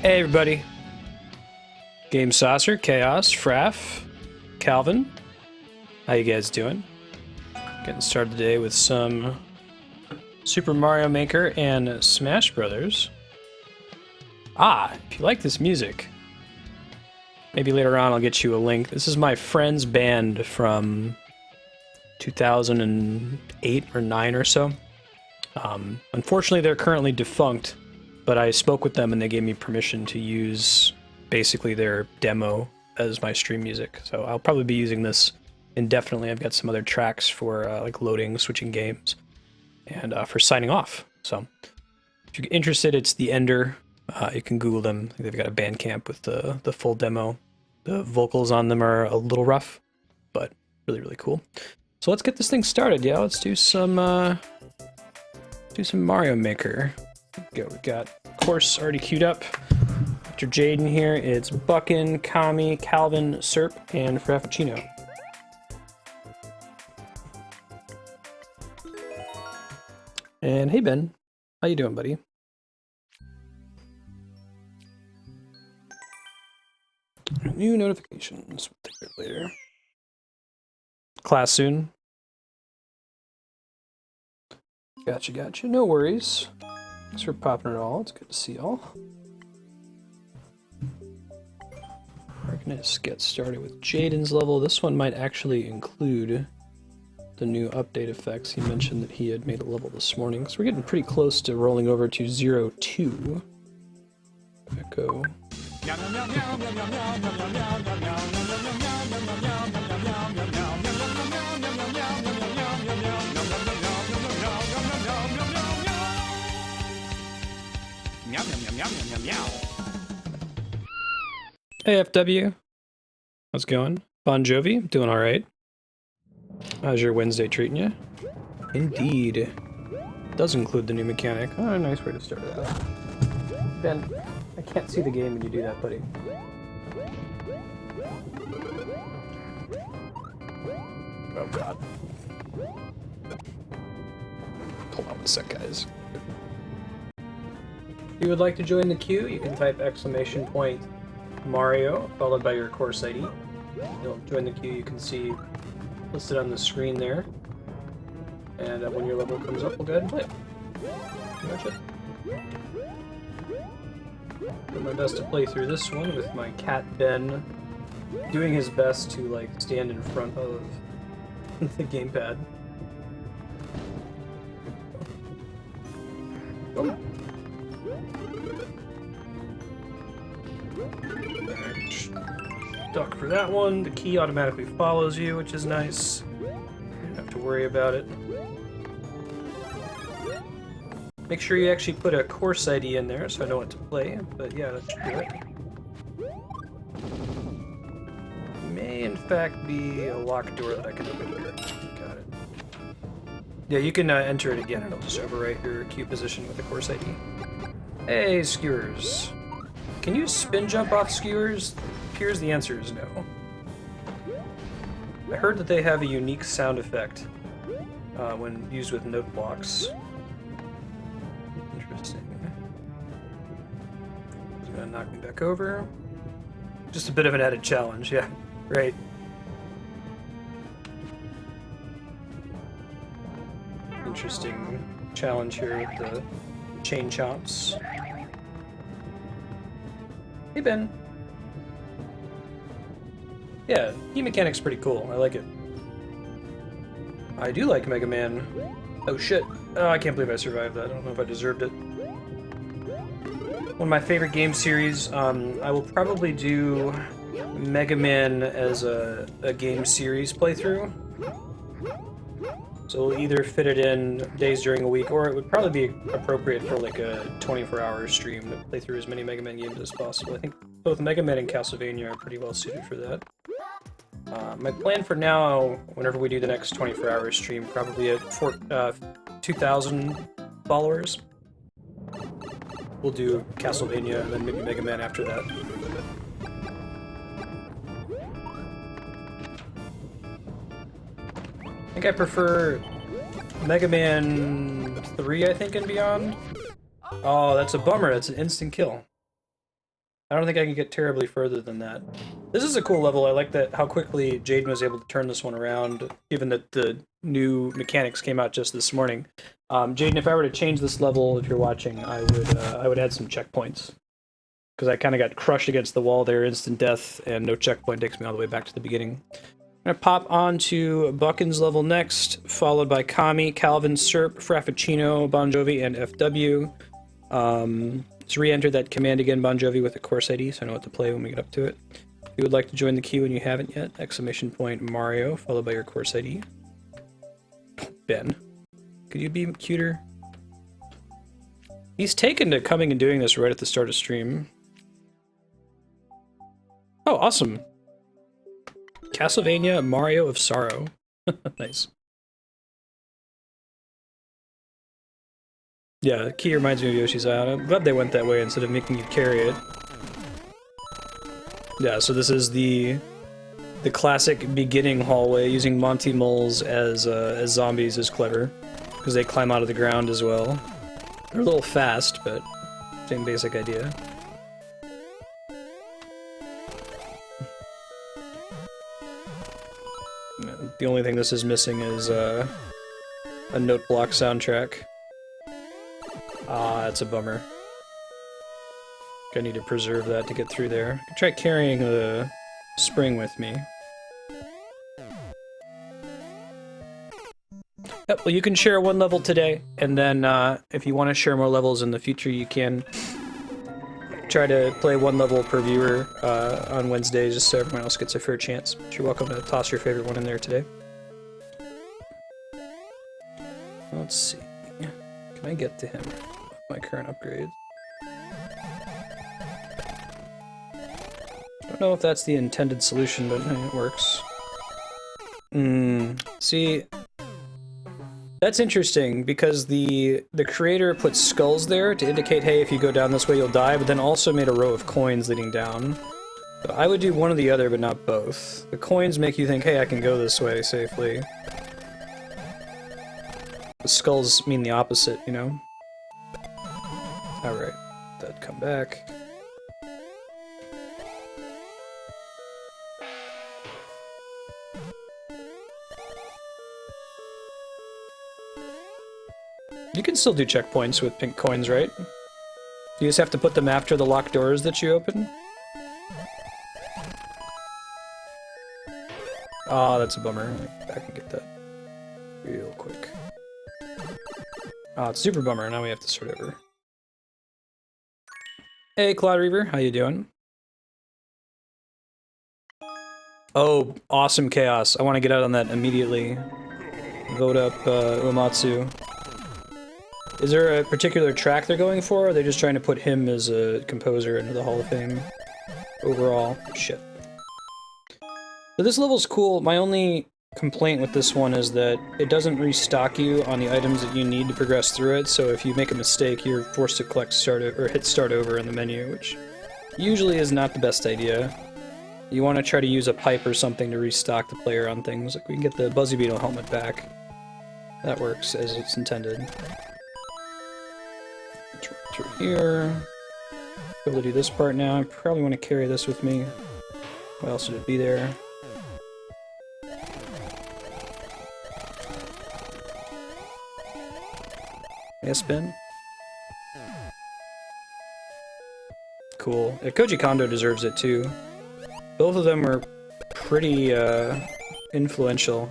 Hey everybody, Game Saucer, Chaos, Fraff, Calvin, how you guys doing? Getting started today with some Super Mario Maker and Smash Brothers. If you like this music, maybe later on I'll get you a link. This is my friend's band from 2008 or 9 or so. Unfortunately, they're currently defunct. But I spoke with them and they gave me permission to use basically their demo as my stream music. So I'll probably be using this indefinitely. I've got some other tracks for like loading, switching games, and for signing off. So if you're interested, it's The Ender. You can Google them. I think they've got a Bandcamp with the full demo. The vocals on them are a little rough, but really, really cool. So let's get this thing started, yeah? Let's do some Mario Maker. We've got course already queued up. After Jaden here, it's Buckin, Kami, Calvin, Serp, and Frappuccino. And hey Ben, how you doing, buddy? New notifications. We'll take that later. Class soon. Gotcha. No worries. Thanks for popping it all. It's good to see y'all. We're gonna just get started with Jaden's level. This one might actually include the new update effects. He mentioned that he had made a level this morning, so we're getting pretty close to rolling over to 0-2. Echo. Hey FW, how's it going? Bon Jovi, doing all right. How's your Wednesday treating you? Indeed, it does include the new mechanic. Oh, nice way to start it out. Ben, I can't see the game when you do that, buddy. Oh God. Hold on one sec, guys. If you would like to join the queue, you can type !! Mario, followed by your course ID. You'll join the queue, you can see listed on the screen there. And when your level comes up, we'll go ahead and play it. Pretty much it. Do my best to play through this one with my cat Ben doing his best to like stand in front of the gamepad. Oh. Duck for that one. The key automatically follows you, which is nice. You don't have to worry about it. Make sure you actually put a course ID in there so I know what to play, but yeah, that should do it. May in fact be a locked door that I can open here. Got it. Yeah, you can enter it again and it'll just overwrite your queue position with the course ID. Hey, skewers. Can you spin jump off skewers? Appears the answer is no. I heard that they have a unique sound effect when used with note blocks. Interesting. He's gonna knock me back over. Just a bit of an added challenge, yeah. Right. Interesting challenge here with the chain chomps. Hey Ben. Yeah, key mechanic's pretty cool. I like it. I do like Mega Man. Oh shit. Oh, I can't believe I survived that. I don't know if I deserved it. One of my favorite game series. I will probably do Mega Man as a game series playthrough. So we'll either fit it in days during a week, or it would probably be appropriate for like a 24-hour stream to play through as many Mega Man games as possible. I think both Mega Man and Castlevania are pretty well suited for that. My plan for now, whenever we do the next 24-hour stream, probably at 2,000 followers. We'll do Castlevania and then maybe Mega Man after that. I think I prefer Mega Man 3, I think, and beyond. Oh, that's a bummer. That's an instant kill. I don't think I can get terribly further than that. This is a cool level. I like that how quickly Jaden was able to turn this one around, given that the new mechanics came out just this morning. Jaden, if I were to change this level, if you're watching, I would add some checkpoints. Because I kind of got crushed against the wall there, instant death, and no checkpoint takes me all the way back to the beginning. I'm going to pop on to Buckin's level next, followed by Kami, Calvin, Serp, Frappuccino, Bon Jovi, and FW. Just re-enter that command again, Bon Jovi, with a course ID, so I know what to play when we get up to it. If you would like to join the queue and you haven't yet, exclamation point Mario, followed by your course ID. Ben, could you be cuter? He's taken to coming and doing this right at the start of stream. Oh, awesome. Castlevania Mario of Sorrow. Nice. Yeah, Key reminds me of Yoshi's Island. I'm glad they went that way instead of making you carry it. Yeah, so this is the classic beginning hallway. Using Monty moles as zombies is clever, because they climb out of the ground as well. They're a little fast, but same basic idea. The only thing this is missing is a note block soundtrack. Ah, that's a bummer. I need to preserve that to get through there. I could try carrying the spring with me. Yep, well, you can share one level today, and then if you want to share more levels in the future, you can try to play one level per viewer on Wednesdays, just so everyone else gets a fair chance. But you're welcome to toss your favorite one in there today. Let's see. Can I get to him with my current upgrades? I don't know if that's the intended solution, but hey, it works. See, that's interesting, because the creator put skulls there to indicate, hey, if you go down this way you'll die, but then also made a row of coins leading down. So I would do one or the other, but not both. The coins make you think, hey, I can go this way safely. The skulls mean the opposite, you know? Alright, that'd come back. You can still do checkpoints with pink coins, right? You just have to put them after the locked doors that you open? Ah, that's a bummer. Back and get that real quick. Ah, it's super bummer. Now we have to start over. Hey, Cloud Reaver, how you doing? Oh, awesome chaos. I want to get out on that immediately. Vote up Uematsu. Is there a particular track they're going for, or are they just trying to put him as a composer into the Hall of Fame overall? Shit. So this level's cool. My only complaint with this one is that it doesn't restock you on the items that you need to progress through it, so if you make a mistake, you're forced to collect hit start over in the menu, which usually is not the best idea. You want to try to use a pipe or something to restock the player on things. Like, we can get the Buzzy Beetle helmet back. That works as it's intended. Through here. Be able to do this part now. I probably want to carry this with me. What else would it be there? Yes, Ben? Cool. Koji Kondo deserves it too. Both of them are pretty influential.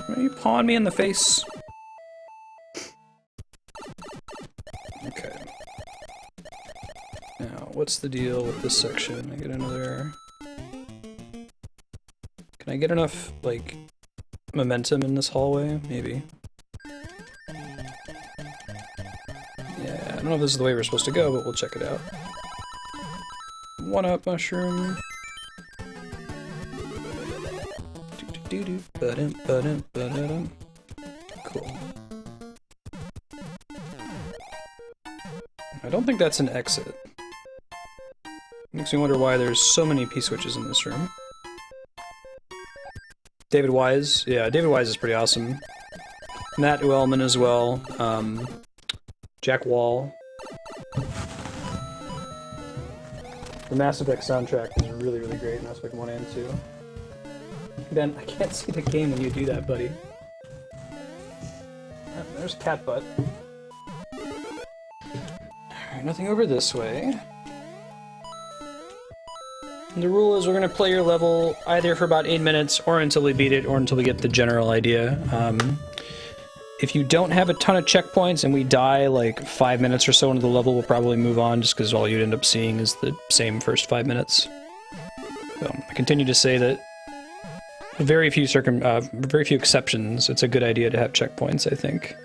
Are you pawing me in the face? Okay. Now, what's the deal with this section? I get another... Can I get enough, like, momentum in this hallway? Maybe. Yeah, I don't know if this is the way we're supposed to go, but we'll check it out. One-up mushroom. Cool. I don't think that's an exit. Makes me wonder why there's so many P-switches in this room. David Wise. Yeah, David Wise is pretty awesome. Matt Uelman as well. Jack Wall. The Mass Effect soundtrack is really, really great in Mass Effect 1 and 2. Ben, I can't see the game when you do that, buddy. Oh, there's cat butt. Alright, nothing over this way. And the rule is we're going to play your level either for about 8 minutes, or until we beat it, or until we get the general idea. If you don't have a ton of checkpoints and we die like 5 minutes or so into the level, we'll probably move on, just because all you'd end up seeing is the same first 5 minutes. So I continue to say that very few exceptions, it's a good idea to have checkpoints, I think.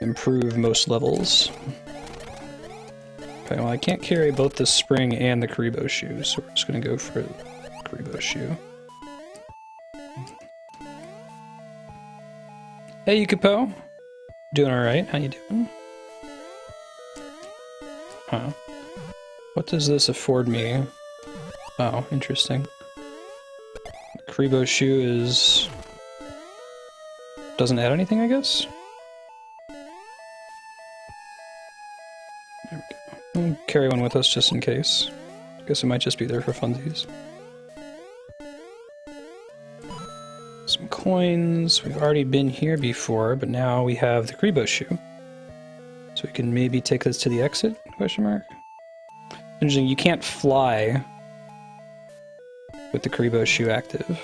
Improve most levels. Okay, well I can't carry both the spring and the Karibo shoe, so we're just gonna go for the Karibo shoe. Hey Yukipo! Doing alright, how you doing? Huh. What does this afford me? Oh, interesting. Karibo shoe is... doesn't add anything, I guess? There we go. We'll carry one with us just in case. I guess it might just be there for funsies. Some coins. We've already been here before, but now we have the Karibo shoe. So we can maybe take this to the exit? Question mark. Interesting, you can't fly with the Karibo shoe active.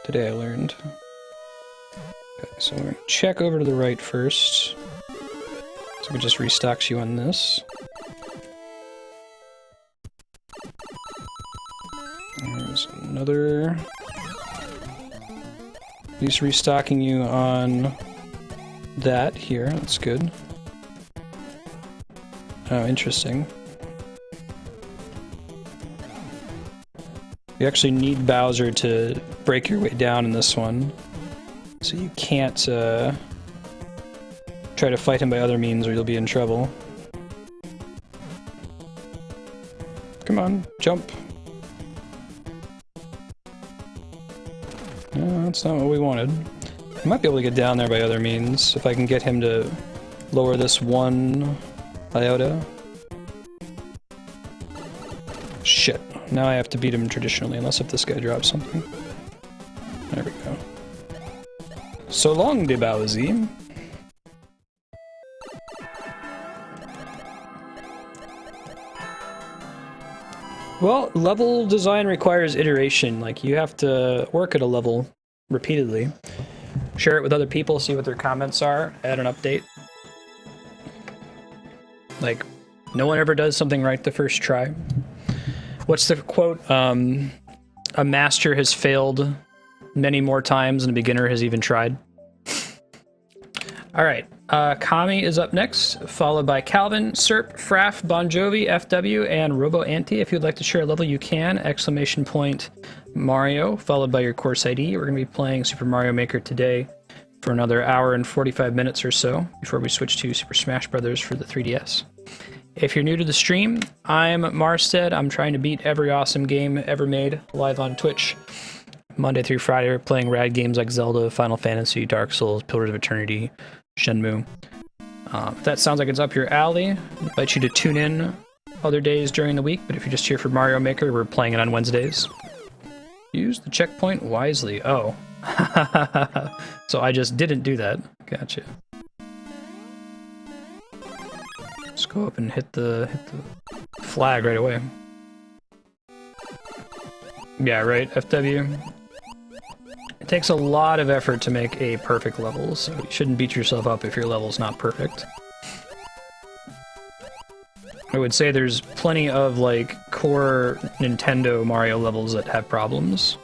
Today I learned. Okay, so we're gonna check over to the right first. So it just restocks you on this. There's another. At least restocking you on that here. That's good. Oh, interesting. You actually need Bowser to break your way down in this one. So you can't try to fight him by other means or you'll be in trouble. Come on, jump. No, that's not what we wanted. I might be able to get down there by other means, if I can get him to lower this one iota. Shit. Now I have to beat him traditionally, unless if this guy drops something. There we go. So long, de Bowsy. Well, level design requires iteration. Like, you have to work at a level repeatedly. Share it with other people, see what their comments are, add an update. Like, no one ever does something right the first try. What's the quote? A master has failed many more times than a beginner has even tried. Alright, Kami is up next, followed by Calvin, Serp, Fraff, Bon Jovi, FW, and Robo Anti. If you'd like to share a level, you can. Exclamation point Mario, followed by your course ID. We're going to be playing Super Mario Maker today for another hour and 45 minutes or so before we switch to Super Smash Bros. For the 3DS. If you're new to the stream, I'm Marstead. I'm trying to beat every awesome game ever made live on Twitch. Monday through Friday, we're playing rad games like Zelda, Final Fantasy, Dark Souls, Pillars of Eternity, Shenmue. If that sounds like it's up your alley, I invite you to tune in other days during the week, but if you're just here for Mario Maker, we're playing it on Wednesdays. Use the checkpoint wisely. Oh. So I just didn't do that. Gotcha. Let's go up and hit the flag right away. Yeah, right, FW. It takes a lot of effort to make a perfect level, so you shouldn't beat yourself up if your level's not perfect. I would say there's plenty of, like, core Nintendo Mario levels that have problems.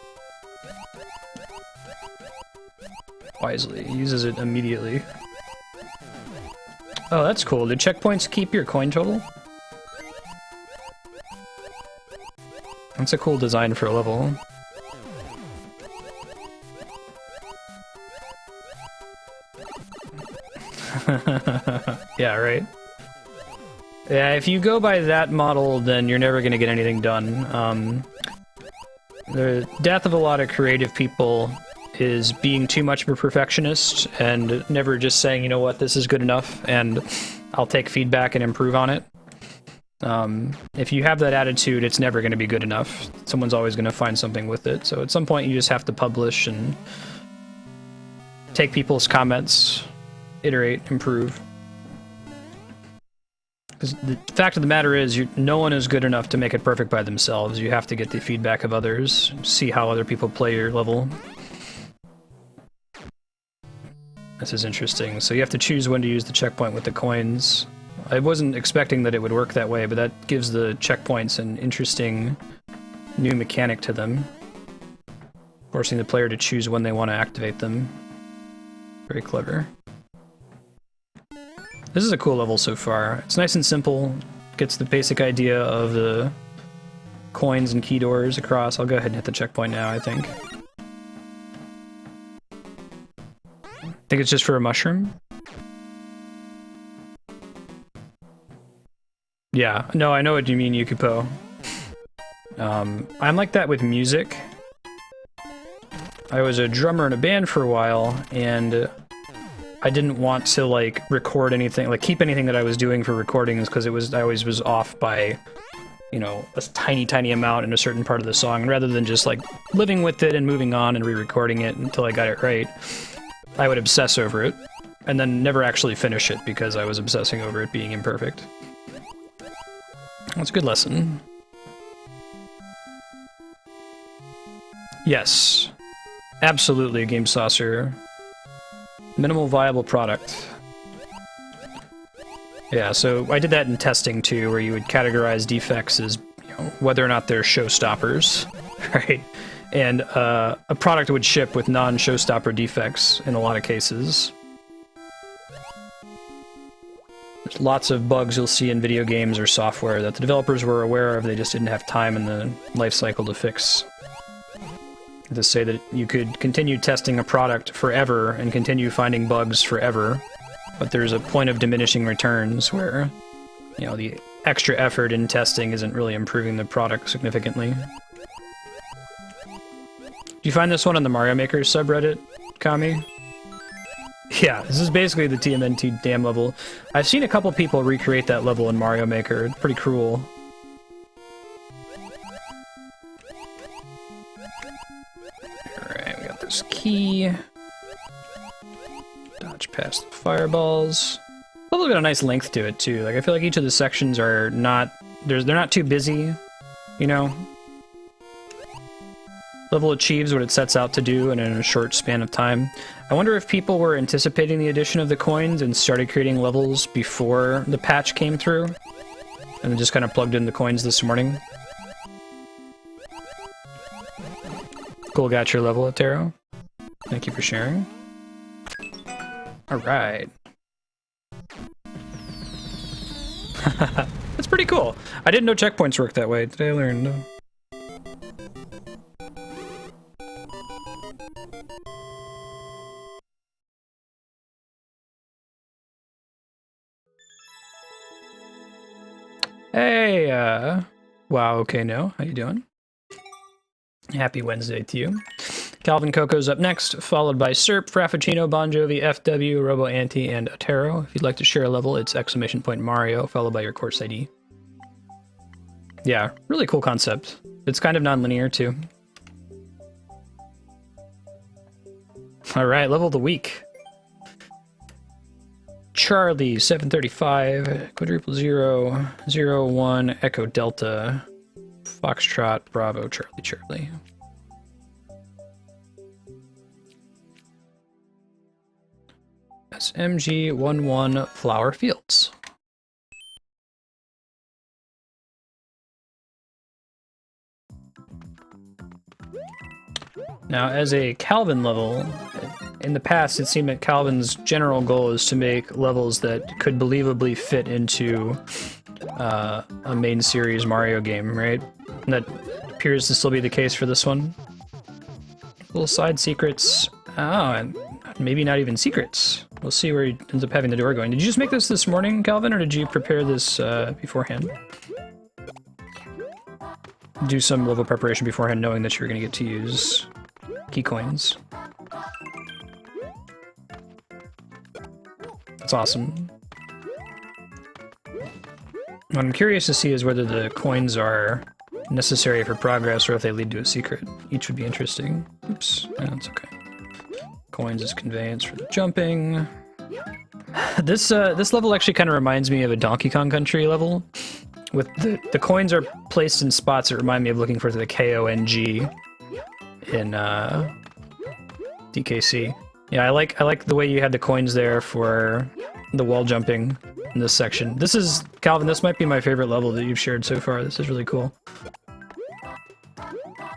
Wisely, he uses it immediately. Oh, that's cool. Do checkpoints keep your coin total? That's a cool design for a level. Yeah, right? Yeah, if you go by that model, then you're never going to get anything done. The death of a lot of creative people is being too much of a perfectionist and never just saying, you know what, this is good enough, and I'll take feedback and improve on it. If you have that attitude, it's never going to be good enough. Someone's always going to find something with it. So at some point, you just have to publish and take people's comments, iterate, improve. Because the fact of the matter is, no one is good enough to make it perfect by themselves. You have to get the feedback of others, see how other people play your level. This is interesting. So you have to choose when to use the checkpoint with the coins. I wasn't expecting that it would work that way, but that gives the checkpoints an interesting new mechanic to them, forcing the player to choose when they want to activate them. Very clever. This is a cool level so far. It's nice and simple, gets the basic idea of the coins and key doors across. I'll go ahead and hit the checkpoint now, I think. I think it's just for a mushroom. Yeah, no, I know what you mean, Yukipo. I'm like that with music. I was a drummer in a band for a while, and I didn't want to, like, record anything, like, keep anything that I was doing for recordings, because I always was off by, you know, a tiny, tiny amount in a certain part of the song, rather than just, like, living with it and moving on and re-recording it until I got it right. I would obsess over it, and then never actually finish it, because I was obsessing over it being imperfect. That's a good lesson. Yes. Absolutely, Game Saucer. Minimal viable product. Yeah, so I did that in testing too, where you would categorize defects as, you know, whether or not they're showstoppers, right? And a product would ship with non-showstopper defects in a lot of cases. There's lots of bugs you'll see in video games or software that the developers were aware of, they just didn't have time in the life cycle to fix. To say that you could continue testing a product forever and continue finding bugs forever, but there's a point of diminishing returns where, you know, the extra effort in testing isn't really improving the product significantly. Do you find this one on the Mario Maker subreddit, Kami? Yeah, this is basically the TMNT dam level. I've seen a couple people recreate that level in Mario Maker. It's pretty cruel. Alright, we got this key. Dodge past the fireballs. Level's got a nice length to it, too. Like, I feel like each of the sections are not... they're not too busy, you know? Level achieves what it sets out to do and in a short span of time. I wonder if people were anticipating the addition of the coins and started creating levels before the patch came through, and then just kind of plugged in the coins this morning. Cool, got your level, Atero. Thank you for sharing. Alright. That's pretty cool. I didn't know checkpoints work that way. Today I learned. Hey, wow, okay, no. How you doing? Happy Wednesday to you. Calvin Coco's up next, followed by Serp, Frappuccino, Bon Jovi, FW, Robo Anti, and Atero. If you'd like to share a level, it's !Mario, followed by your course ID. Yeah, really cool concept. It's kind of non-linear, too. Alright, level of the week. Charlie, 735, quadruple 0, 0, 1, Echo Delta, Foxtrot, Bravo, Charlie, Charlie. SMG11 Flower Fields. Now, as a Calvin level, in the past it seemed that Calvin's general goal is to make levels that could believably fit into a main series Mario game, right? And that appears to still be the case for this one. Little side secrets. Oh, and maybe not even secrets. We'll see where he ends up having the door going. Did you just make this morning, Calvin, or did you prepare this beforehand? Do some level preparation beforehand, knowing that you're going to get to use key coins. awesome. What I'm curious to see is whether the coins are necessary for progress or if they lead to a secret. Each would be interesting. Oops, no, that's okay. Coins is conveyance for the jumping. This level actually kind of reminds me of a Donkey Kong Country level. With the coins are placed in spots that remind me of looking for the KONG in DKC. Yeah, I like the way you had the coins there for the wall jumping in this section. This is, Calvin, this might be my favorite level that you've shared so far. This is really cool.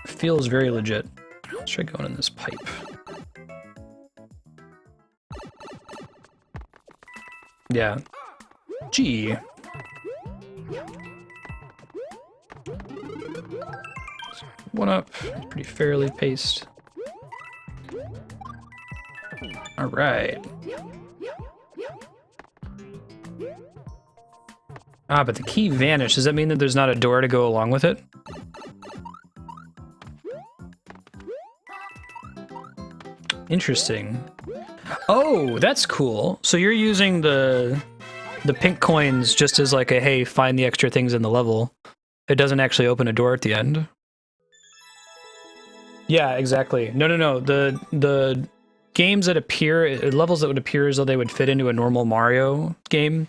Feels very legit. Let's try going in this pipe. Yeah. Gee. One up. Pretty fairly paced. Alright. Ah, but the key vanished. Does that mean that there's not a door to go along with it? Interesting. Oh, that's cool. So you're using the pink coins just as like a, hey, find the extra things in the level. It doesn't actually open a door at the end. Yeah, exactly. No. The games that appear, levels that would appear as though they would fit into a normal Mario game,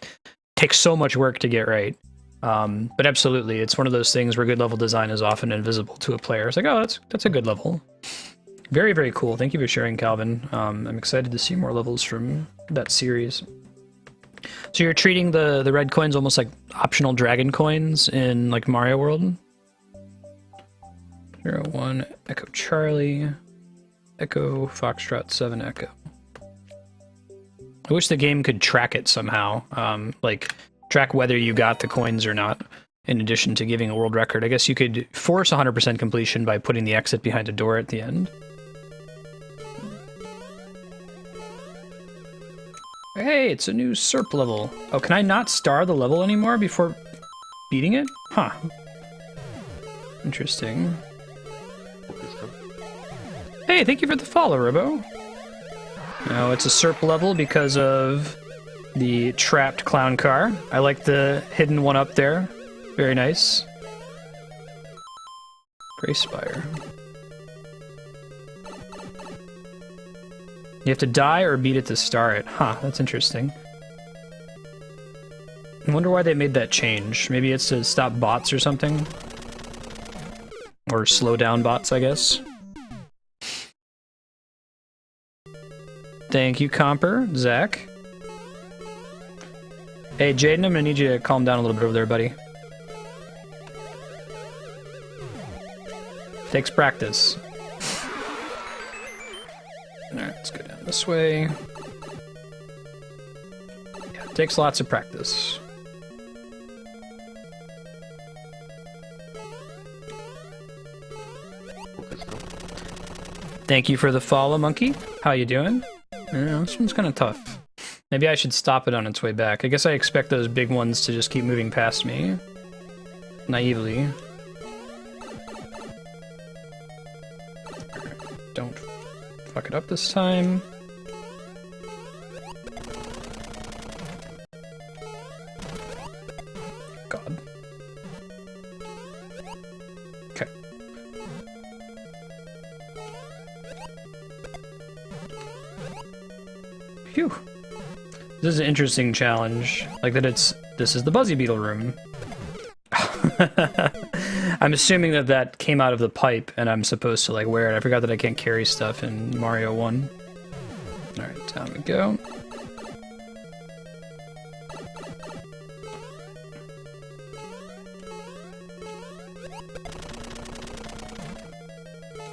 take so much work to get right. But absolutely, it's one of those things where good level design is often invisible to a player. It's like, oh, that's a good level. Very, very cool. Thank you for sharing, Calvin. I'm excited to see more levels from that series. So you're treating the red coins almost like optional dragon coins in like Mario World? 01 Echo Charlie, Echo Foxtrot 7 Echo. I wish the game could track it somehow, like track whether you got the coins or not, in addition to giving a world record. I guess you could force 100% completion by putting the exit behind a door at the end. Hey, it's a new SERP level. Oh, can I not star the level anymore before beating it? Huh. Interesting. Hey, thank you for the follow, Robo. No, it's a SERP level because of the trapped clown car. I like the hidden one up there. Very nice. Gray Spire. You have to die or beat it to star it. Huh, that's interesting. I wonder why they made that change. Maybe it's to stop bots or something? Or slow down bots, I guess. Thank you, Comper. Zach. Hey, Jaden, I'm gonna need you to calm down a little bit over there, buddy. Takes practice. Alright, let's go down this way. Yeah, it takes lots of practice. Thank you for the follow, Monkey. How you doing? This one's kind of tough. Maybe I should stop it on its way back. I guess I expect those big ones to just keep moving past me. Naively. Don't fuck it up this time. God. Okay. Phew. This is an interesting challenge. Like that this is the Buzzy Beetle room. I'm assuming that came out of the pipe and I'm supposed to like wear it. I forgot that I can't carry stuff in Mario 1. Alright, down we go.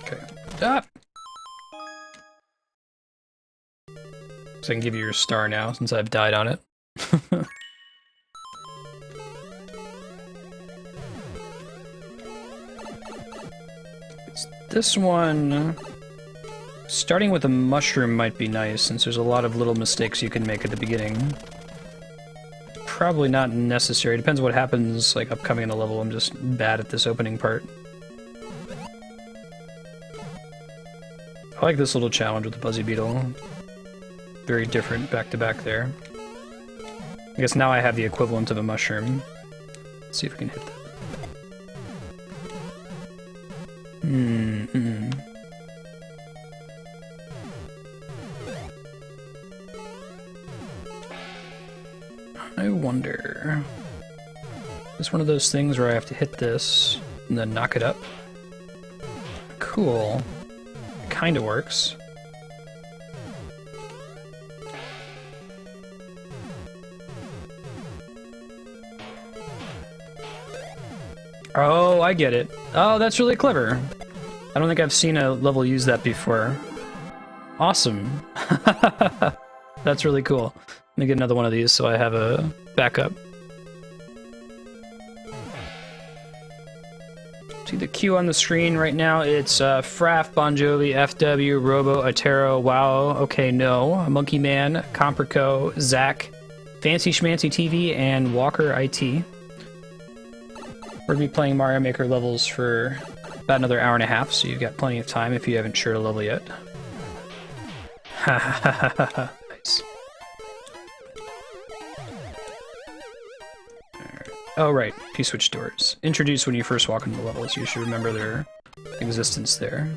Okay. Stop! So I can give you your star now since I've died on it. This one, starting with a mushroom might be nice, since there's a lot of little mistakes you can make at the beginning. Probably not necessary. Depends what happens, like, upcoming in the level. I'm just bad at this opening part. I like this little challenge with the Buzzy Beetle. Very different back-to-back there. I guess now I have the equivalent of a mushroom. Let's see if we can hit that. I wonder... It's one of those things where I have to hit this and then knock it up. Cool. It kinda works. Oh, I get it. Oh, that's really clever. I don't think I've seen a level use that before. Awesome. That's really cool. Let me get another one of these so I have a backup. See the queue on the screen right now? It's Fraff, Bon Jovi, FW, Robo, Atero, WoW, Okay No, Monkey Man, Comperco, Zach, Fancy Schmancy TV, and Walker IT. We're going to be playing Mario Maker levels for about another hour and a half, so you've got plenty of time if you haven't shared a level yet. Nice. Oh, right. P-switch doors. Introduced when you first walk into the levels. You should remember their existence there.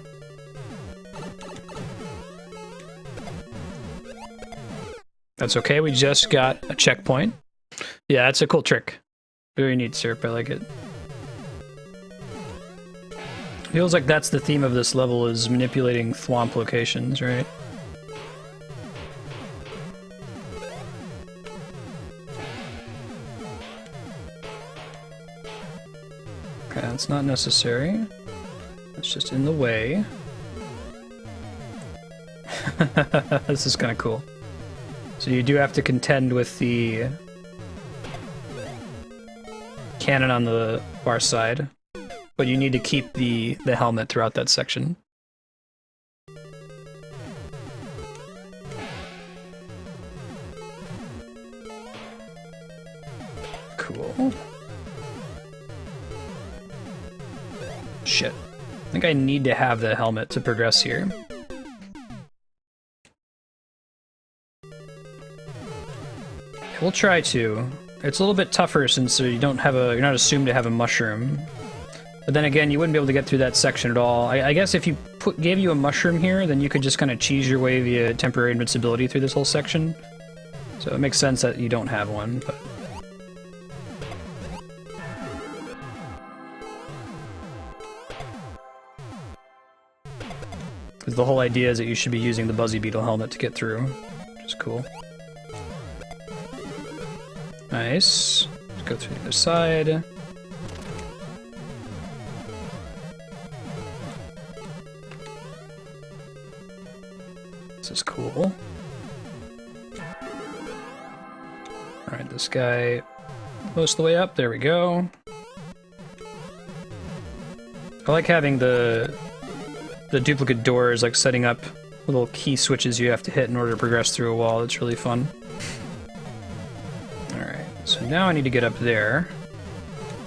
That's okay. We just got a checkpoint. Yeah, that's a cool trick. Very neat, Sirp. I like it. Feels like that's the theme of this level, is manipulating thwomp locations, right? Okay, that's not necessary. That's just in the way. This is kind of cool. So you do have to contend with the cannon on the far side, but you need to keep the helmet throughout that section. Cool. Shit. I think I need to have the helmet to progress here. We'll try to. It's a little bit tougher since you don't have a, you're not assumed to have a mushroom. But then again, you wouldn't be able to get through that section at all. I guess if you gave you a mushroom here, then you could just kind of cheese your way via temporary invincibility through this whole section. So it makes sense that you don't have one, but... Because the whole idea is that you should be using the Buzzy Beetle helmet to get through, which is cool. Nice. Let's go through the other side. This is cool. Alright, this guy most of the way up. There we go. I like having the duplicate doors, like setting up little key switches you have to hit in order to progress through a wall. It's really fun. Alright, so now I need to get up there.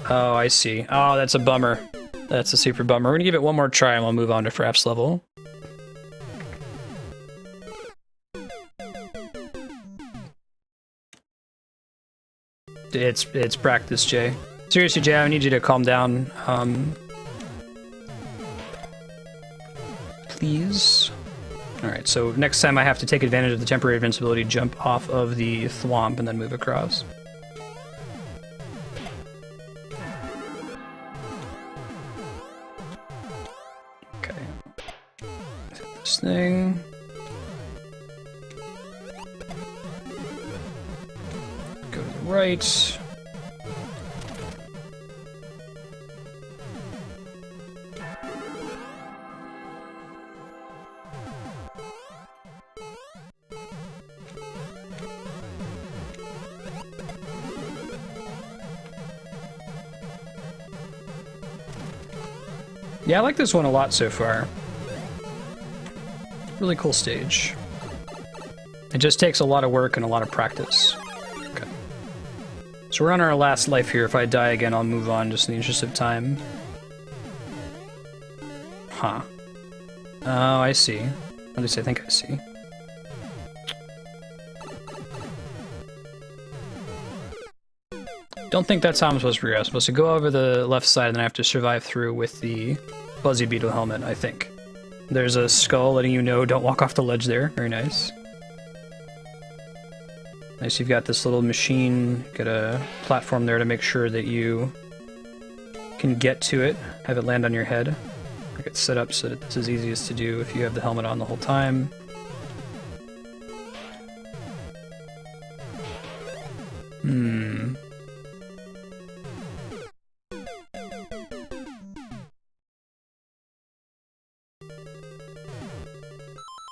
Oh, I see. Oh, that's a bummer. That's a super bummer. We're gonna give it one more try and we'll move on to Fraff's level. It's practice, Jay. Seriously, Jay, I need you to calm down. Please. Alright, so next time I have to take advantage of the temporary invincibility, jump off of the thwomp and then move across. Okay. Hit this thing. Go to the right. Yeah, I like this one a lot so far. Really cool stage. It just takes a lot of work and a lot of practice. Okay. So we're on our last life here. If I die again, I'll move on just in the interest of time. Huh. Oh, I see. At least I think I see. Don't think that's how I'm supposed to progress. I'm supposed to go over the left side and then I have to survive through with the Fuzzy Beetle helmet, I think. There's a skull letting you know don't walk off the ledge there. Very nice. Nice, you've got this little machine, got a platform there to make sure that you can get to it, have it land on your head. Make it set up so that it's as easy as to do if you have the helmet on the whole time.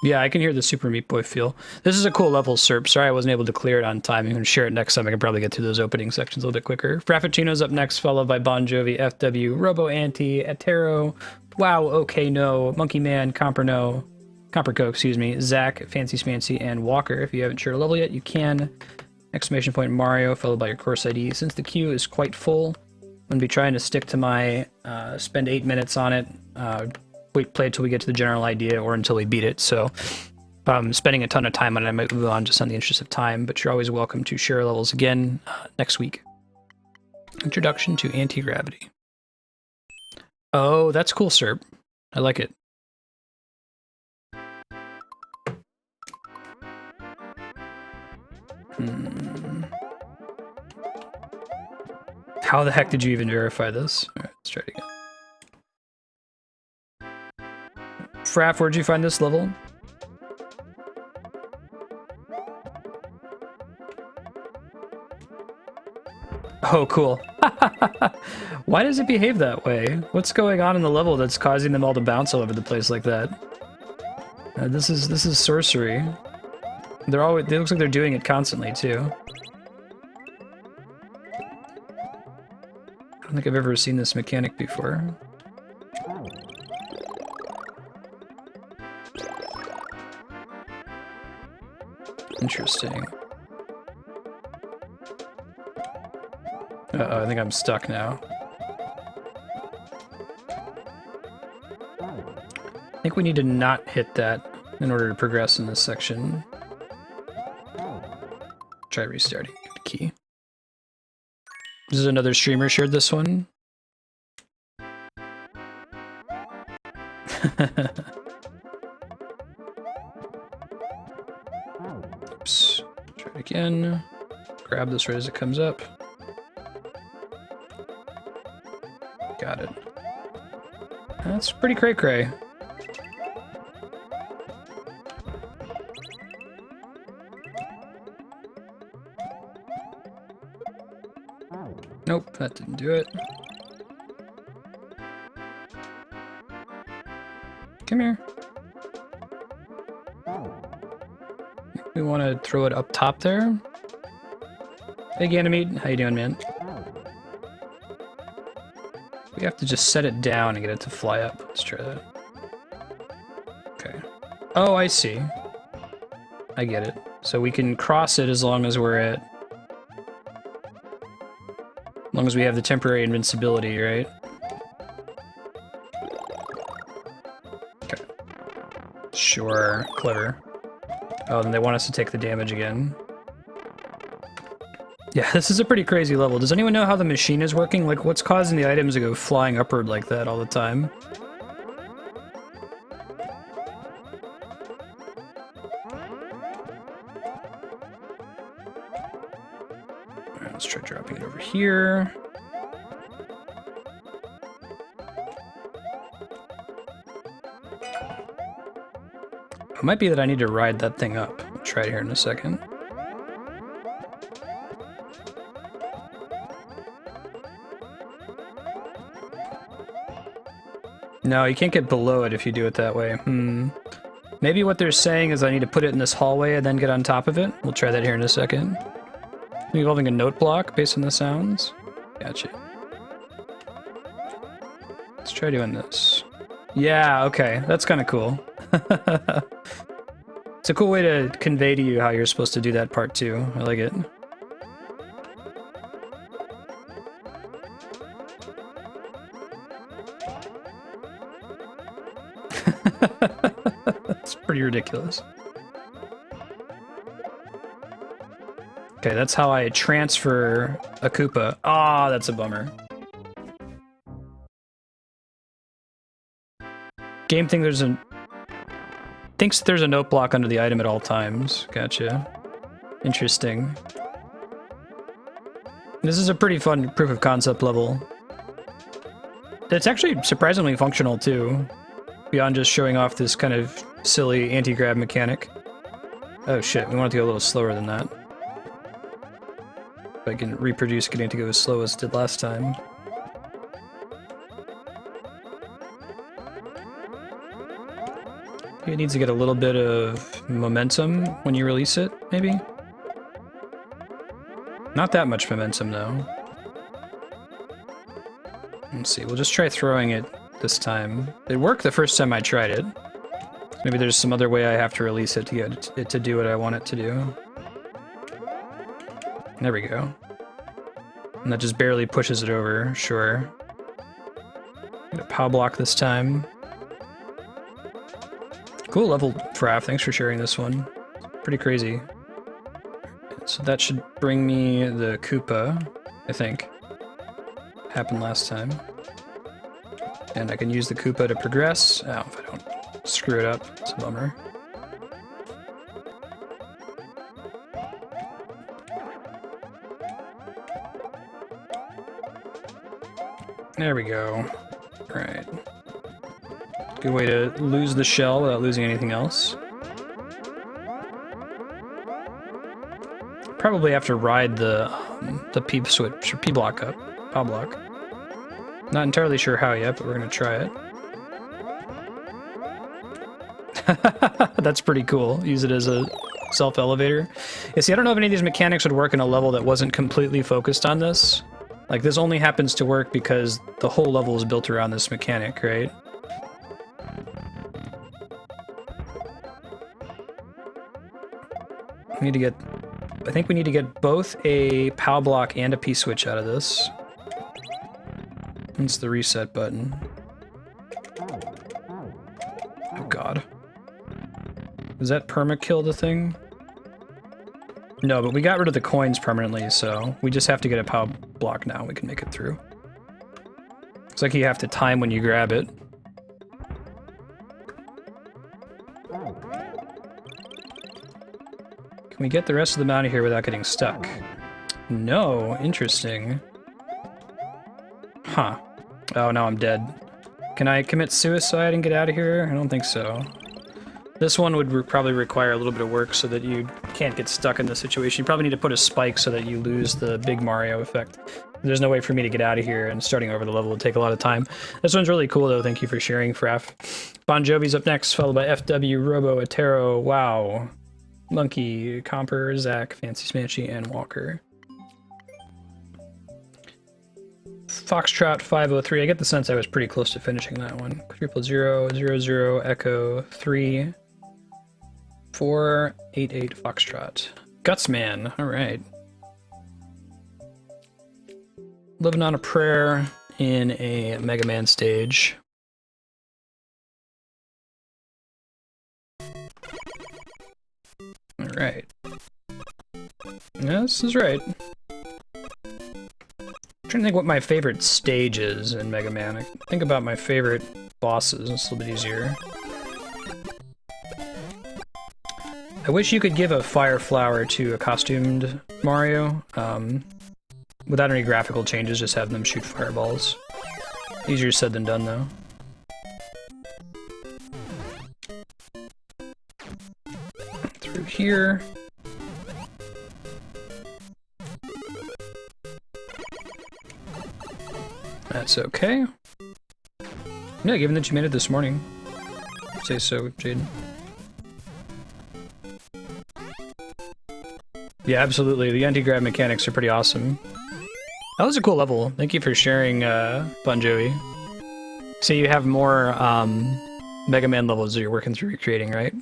Yeah, I can hear the Super Meat Boy feel. This is a cool level, Serp. Sorry I wasn't able to clear it on time. You can share it next time. I can probably get through those opening sections a little bit quicker. Frappuccino's up next, followed by Bon Jovi, FW, Robo Anti, Atero, Wow, Okay No, Monkey Man, Comperco, excuse me, Zach, Fancy Smancy, and Walker. If you haven't shared a level yet, you can. Exclamation point Mario, followed by your course ID. Since the queue is quite full, I'm going to be trying to stick to my spend 8 minutes on it. Play until we get to the general idea or until we beat it. So if I'm spending a ton of time on it, I might move on just in the interest of time, but you're always welcome to share levels again next week. Introduction to Anti-Gravity. Oh, that's cool, Serp. I like it. How the heck did you even verify this? All right, let's try it again. Fraff, where'd you find this level? Oh, cool. Why does it behave that way? What's going on in the level that's causing them all to bounce all over the place like that? This is sorcery. They're always, it looks like they're doing it constantly too. I don't think I've ever seen this mechanic before. Interesting. Uh-oh, I think I'm stuck now. I think we need to not hit that in order to progress in this section. Try restarting. Good key. This is another streamer shared this one. Oops. Try it again. Grab this right as it comes up. Got it. That's pretty cray-cray. Nope, that didn't do it. Come here. We want to throw it up top there. Hey Ganymede, how you doing, man? We have to just set it down and get it to fly up. Let's try that. Okay. Oh, I see. I get it. So we can cross it as long as we're at... As long as we have the temporary invincibility, right? Okay. Sure. Clever. Oh, then they want us to take the damage again. Yeah, this is a pretty crazy level. Does anyone know how the machine is working? Like, what's causing the items to go flying upward like that all the time? Alright, let's try dropping it over here. It might be that I need to ride that thing up. I'll try it here in a second. No, you can't get below it if you do it that way. Maybe what they're saying is I need to put it in this hallway and then get on top of it. We'll try that here in a second. Involving a note block based on the sounds. Gotcha. Let's try doing this. Yeah, okay. That's kind of cool. It's a cool way to convey to you how you're supposed to do that part too. I like it. It's pretty ridiculous. Okay, that's how I transfer a Koopa. Ah, that's a bummer. Game thinks there's a note block under the item at all times. Gotcha. Interesting. This is a pretty fun proof of concept level. It's actually surprisingly functional too, beyond just showing off this kind of silly anti-grab mechanic. Oh shit, we want it to go a little slower than that. If I can reproduce getting it to go as slow as it did last time. It needs to get a little bit of momentum when you release it, maybe? Not that much momentum, though. Let's see, we'll just try throwing it this time. It worked the first time I tried it. Maybe there's some other way I have to release it to get it to do what I want it to do. There we go. And that just barely pushes it over, sure. Get a POW block this time. Cool level, Fraff. Thanks for sharing this one. Pretty crazy. So that should bring me the Koopa, I think. Happened last time. And I can use the Koopa to progress. Oh, if I don't screw it up, it's a bummer. There we go. Alright. Good way to lose the shell without losing anything else. Probably have to ride the P switch or P block up, POW block. Not entirely sure how yet, but we're gonna try it. That's pretty cool. Use it as a self-elevator. Yeah, see, I don't know if any of these mechanics would work in a level that wasn't completely focused on this. Like, this only happens to work because the whole level is built around this mechanic, right? We need to get... I think we need to get both a POW block and a P-switch out of this. It's the reset button. Oh god. Does that perma-kill the thing? No, but we got rid of the coins permanently, so we just have to get a POW block now. We can make it through. Looks like you have to time when you grab it. Can we get the rest of them out of here without getting stuck? No, interesting. Huh. Oh, now I'm dead. Can I commit suicide and get out of here? I don't think so. This one would probably require a little bit of work so that you can't get stuck in this situation. You probably need to put a spike so that you lose the big Mario effect. There's no way for me to get out of here, and starting over the level would take a lot of time. This one's really cool, though. Thank you for sharing, Fraff. Bon Jovi's up next, followed by FW, Robo, Atero, Wow, Monkey, Comper, Zach, Fancy Smanchy, and Walker. Foxtrot 503. I get the sense I was pretty close to finishing that one. 00000 Echo 3 488 Foxtrot. Gutsman. All right. Living on a prayer in a Mega Man stage. All right. Yeah, this is right. I'm trying to think what my favorite stage is in Mega Man. I think about my favorite bosses. It's a little bit easier. I wish you could give a fire flower to a costumed Mario. Without any graphical changes, just have them shoot fireballs. Easier said than done, though. Through here. That's okay. Yeah, given that you made it this morning. Say so, Jaden. Yeah, absolutely. The anti-grab mechanics are pretty awesome. That was a cool level. Thank you for sharing, Bon Jovi. So you have more Mega Man levels that you're working through recreating, right?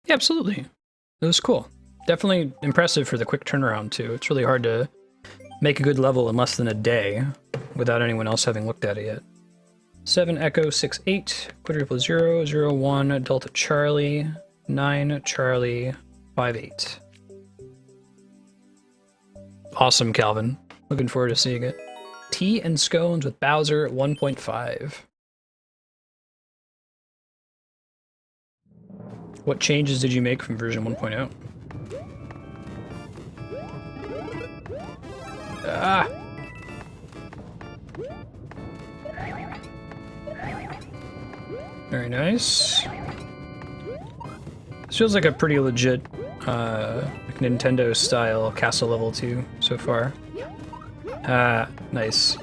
Yeah, absolutely. It was cool. Definitely impressive for the quick turnaround, too. It's really hard to make a good level in less than a day without anyone else having looked at it yet. 7 Echo 68, quadruple 0, 0 1, Delta Charlie, 9 Charlie, 5 8. Awesome, Calvin. Looking forward to seeing it. Tea and scones with Bowser 1.5. What changes did you make from version 1.0? Ah! Very nice. This feels like a pretty legit like Nintendo-style castle level too, so far. Ah, nice.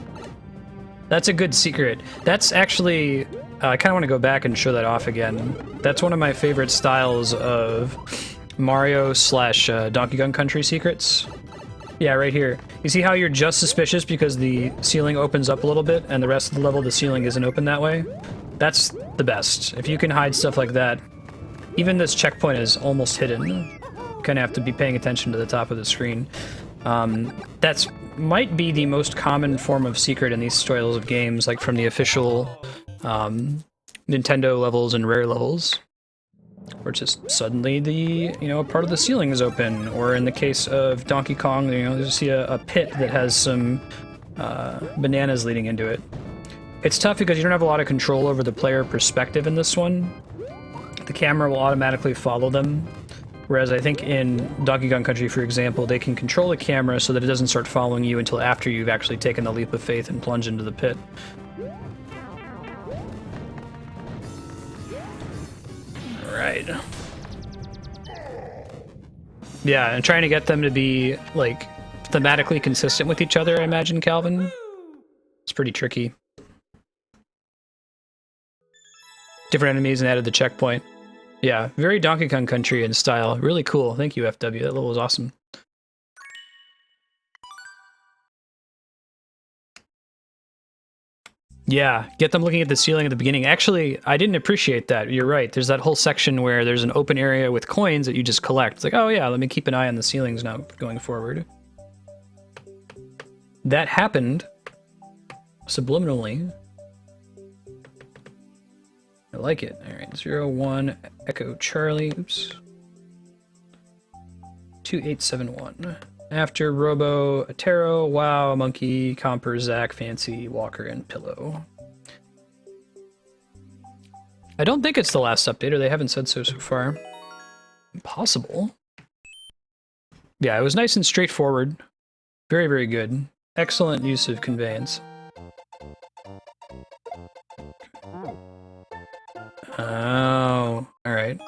That's a good secret. That's actually... I kind of want to go back and show that off again. That's one of my favorite styles of Mario slash Donkey Kong Country secrets. Yeah, right here. You see how you're just suspicious because the ceiling opens up a little bit and the rest of the level the ceiling isn't open that way? That's the best. If you can hide stuff like that, even this checkpoint is almost hidden. You kind of have to be paying attention to the top of the screen. That's might be the most common form of secret in these styles of games, like from the official Nintendo levels and Rare levels, where just suddenly the part of the ceiling is open, or in the case of Donkey Kong, you see a pit that has some bananas leading into it. It's tough because you don't have a lot of control over the player perspective in this one. The camera will automatically follow them, whereas I think in Donkey Kong Country, for example, they can control the camera so that it doesn't start following you until after you've actually taken the leap of faith and plunged into the pit. Right. Yeah, and trying to get them to be, like, thematically consistent with each other, I imagine, Calvin. It's pretty tricky. Different enemies and added the checkpoint. Yeah, very Donkey Kong Country in style. Really cool. Thank you, FW. That level was awesome. Yeah, get them looking at the ceiling at the beginning. Actually, I didn't appreciate that. You're right. There's that whole section where there's an open area with coins that you just collect. It's like, oh yeah, let me keep an eye on the ceilings now going forward. That happened subliminally. I like it. All right, 0, 1, Echo Charlie. Oops. 2871. After Robo, Atero, Wow, Monkey, Comper, Zack, Fancy, Walker, and Pillow. I don't think it's the last update, or they haven't said so far. Impossible. Yeah, it was nice and straightforward. Very, very good. Excellent use of conveyance. Oh, alright.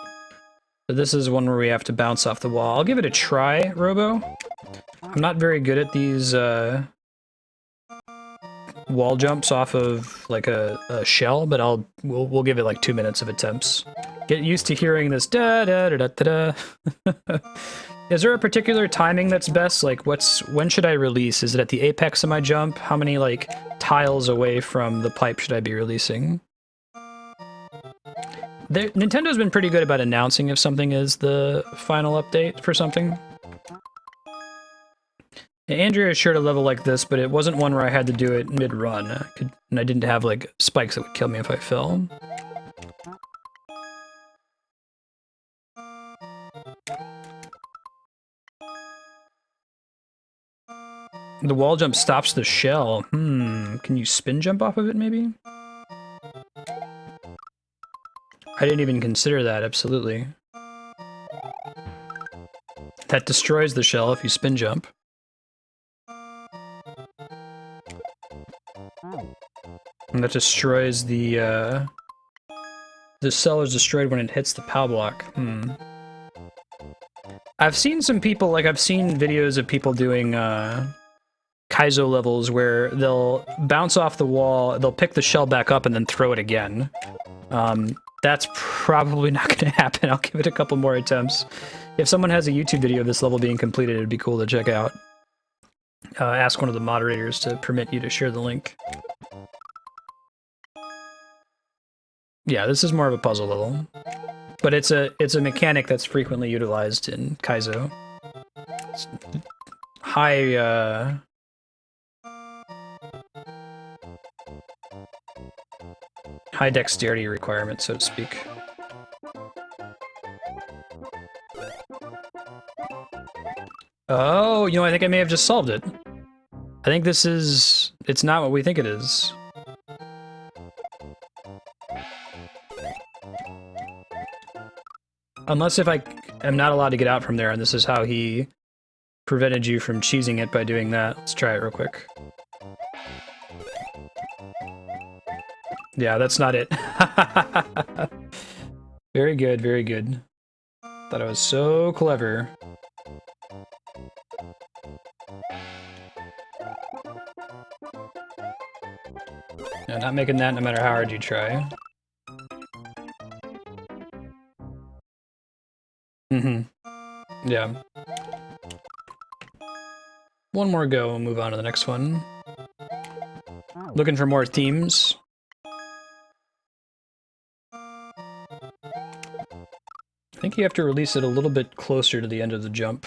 So this is one where we have to bounce off the wall. I'll give it a try, Robo. I'm not very good at these wall jumps off of like a shell, but we'll give it like 2 minutes of attempts. Get used to hearing this da da da da da da. Is there a particular timing that's best? Like when should I release? Is it at the apex of my jump? How many like tiles away from the pipe should I be releasing? Nintendo's been pretty good about announcing if something is the final update for something. Andrea shared a level like this, but it wasn't one where I had to do it mid-run, and I didn't have like spikes that would kill me if I fell. The wall jump stops the shell. Can you spin jump off of it, maybe? I didn't even consider that, absolutely. That destroys the shell if you spin jump. And that destroys the cell is destroyed when it hits the POW block. I've seen some people, like I've seen videos of people doing Kaizo levels where they'll bounce off the wall, they'll pick the shell back up and then throw it again. That's probably not going to happen. I'll give it a couple more attempts. If someone has a YouTube video of this level being completed, it'd be cool to check out. Ask one of the moderators to permit you to share the link. Yeah, this is more of a puzzle level, but it's a mechanic that's frequently utilized in Kaizo. It's high high dexterity requirement, so to speak. Oh, you know, I think I may have just solved it. I think this is... It's not what we think it is. Unless if I am not allowed to get out from there, and this is how he prevented you from cheesing it by doing that. Let's try it real quick. Yeah, that's not it. Very good, very good. Thought I was so clever. No, not making that no matter how hard you try. Mm-hmm. Yeah. One more go, and we'll move on to the next one. Looking for more themes. I think you have to release it a little bit closer to the end of the jump.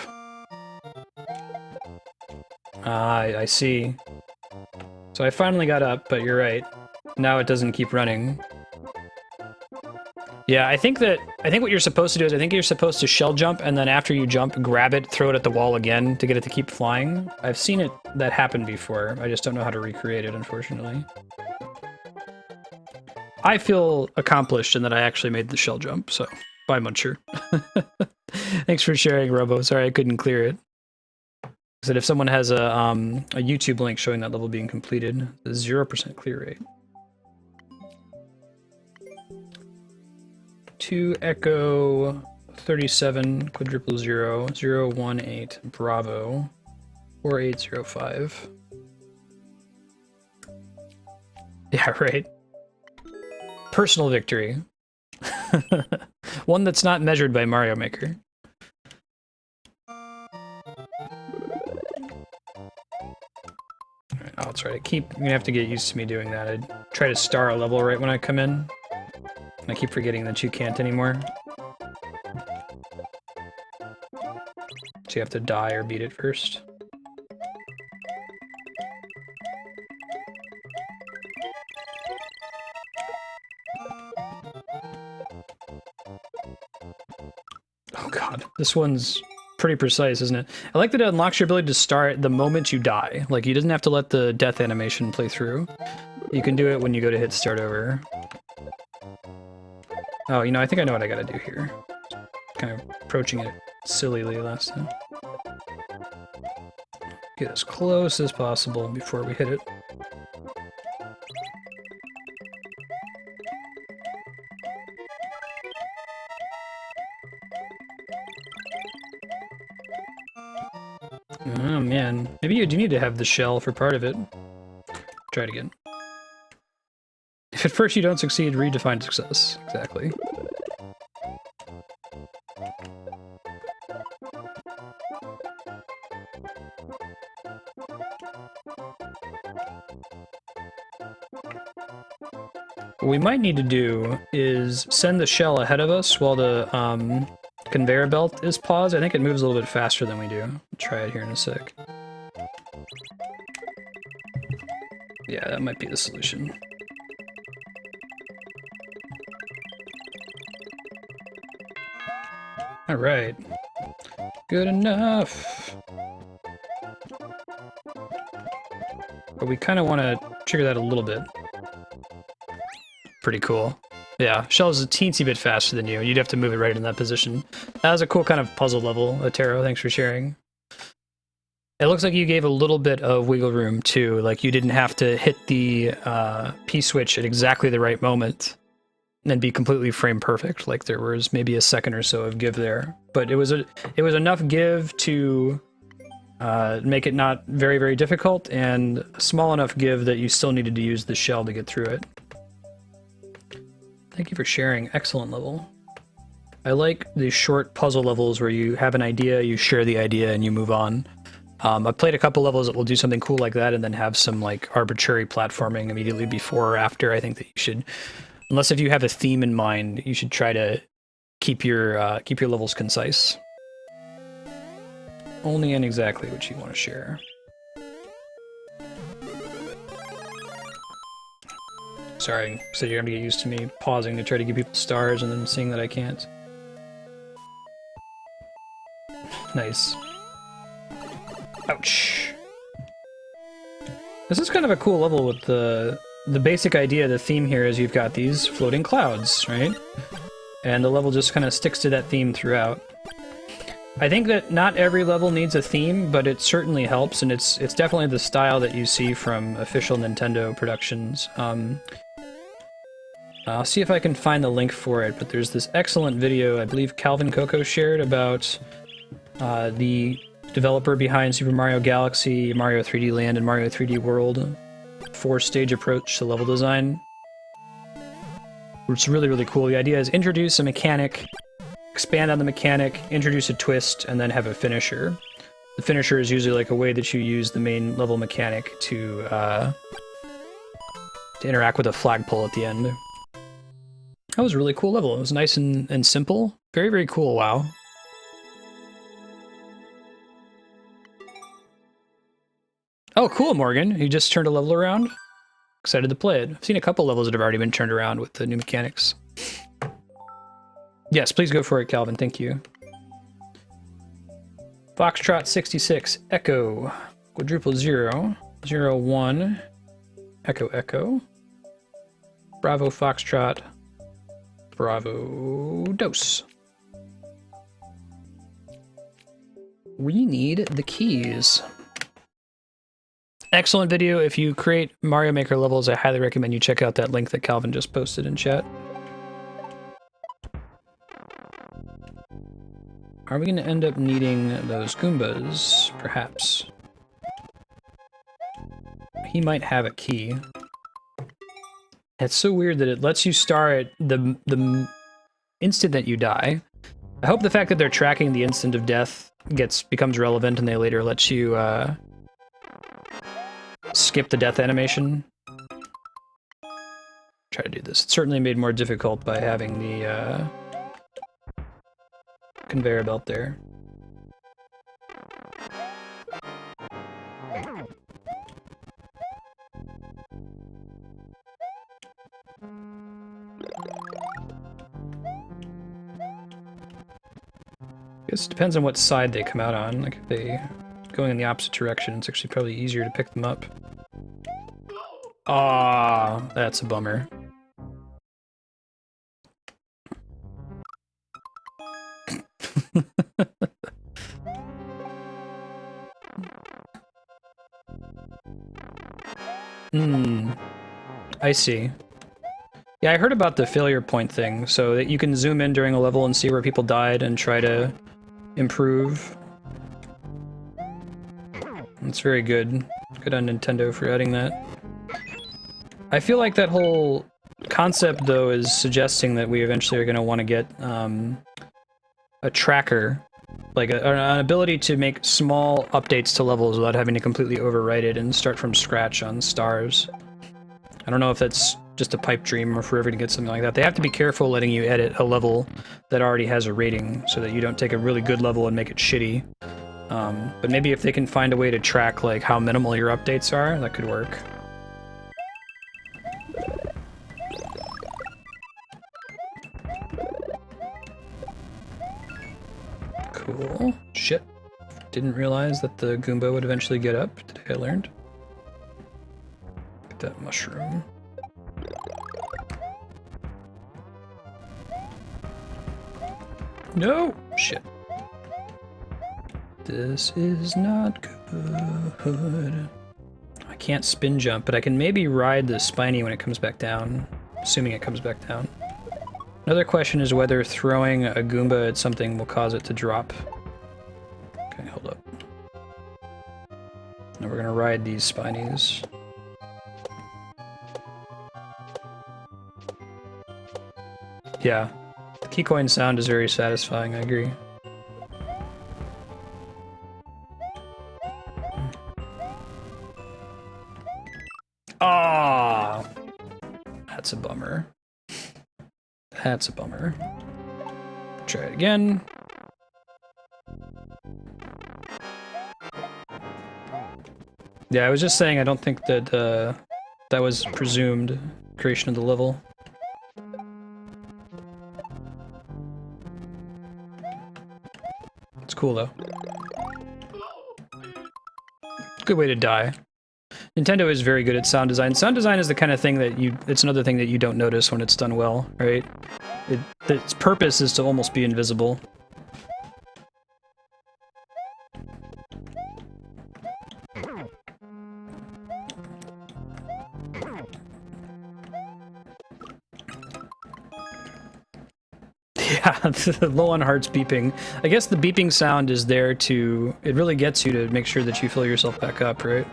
Ah, I see. So I finally got up, but you're right. Now it doesn't keep running. Yeah, I think what you're supposed to do is I think you're supposed to shell jump, and then after you jump, grab it, throw it at the wall again to get it to keep flying. I've seen that happen before. I just don't know how to recreate it, unfortunately. I feel accomplished in that I actually made the shell jump, so bye, Muncher. Thanks for sharing, Robo. Sorry I couldn't clear it. Said if someone has a YouTube link showing that level being completed, the 0% clear rate. 2 Echo 37 quadruple 0 018 Bravo 4805. Yeah, right. Personal victory. One that's not measured by Mario Maker. Alright, I'll try to keep... You're gonna have to get used to me doing that. I try to star a level right when I come in. I keep forgetting that you can't anymore. So you have to die or beat it first. Oh god, this one's pretty precise, isn't it? I like that it unlocks your ability to start the moment you die. Like, you doesn't have to let the death animation play through. You can do it when you go to hit start over. Oh, you know, I think I know what I gotta do here. Kind of approaching it sillily last time. Get as close as possible before we hit it. Oh man, maybe you do need to have the shell for part of it. Try it again. If at first you don't succeed, redefine success. Exactly. What we might need to do is send the shell ahead of us while the conveyor belt is paused. I think it moves a little bit faster than we do. I'll try it here in a sec. Yeah, that might be the solution. Alright. Good enough. But we kind of want to trigger that a little bit. Pretty cool. Yeah, Shell's a teensy bit faster than you. You'd have to move it right in that position. That was a cool kind of puzzle level, Otero. Thanks for sharing. It looks like you gave a little bit of wiggle room, too. Like, you didn't have to hit the P-switch at exactly the right moment and be completely frame perfect. Like, there was maybe a second or so of give there. But it was enough give to make it not very, very difficult, and small enough give that you still needed to use the shell to get through it. Thank you for sharing. Excellent level. I like these short puzzle levels where you have an idea, you share the idea, and you move on. I've played a couple levels that will do something cool like that and then have some like arbitrary platforming immediately before or after. I think that you should, unless if you have a theme in mind, you should try to keep your levels concise. Only in exactly what you want to share. Sorry, so you're gonna get used to me pausing to try to give people stars and then seeing that I can't. Nice. Ouch. This is kind of a cool level with the basic idea, the theme here is you've got these floating clouds, right? And the level just kind of sticks to that theme throughout. I think that not every level needs a theme, but it certainly helps, and it's definitely the style that you see from official Nintendo productions. I'll see if I can find the link for it, but there's this excellent video I believe Calvin Coco shared about the developer behind Super Mario Galaxy, Mario 3D Land, and Mario 3D World. 4-stage approach to level design. It's really, really cool. The idea is introduce a mechanic, expand on the mechanic, introduce a twist, and then have a finisher. The finisher is usually like a way that you use the main level mechanic to interact with a flagpole at the end. That was a really cool level. It was nice and simple. Very, very cool, wow. Oh, cool, Morgan. You just turned a level around? Excited to play it. I've seen a couple levels that have already been turned around with the new mechanics. Yes, please go for it, Calvin. Thank you. Foxtrot 66, Echo, quadruple 0, 0, 1, Echo, Echo, Bravo Foxtrot, Bravo Dose. We need the keys. Excellent video. If you create Mario Maker levels, I highly recommend you check out that link that Calvin just posted in chat. Are we going to end up needing those Goombas? Perhaps. He might have a key. It's so weird that it lets you star at the instant that you die. I hope the fact that they're tracking the instant of death becomes relevant and they later let you skip the death animation. Try to do this. It's certainly made more difficult by having the conveyor belt there. I guess it depends on what side they come out on. Like if they going in the opposite direction, it's actually probably easier to pick them up. Ah, that's a bummer. I see. Yeah, I heard about the failure point thing, so that you can zoom in during a level and see where people died and try to improve. It's very good. Good on Nintendo for adding that. I feel like that whole concept, though, is suggesting that we eventually are going to want to get a tracker, like an ability to make small updates to levels without having to completely overwrite it and start from scratch on stars. I don't know if that's just a pipe dream or if we're ever going to get something like that. They have to be careful letting you edit a level that already has a rating so that you don't take a really good level and make it shitty. But maybe if they can find a way to track like how minimal your updates are, that could work. Cool. Shit. Didn't realize that the Goomba would eventually get up. Today I learned. Get that mushroom. No! Shit. This is not good. I can't spin jump, but I can maybe ride the spiny when it comes back down. Assuming it comes back down. Another question is whether throwing a Goomba at something will cause it to drop. Okay, hold up. Now we're gonna ride these spinies. Yeah, the key coin sound is very satisfying, I agree. Ah, that's a bummer. That's a bummer. Try it again. Yeah, I was just saying I don't think that that was presumed creation of the level. It's cool though. Good way to die. Nintendo is very good at sound design. Sound design is the kind of thing that it's another thing that you don't notice when it's done well, right? Its purpose is to almost be invisible. Yeah, low on hearts beeping. I guess the beeping sound is there to... It really gets you to make sure that you fill yourself back up, right?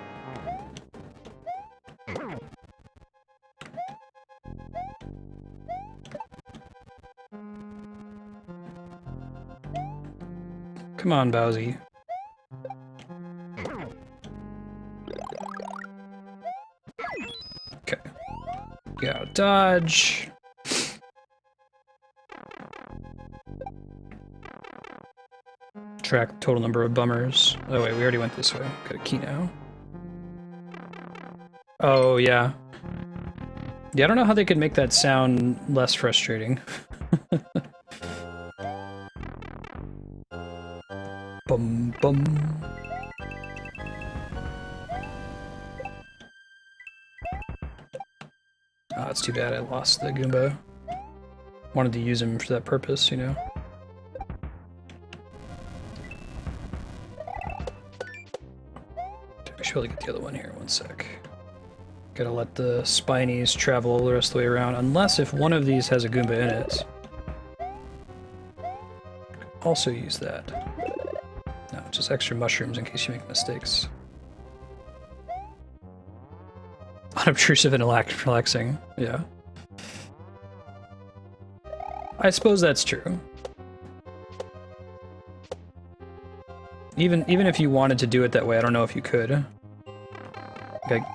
Come on, Bowsy. Okay. Yeah, dodge. Track total number of bummers. Oh wait, we already went this way. Got a key now. Oh yeah. Yeah, I don't know how they could make that sound less frustrating. Bum bum. Oh, it's too bad I lost the Goomba. Wanted to use him for that purpose, you know. I should really get the other one here, one sec. Gotta let the Spinies travel the rest of the way around, unless if one of these has a Goomba in it. Also use that. No, just extra mushrooms in case you make mistakes. Unobtrusive and relaxing, yeah. I suppose that's true. Even if you wanted to do it that way, I don't know if you could. I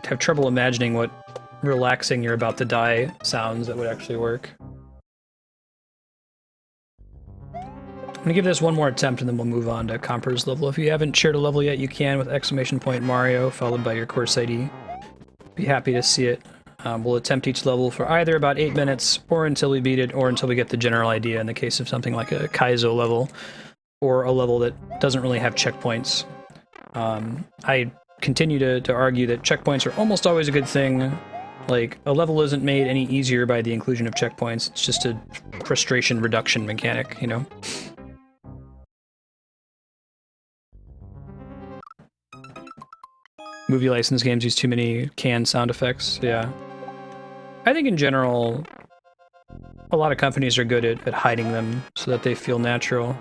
have trouble imagining what relaxing you're about to die sounds that would actually work. I'm gonna give this one more attempt and then we'll move on to Comper's level. If you haven't shared a level yet, you can with !Mario followed by your course ID. Be happy to see it. We'll attempt each level for either about 8 minutes or until we beat it or until we get the general idea in the case of something like a Kaizo level or a level that doesn't really have checkpoints. I continue to argue that checkpoints are almost always a good thing. Like, a level isn't made any easier by the inclusion of checkpoints. It's just a frustration reduction mechanic, you know? Movie license games use too many canned sound effects, yeah. I think in general, a lot of companies are good at hiding them so that they feel natural.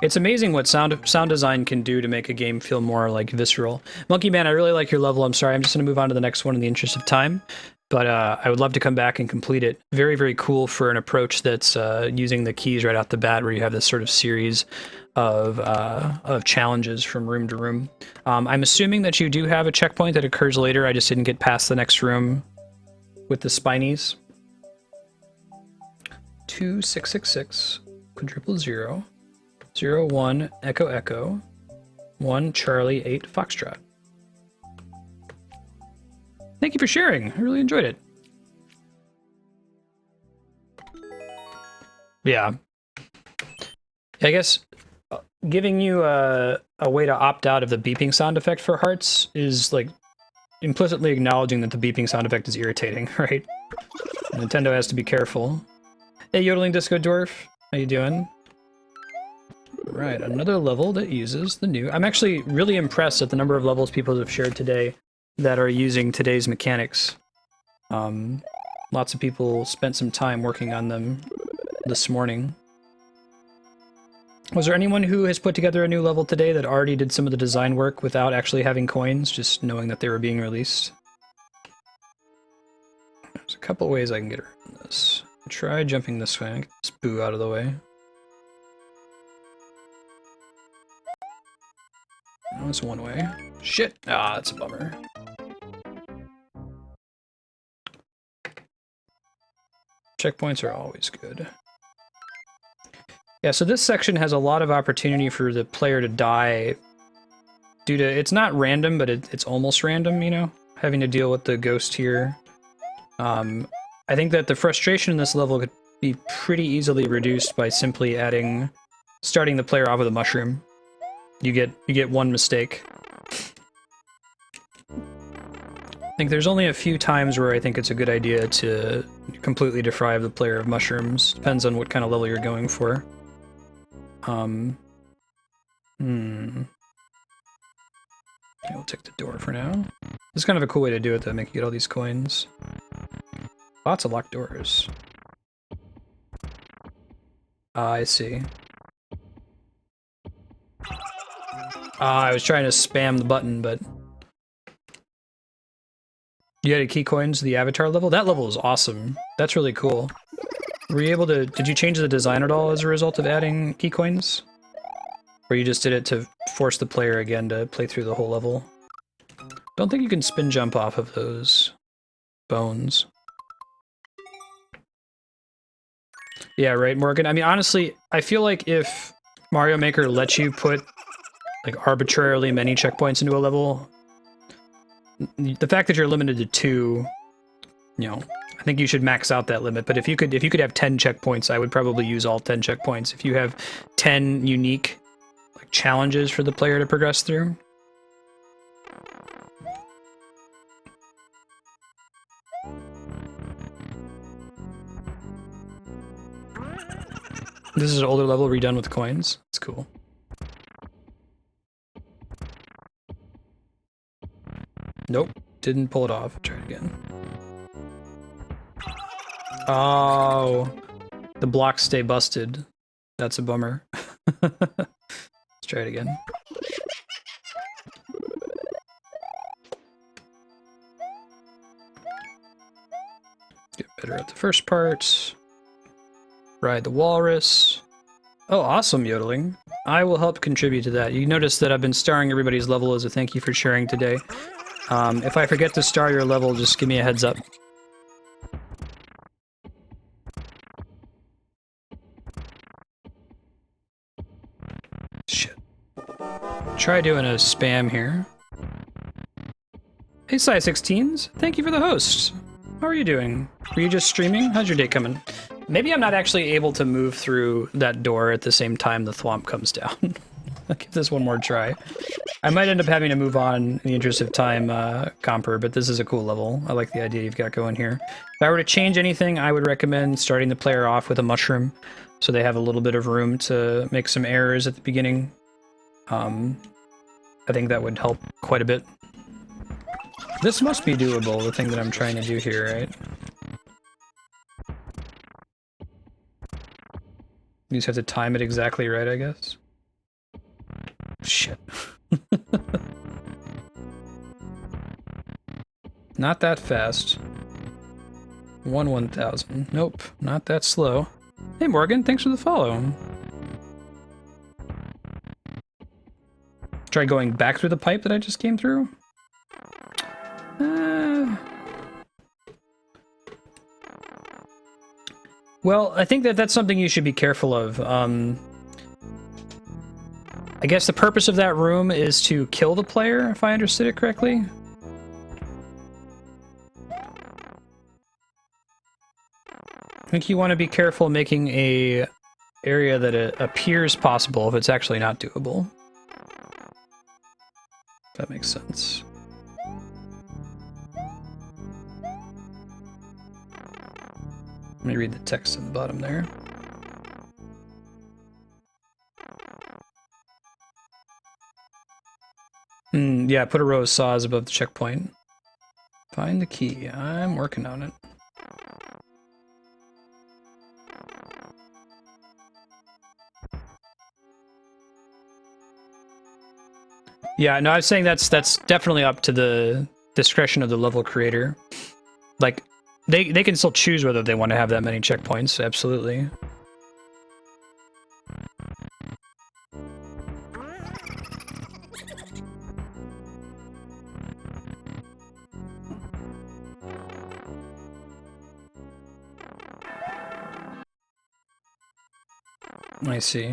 It's amazing what sound design can do to make a game feel more like visceral. Monkey Man, I really like your level. I'm sorry, I'm just going to move on to the next one in the interest of time. But I would love to come back and complete it. Very, very cool for an approach that's using the keys right out the bat, where you have this sort of series of challenges from room to room. I'm assuming that you do have a checkpoint that occurs later. I just didn't get past the next room with the Spinies. 2666 quadruple 0 0 1 Echo Echo 1 Charlie 8 Foxtrot. Thank you for sharing. I really enjoyed it. Yeah. I guess giving you a way to opt out of the beeping sound effect for hearts is like implicitly acknowledging that the beeping sound effect is irritating, right? Nintendo has to be careful. Hey, Yodeling Disco Dwarf. How you doing? Right, another level that uses the new... I'm actually really impressed at the number of levels people have shared today that are using today's mechanics. Lots of people spent some time working on them this morning. Was there anyone who has put together a new level today that already did some of the design work without actually having coins, just knowing that they were being released? There's a couple ways I can get around this. Try jumping this way. Get this boo out of the way. That's one way. Shit! Ah, that's a bummer. Checkpoints are always good. Yeah, so this section has a lot of opportunity for the player to die due to... It's not random, but it's almost random, you know? Having to deal with the ghost here I think that the frustration in this level could be pretty easily reduced by simply starting the player off with a mushroom. You get one mistake. I think there's only a few times where I think it's a good idea to completely deprive the player of mushrooms. Depends on what kind of level you're going for. Okay, we'll take the door for now. This is kind of a cool way to do it, though, make you get all these coins. Lots of locked doors. I see. I was trying to spam the button, but... You added key coins to the avatar level? That level is awesome. That's really cool. Were you able to... Did you change the design at all as a result of adding key coins? Or you just did it to force the player again to play through the whole level? Don't think you can spin jump off of those bones. Yeah, right, Morgan? I mean, honestly, I feel like if Mario Maker lets you put, like, arbitrarily many checkpoints into a level, the fact that you're limited to 2, you know, I think you should max out that limit. But if you could have 10 checkpoints, I would probably use all 10 checkpoints. If you have 10 unique, like, challenges for the player to progress through. This is an older level redone with coins. It's cool. Nope, didn't pull it off. Try it again. Oh, the blocks stay busted. That's a bummer. Let's try it again. Get better at the first part. Ride the walrus. Oh, awesome, yodeling. I will help contribute to that. You notice that I've been starring everybody's level as a thank you for sharing today. If I forget to star your level, just give me a heads up. Shit. Try doing a spam here. Hey, Sai16s. Thank you for the host. How are you doing? Were you just streaming? How's your day coming? Maybe I'm not actually able to move through that door at the same time the thwomp comes down. I'll give this one more try. I might end up having to move on in the interest of time, Comper, but this is a cool level. I like the idea you've got going here. If I were to change anything, I would recommend starting the player off with a mushroom, so they have a little bit of room to make some errors at the beginning. I think that would help quite a bit. This must be doable, the thing that I'm trying to do here, right? You just have to time it exactly right, I guess. Shit. Not that fast. 1/1000. Nope, not that slow. Hey Morgan, thanks for the follow. Try going back through the pipe that I just came through? Well, I think that that's something you should be careful of. I guess the purpose of that room is to kill the player, if I understood it correctly. I think you want to be careful making a area that it appears possible if it's actually not doable. That makes sense. Let me read the text at the bottom there. Yeah, put a row of saws above the checkpoint. Find the key. I'm working on it. Yeah, no, I was saying that's definitely up to the discretion of the level creator. Like, they can still choose whether they want to have that many checkpoints, absolutely. I see.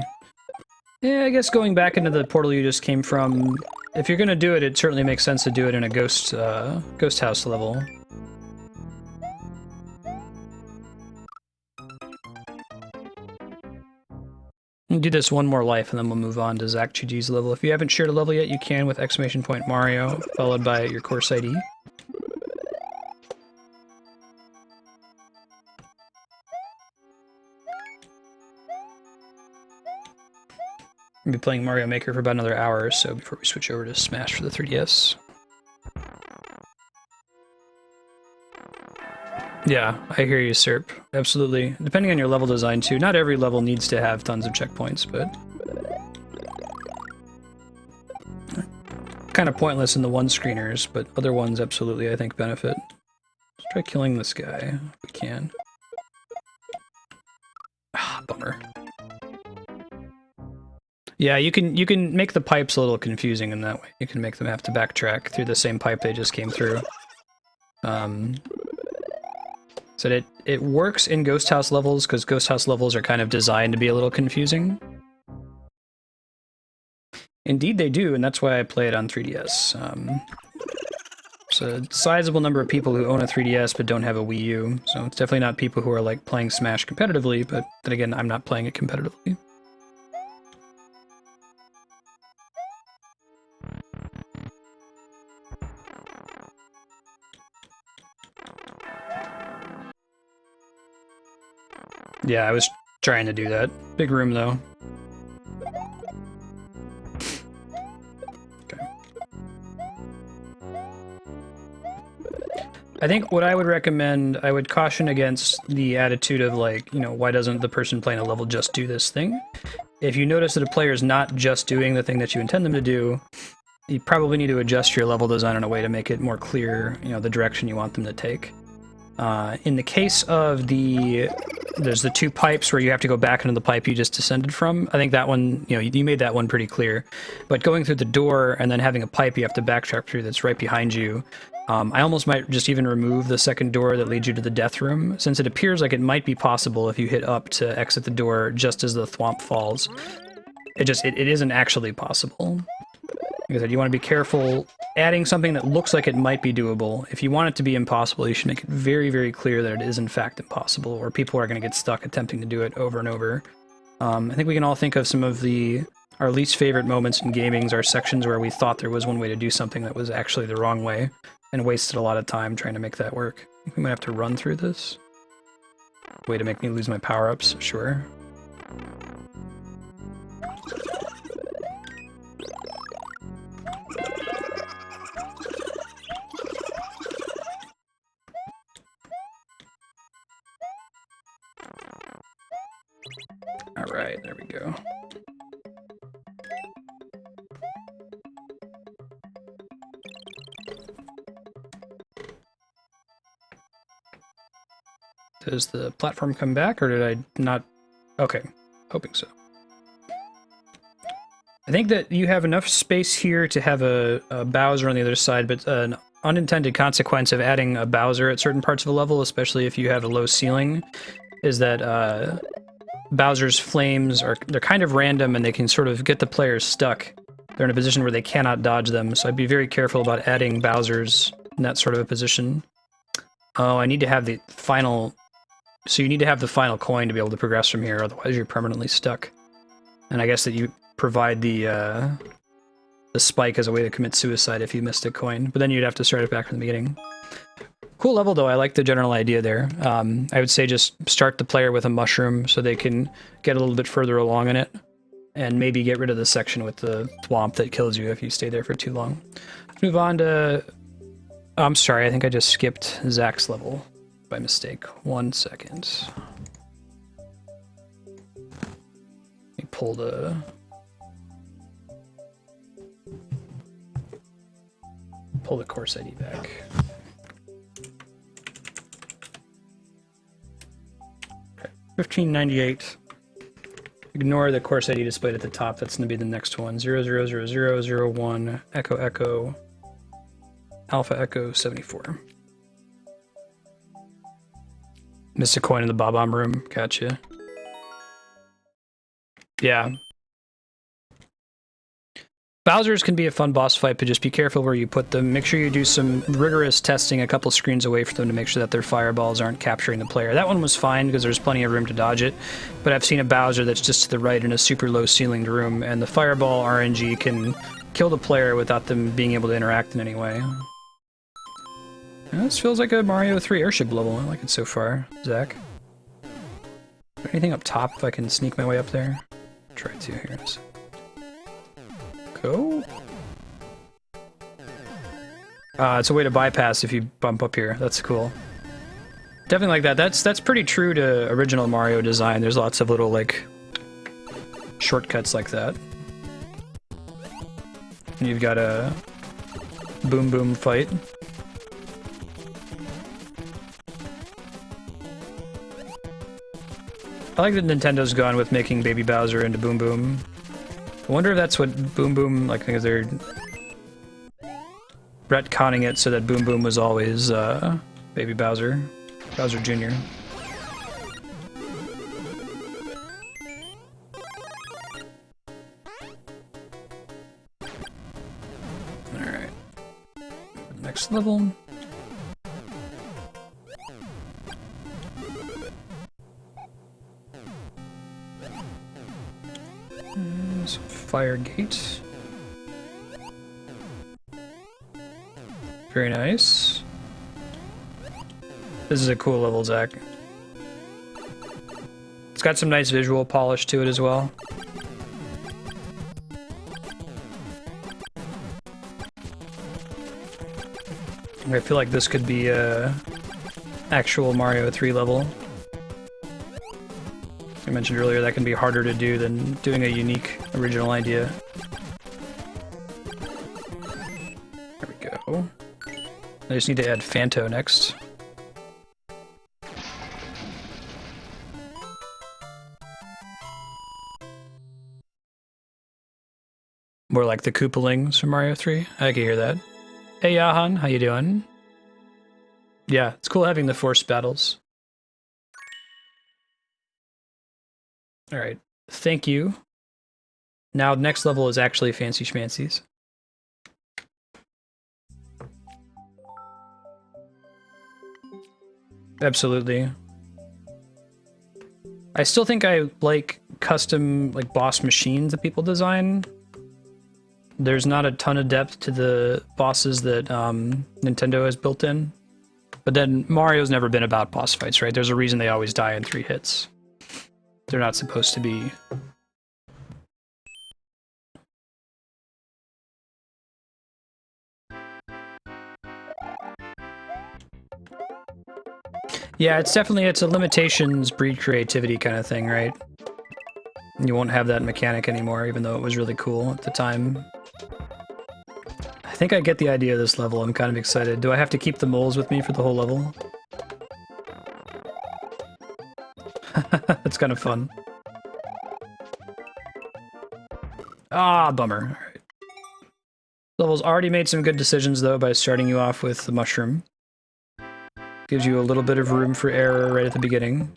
Yeah, I guess going back into the portal you just came from, if you're gonna do it, it certainly makes sense to do it in a ghost house level. We'll do this one more life and then we'll move on to Zach GG's level. If you haven't shared a level yet, you can with ! Mario, followed by your course ID. We'll be playing Mario Maker for about another hour or so before we switch over to Smash for the 3DS. Yeah, I hear you, Serp. Absolutely. Depending on your level design, too. Not every level needs to have tons of checkpoints, but... kind of pointless in the one-screeners, but other ones absolutely, I think, benefit. Let's try killing this guy, if we can. Ah, bummer. Yeah, you can make the pipes a little confusing in that way. You can make them have to backtrack through the same pipe they just came through. So it works in Ghost House levels, because Ghost House levels are kind of designed to be a little confusing. Indeed they do, and that's why I play it on 3DS. It's a sizable number of people who own a 3DS but don't have a Wii U, so it's definitely not people who are like playing Smash competitively, but then again, I'm not playing it competitively. Yeah, I was trying to do that. Big room, though. Okay. I think what I would recommend, I would caution against the attitude of, like, you know, why doesn't the person playing a level just do this thing? If you notice that a player is not just doing the thing that you intend them to do, you probably need to adjust your level design in a way to make it more clear, you know, the direction you want them to take. In the case of there's the two pipes where you have to go back into the pipe you just descended from. I think that one, you know, you made that one pretty clear. But going through the door and then having a pipe you have to backtrack through that's right behind you, I almost might just even remove the second door that leads you to the death room, since it appears like it might be possible if you hit up to exit the door just as the thwomp falls. It isn't actually possible. Like I said, you want to be careful adding something that looks like it might be doable. If you want it to be impossible, you should make it very, very clear that it is in fact impossible, or people are going to get stuck attempting to do it over and over. I think we can all think of some of our least favorite moments in gaming are sections where we thought there was one way to do something that was actually the wrong way, and wasted a lot of time trying to make that work. I think we might have to run through this. Way to make me lose my power-ups, sure. Alright, there we go. Does the platform come back, or did I not? Okay, hoping so. I think that you have enough space here to have a Bowser on the other side, but an unintended consequence of adding a Bowser at certain parts of a level, especially if you have a low ceiling, is that Bowser's flames they're kind of random and they can sort of get the players stuck. They're in a position where they cannot dodge them, so I'd be very careful about adding Bowsers in that sort of a position. Oh, I need to have the final... So you need to have the final coin to be able to progress from here, otherwise you're permanently stuck. And I guess that you provide the spike as a way to commit suicide if you missed a coin, but then you'd have to start it back from the beginning. Cool level, though. I like the general idea there. I would say just start the player with a mushroom so they can get a little bit further along in it, and maybe get rid of the section with the thwomp that kills you if you stay there for too long. Let's move on to... Oh, I'm sorry, I think I just skipped Zach's level by mistake. 1 second. Let me pull the... course ID back. Okay, 1598. Ignore the course ID displayed at the top. That's going to be the next one. 000001 Echo Echo Alpha Echo 74. Missed a coin in the Bob-omb room. Gotcha. Yeah. Bowser's can be a fun boss fight, but just be careful where you put them. Make sure you do some rigorous testing a couple screens away from them to make sure that their fireballs aren't capturing the player. That one was fine because there's plenty of room to dodge it, but I've seen a Bowser that's just to the right in a super low ceilinged room, and the fireball RNG can kill the player without them being able to interact in any way. This feels like a Mario 3 airship level. I like it so far, Zach. Is there anything up top if I can sneak my way up there? Try to, here it is. Go. It's a way to bypass if you bump up here. That's cool. Definitely like that. That's pretty true to original Mario design. There's lots of little, like, shortcuts like that. And you've got a boom boom fight. I like that Nintendo's gone with making Baby Bowser into Boom Boom. I wonder if that's what Boom Boom, like, because they're retconning it so that Boom Boom was always Baby Bowser, Bowser Jr. Alright. Next level. Fire gate. Very nice. This is a cool level, Zach. It's got some nice visual polish to it as well. I feel like this could be a actual Mario 3 level. I mentioned earlier that can be harder to do than doing a unique original idea. There we go. I just need to add Phanto next. More like the Koopalings from Mario 3. I can hear that. Hey Yahan, how you doing? Yeah, it's cool having the forced battles. Alright, thank you. Now, next level is actually Fancy Schmancy's. Absolutely. I still think I like custom, like, boss machines that people design. There's not a ton of depth to the bosses that Nintendo has built in. But then Mario's never been about boss fights, right? There's a reason they always die in 3 hits. They're not supposed to be. Yeah, it's a limitations breed creativity kind of thing, right? You won't have that mechanic anymore, even though it was really cool at the time. I think I get the idea of this level. I'm kind of excited. Do I have to keep the moles with me for the whole level? That's kind of fun. Ah, bummer. All right. Level's already made some good decisions, though, by starting you off with the mushroom. Gives you a little bit of room for error right at the beginning.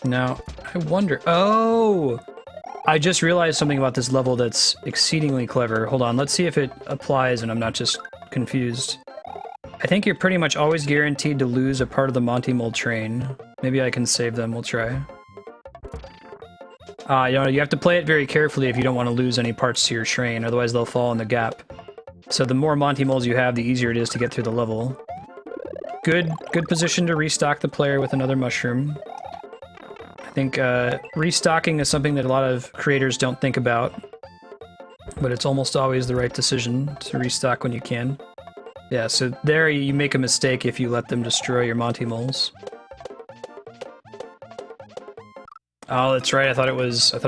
Now, I wonder... Oh! I just realized something about this level that's exceedingly clever. Hold on, let's see if it applies and I'm not just confused. I think you're pretty much always guaranteed to lose a part of the Monty Mole train. Maybe I can save them, we'll try. You know, you have to play it very carefully if you don't want to lose any parts to your train, otherwise they'll fall in the gap. So the more Monty Moles you have, the easier it is to get through the level. Good position to restock the player with another mushroom. I think restocking is something that a lot of creators don't think about, but it's almost always the right decision to restock when you can. Yeah, so there you make a mistake if you let them destroy your Monty Moles. Oh, that's right. I thought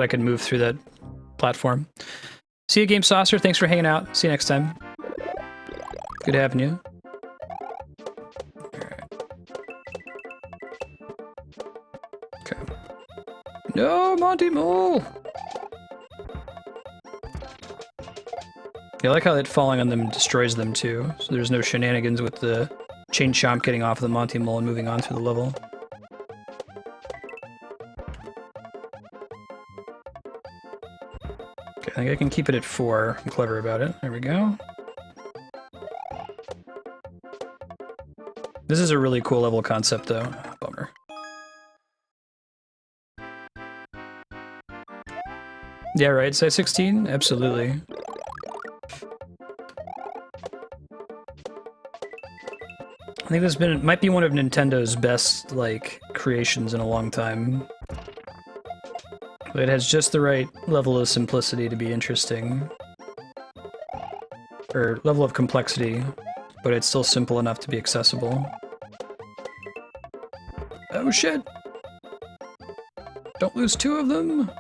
I could move through that platform. See you, Game Saucer. Thanks for hanging out. See you next time. Good having you. Alright. Okay. No, Monty Mole! I like how it falling on them destroys them too, so there's no shenanigans with the Chain Chomp getting off of the Monty Mole and moving on through the level. think I can keep it at 4. I'm clever about it. There we go. This is a really cool level concept, though. Bummer. Yeah, right. Size 16? Absolutely. I think this might be one of Nintendo's best, like, creations in a long time. It has just the right level of simplicity to be interesting. Or level of complexity, but it's still simple enough to be accessible. Oh shit! Don't lose 2 of them!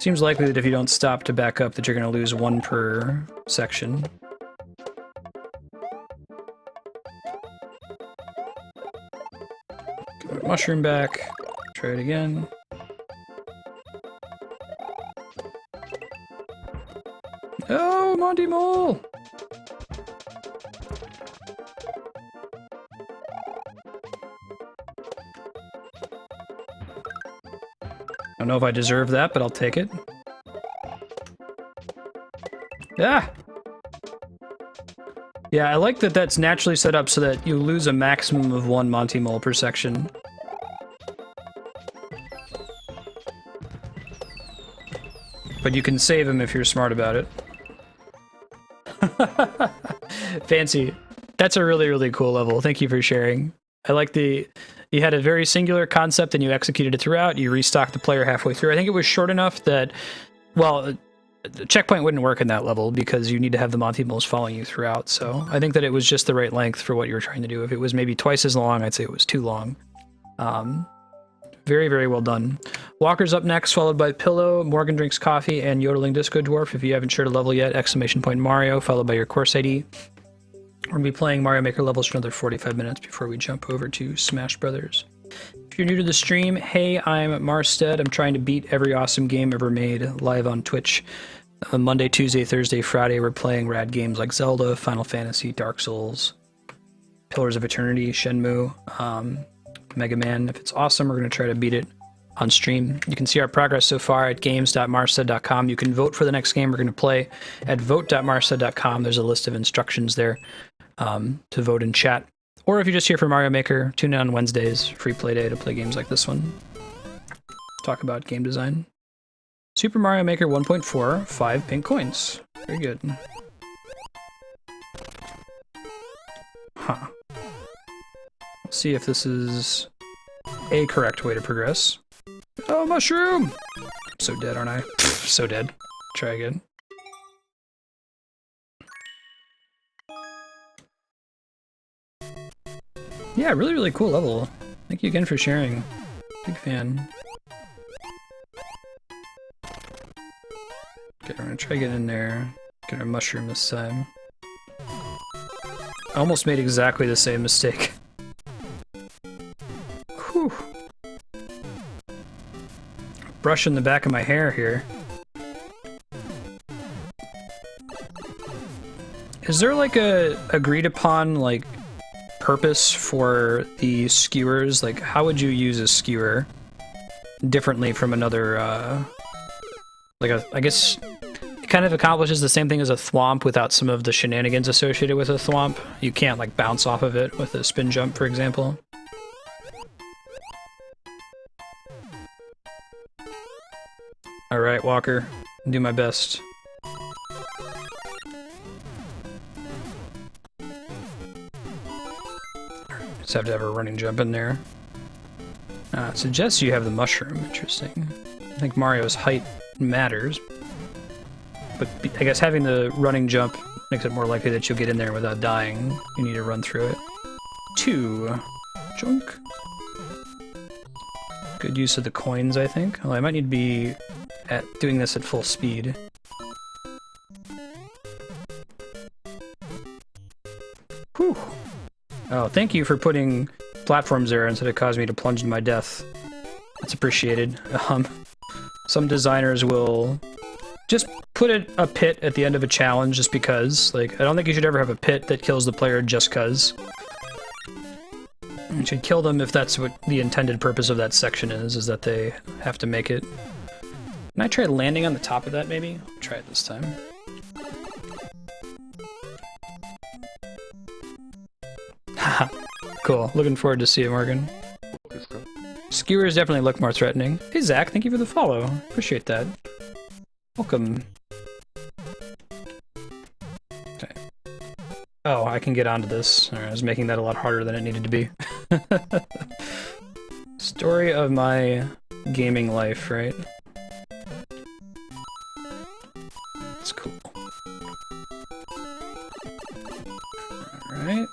Seems likely that if you don't stop to back up that you're gonna lose 1 per section. Get my mushroom back. Try it again. Oh, Monty Mole! I don't know if I deserve that, but I'll take it. Ah! Yeah, I like that that's naturally set up so that you lose a maximum of 1 Monty Mole per section. But you can save him if you're smart about it. Fancy. That's a really, really cool level. Thank you for sharing. I like you had a very singular concept and you executed it throughout. You restocked the player halfway through. I think it was short enough that, well, the checkpoint wouldn't work in that level because you need to have the Monty Moles following you throughout. So I think that it was just the right length for what you were trying to do. If it was maybe twice as long, I'd say it was too long. Very, very well done. Walker's up next, followed by Pillow, Morgan Drinks Coffee, and Yodeling Disco Dwarf. If you haven't shared a level yet, exclamation point Mario, followed by your course ID. We're going to be playing Mario Maker levels for another 45 minutes before we jump over to Smash Brothers. If you're new to the stream, hey, I'm Marstead. I'm trying to beat every awesome game ever made live on Twitch. Monday, Tuesday, Thursday, Friday, we're playing rad games like Zelda, Final Fantasy, Dark Souls, Pillars of Eternity, Shenmue, Mega Man. If it's awesome, we're going to try to beat it on stream. You can see our progress so far at games.marstead.com. You can vote for the next game we're going to play at vote.marstead.com. There's a list of instructions there to vote in chat. Or if you're just here for Mario Maker, tune in on Wednesdays, free play day to play games like this one. Talk about game design. Super Mario Maker 1.4, 5 pink coins. Very good. Huh. Let's see if this is a correct way to progress. Oh, mushroom! I'm so dead, aren't I? So dead. Try again. Yeah, really, really cool level. Thank you again for sharing. Big fan. Okay, we're gonna try getting in there. Get our mushroom this time. I almost made exactly the same mistake. Whew. Brushing the back of my hair here. Is there like a agreed upon like purpose for the skewers? Like, how would you use a skewer differently from another I guess it kind of accomplishes the same thing as a thwomp without some of the shenanigans associated with a thwomp. You can't like bounce off of it with a spin jump, for example. Alright, Walker. I'll do my best. Just have to have a running jump in there. It suggests you have the mushroom. Interesting. I think Mario's height matters. But I guess having the running jump makes it more likely that you'll get in there without dying. You need to run through it. 2. Junk. Good use of the coins, I think. Well, I might need to be doing this at full speed. Whew. Oh, thank you for putting platforms there instead of causing me to plunge to my death. That's appreciated. Some designers will just put a pit at the end of a challenge just because. Like, I don't think you should ever have a pit that kills the player just cause. You should kill them if that's what the intended purpose of that section is that they have to make it. Can I try landing on the top of that, maybe? I'll try it this time. Haha, cool. Looking forward to see it, Morgan. Skewers definitely look more threatening. Hey, Zach, thank you for the follow. Appreciate that. Welcome. Okay. Oh, I can get onto this. Right, I was making that a lot harder than it needed to be. Story of my gaming life, right? That's cool. Alright.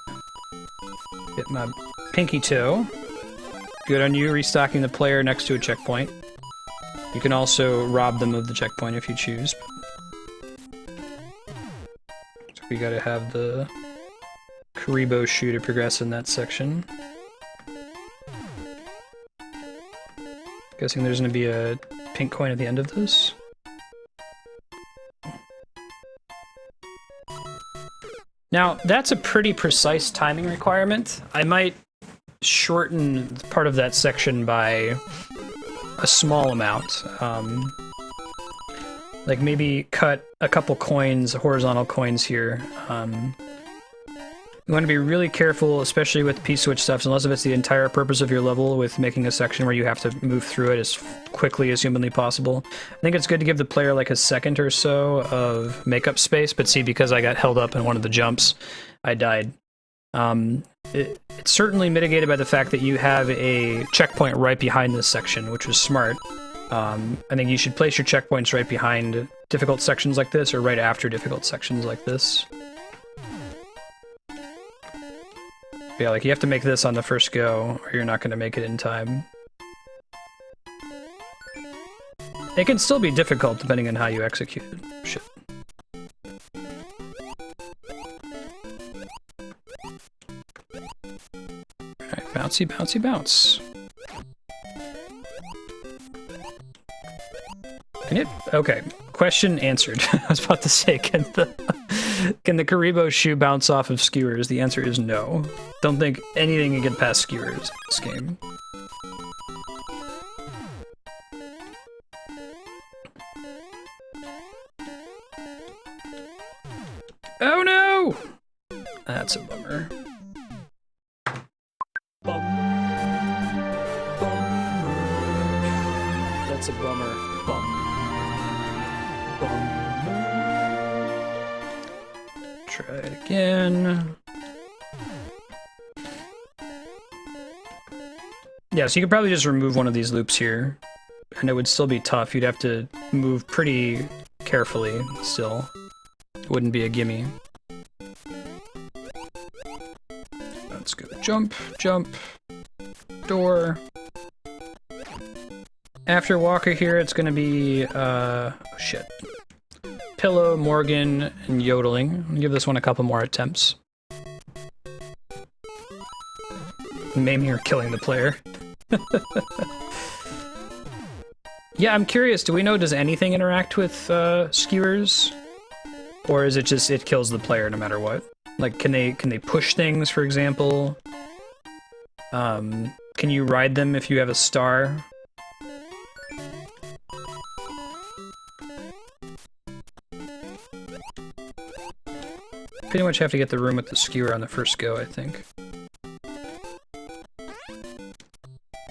Get my pinky toe. Good on you, restocking the player next to a checkpoint. You can also rob them of the checkpoint if you choose. So we gotta have the Karibo shoe to progress in that section. Guessing there's gonna be a pink coin at the end of this. Now, that's a pretty precise timing requirement. I might shorten part of that section by a small amount. Like maybe cut a couple coins, horizontal coins here. You want to be really careful, especially with P-switch stuff, unless if it's the entire purpose of your level, with making a section where you have to move through it as quickly as humanly possible. I think it's good to give the player like a second or so of makeup space, but see, because I got held up in one of the jumps, I died. It's certainly mitigated by the fact that you have a checkpoint right behind this section, which was smart. I think you should place your checkpoints right behind difficult sections like this, or right after difficult sections like this. Yeah, like you have to make this on the first go, or you're not going to make it in time. It can still be difficult depending on how you execute it. Shit. Alright, bouncy, bouncy, bounce. Can it? Okay. Question answered. I was about to say, can the Karibo shoe bounce off of skewers? The answer is no. Don't think anything can get past skewers in this game. Oh no! That's a bummer. That's a bummer. Try it again. Yeah, so you could probably just remove one of these loops here, and it would still be tough. You'd have to move pretty carefully still. It wouldn't be a gimme. Let's go. Jump, jump, door. After Walker here, it's gonna be, oh shit. Pillow, Morgan, and Yodeling. I'll give this one a couple more attempts. Maiming or killing the player. Yeah, I'm curious, do we know, does anything interact with skewers? Or is it just, it kills the player no matter what? Like, can they push things, for example? Can you ride them if you have a star? Pretty much have to get the room with the skewer on the first go, I think.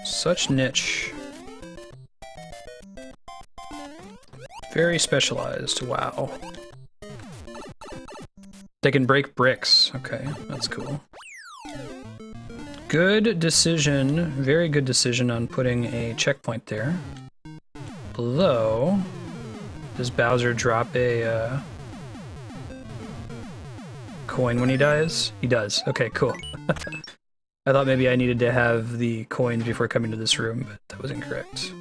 Such niche. Very specialized, wow. They can break bricks. Okay, that's cool. Good decision, very good decision on putting a checkpoint there. Although, does Bowser drop a coin when he dies? He does. Okay, cool. I thought maybe I needed to have the coins before coming to this room, but that was incorrect.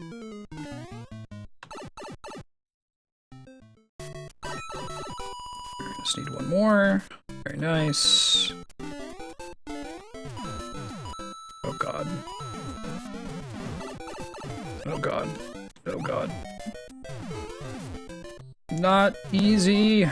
Just need one more. Very nice. Oh god. Oh god. Oh god. Not easy.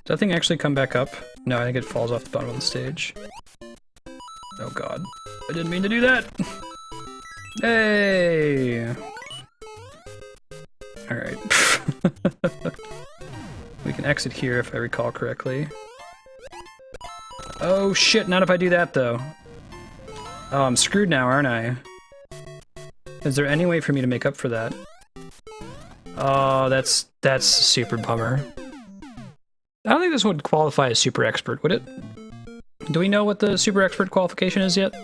Does that thing actually come back up? No, I think it falls off the bottom of the stage. Oh god. I didn't mean to do that! Hey! Alright. We can exit here if I recall correctly. Oh shit, not if I do that though. Oh, I'm screwed now, aren't I? Is there any way for me to make up for that? Oh, that's a super bummer. I don't think this would qualify as super expert, would it? Do we know what the super expert qualification is yet?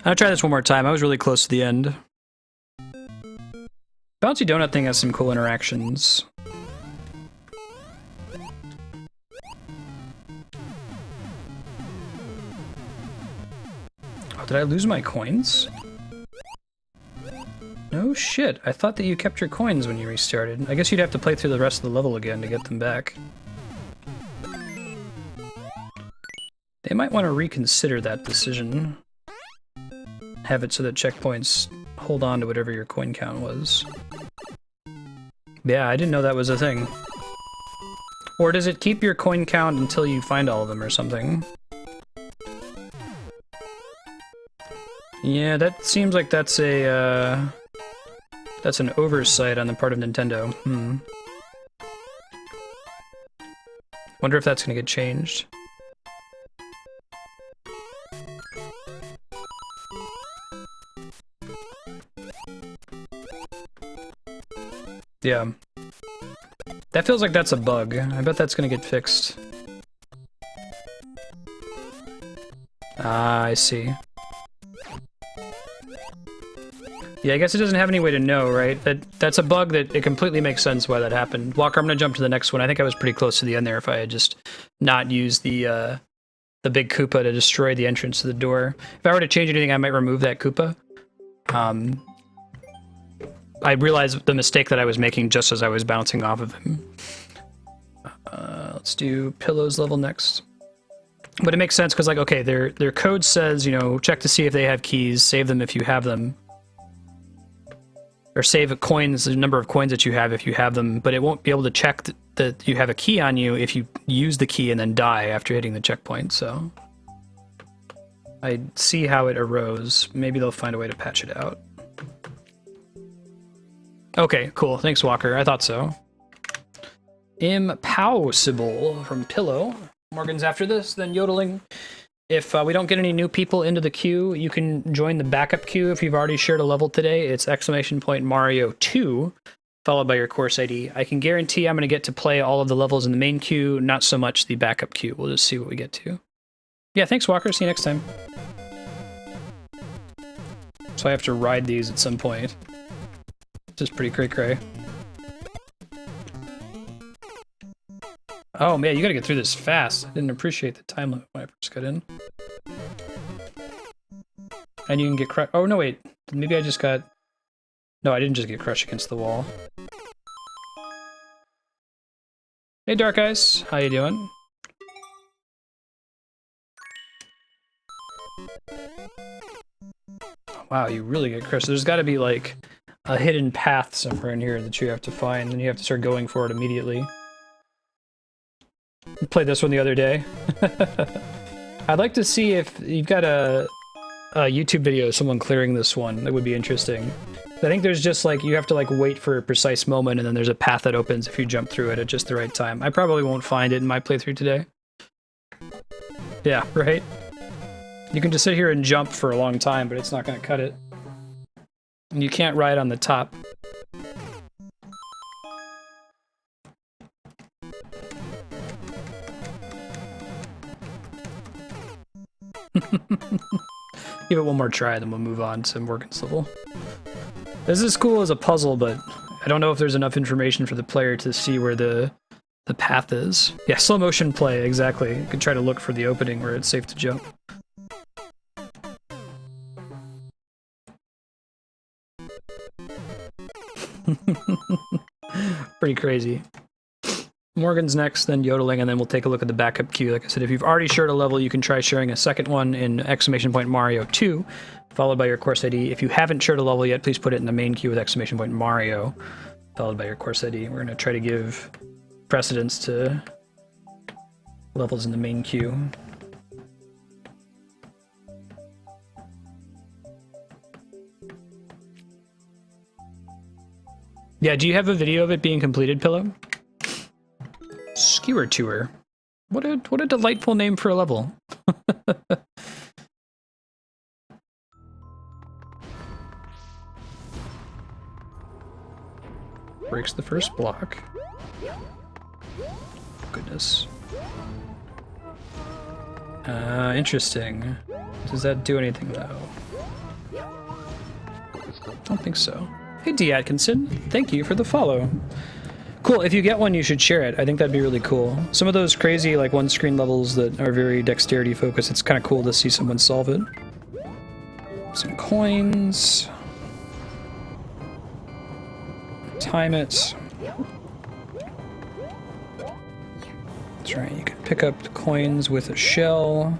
I'll try this one more time. I was really close to the end. Bouncy Donut thing has some cool interactions. Oh, did I lose my coins? No shit. I thought that you kept your coins when you restarted. I guess you'd have to play through the rest of the level again to get them back. They might want to reconsider that decision. Have it so that checkpoints hold on to whatever your coin count was. Yeah, I didn't know that was a thing. Or does it keep your coin count until you find all of them or something? Yeah, that seems like that's a, that's an oversight on the part of Nintendo. Wonder if that's gonna get changed. Yeah. That feels like that's a bug. I bet that's gonna get fixed. Ah, I see. Yeah, I guess it doesn't have any way to know, right? That's a bug that it completely makes sense why that happened. Walker, I'm gonna jump to the next one. I think I was pretty close to the end there if I had just not used the big Koopa to destroy the entrance to the door. If I were to change anything, I might remove that Koopa. I realized the mistake that I was making just as I was bouncing off of him. Let's do Pillows level next. But it makes sense because, like, okay, their code says, you know, check to see if they have keys, save them if you have them. Or save coins, the number of coins that you have if you have them, but it won't be able to check that you have a key on you if you use the key and then die after hitting the checkpoint, so... I see how it arose. Maybe they'll find a way to patch it out. Okay, cool. Thanks, Walker. I thought so. Impossible from Pillow. Morgan's after this, then yodeling. If we don't get any new people into the queue, you can join the backup queue if you've already shared a level today. It's !Mario 2, followed by your course ID. I can guarantee I'm going to get to play all of the levels in the main queue, not so much the backup queue. We'll just see what we get to. Yeah, thanks, Walker. See you next time. So I have to ride these at some point. This is pretty cray-cray. Oh man, you gotta get through this fast. I didn't appreciate the time limit when I first got in. And you can get crushed. Oh no, wait. Maybe I just got... No, I didn't just get crushed against the wall. Hey Dark Eyes, how you doing? Wow, you really get crushed. There's gotta be like a hidden path somewhere in here that you have to find, and you have to start going for it immediately. I played this one the other day. I'd like to see if you've got a YouTube video of someone clearing this one. That would be interesting. I think there's just like, you have to like wait for a precise moment, and then there's a path that opens if you jump through it at just the right time. I probably won't find it in my playthrough today. Yeah, right? You can just sit here and jump for a long time, but it's not going to cut it. And you can't ride on the top. Give it one more try, then we'll move on to Morgan's level. This is cool as a puzzle, but I don't know if there's enough information for the player to see where the path is. Yeah, slow motion play, exactly. You could try to look for the opening where it's safe to jump. Pretty crazy. Morgan's next, then yodeling, and then we'll take a look at the backup queue. Like I said, if you've already shared a level, you can try sharing a second one in !Mario 2, followed by your course ID. If you haven't shared a level yet, please put it in the main queue with !Mario, followed by your course ID. We're going to try to give precedence to levels in the main queue. Yeah, do you have a video of it being completed, Pillow? Skewer Tour. What a delightful name for a level. Breaks the first block. Goodness. Interesting. Does that do anything though? Don't think so. Hey D. Atkinson, thank you for the follow. Cool, if you get one you should share it. I think that'd be really cool. Some of those crazy like one screen levels that are very dexterity focused, it's kind of cool to see someone solve it. Some coins. Time it. That's right, you can pick up the coins with a shell.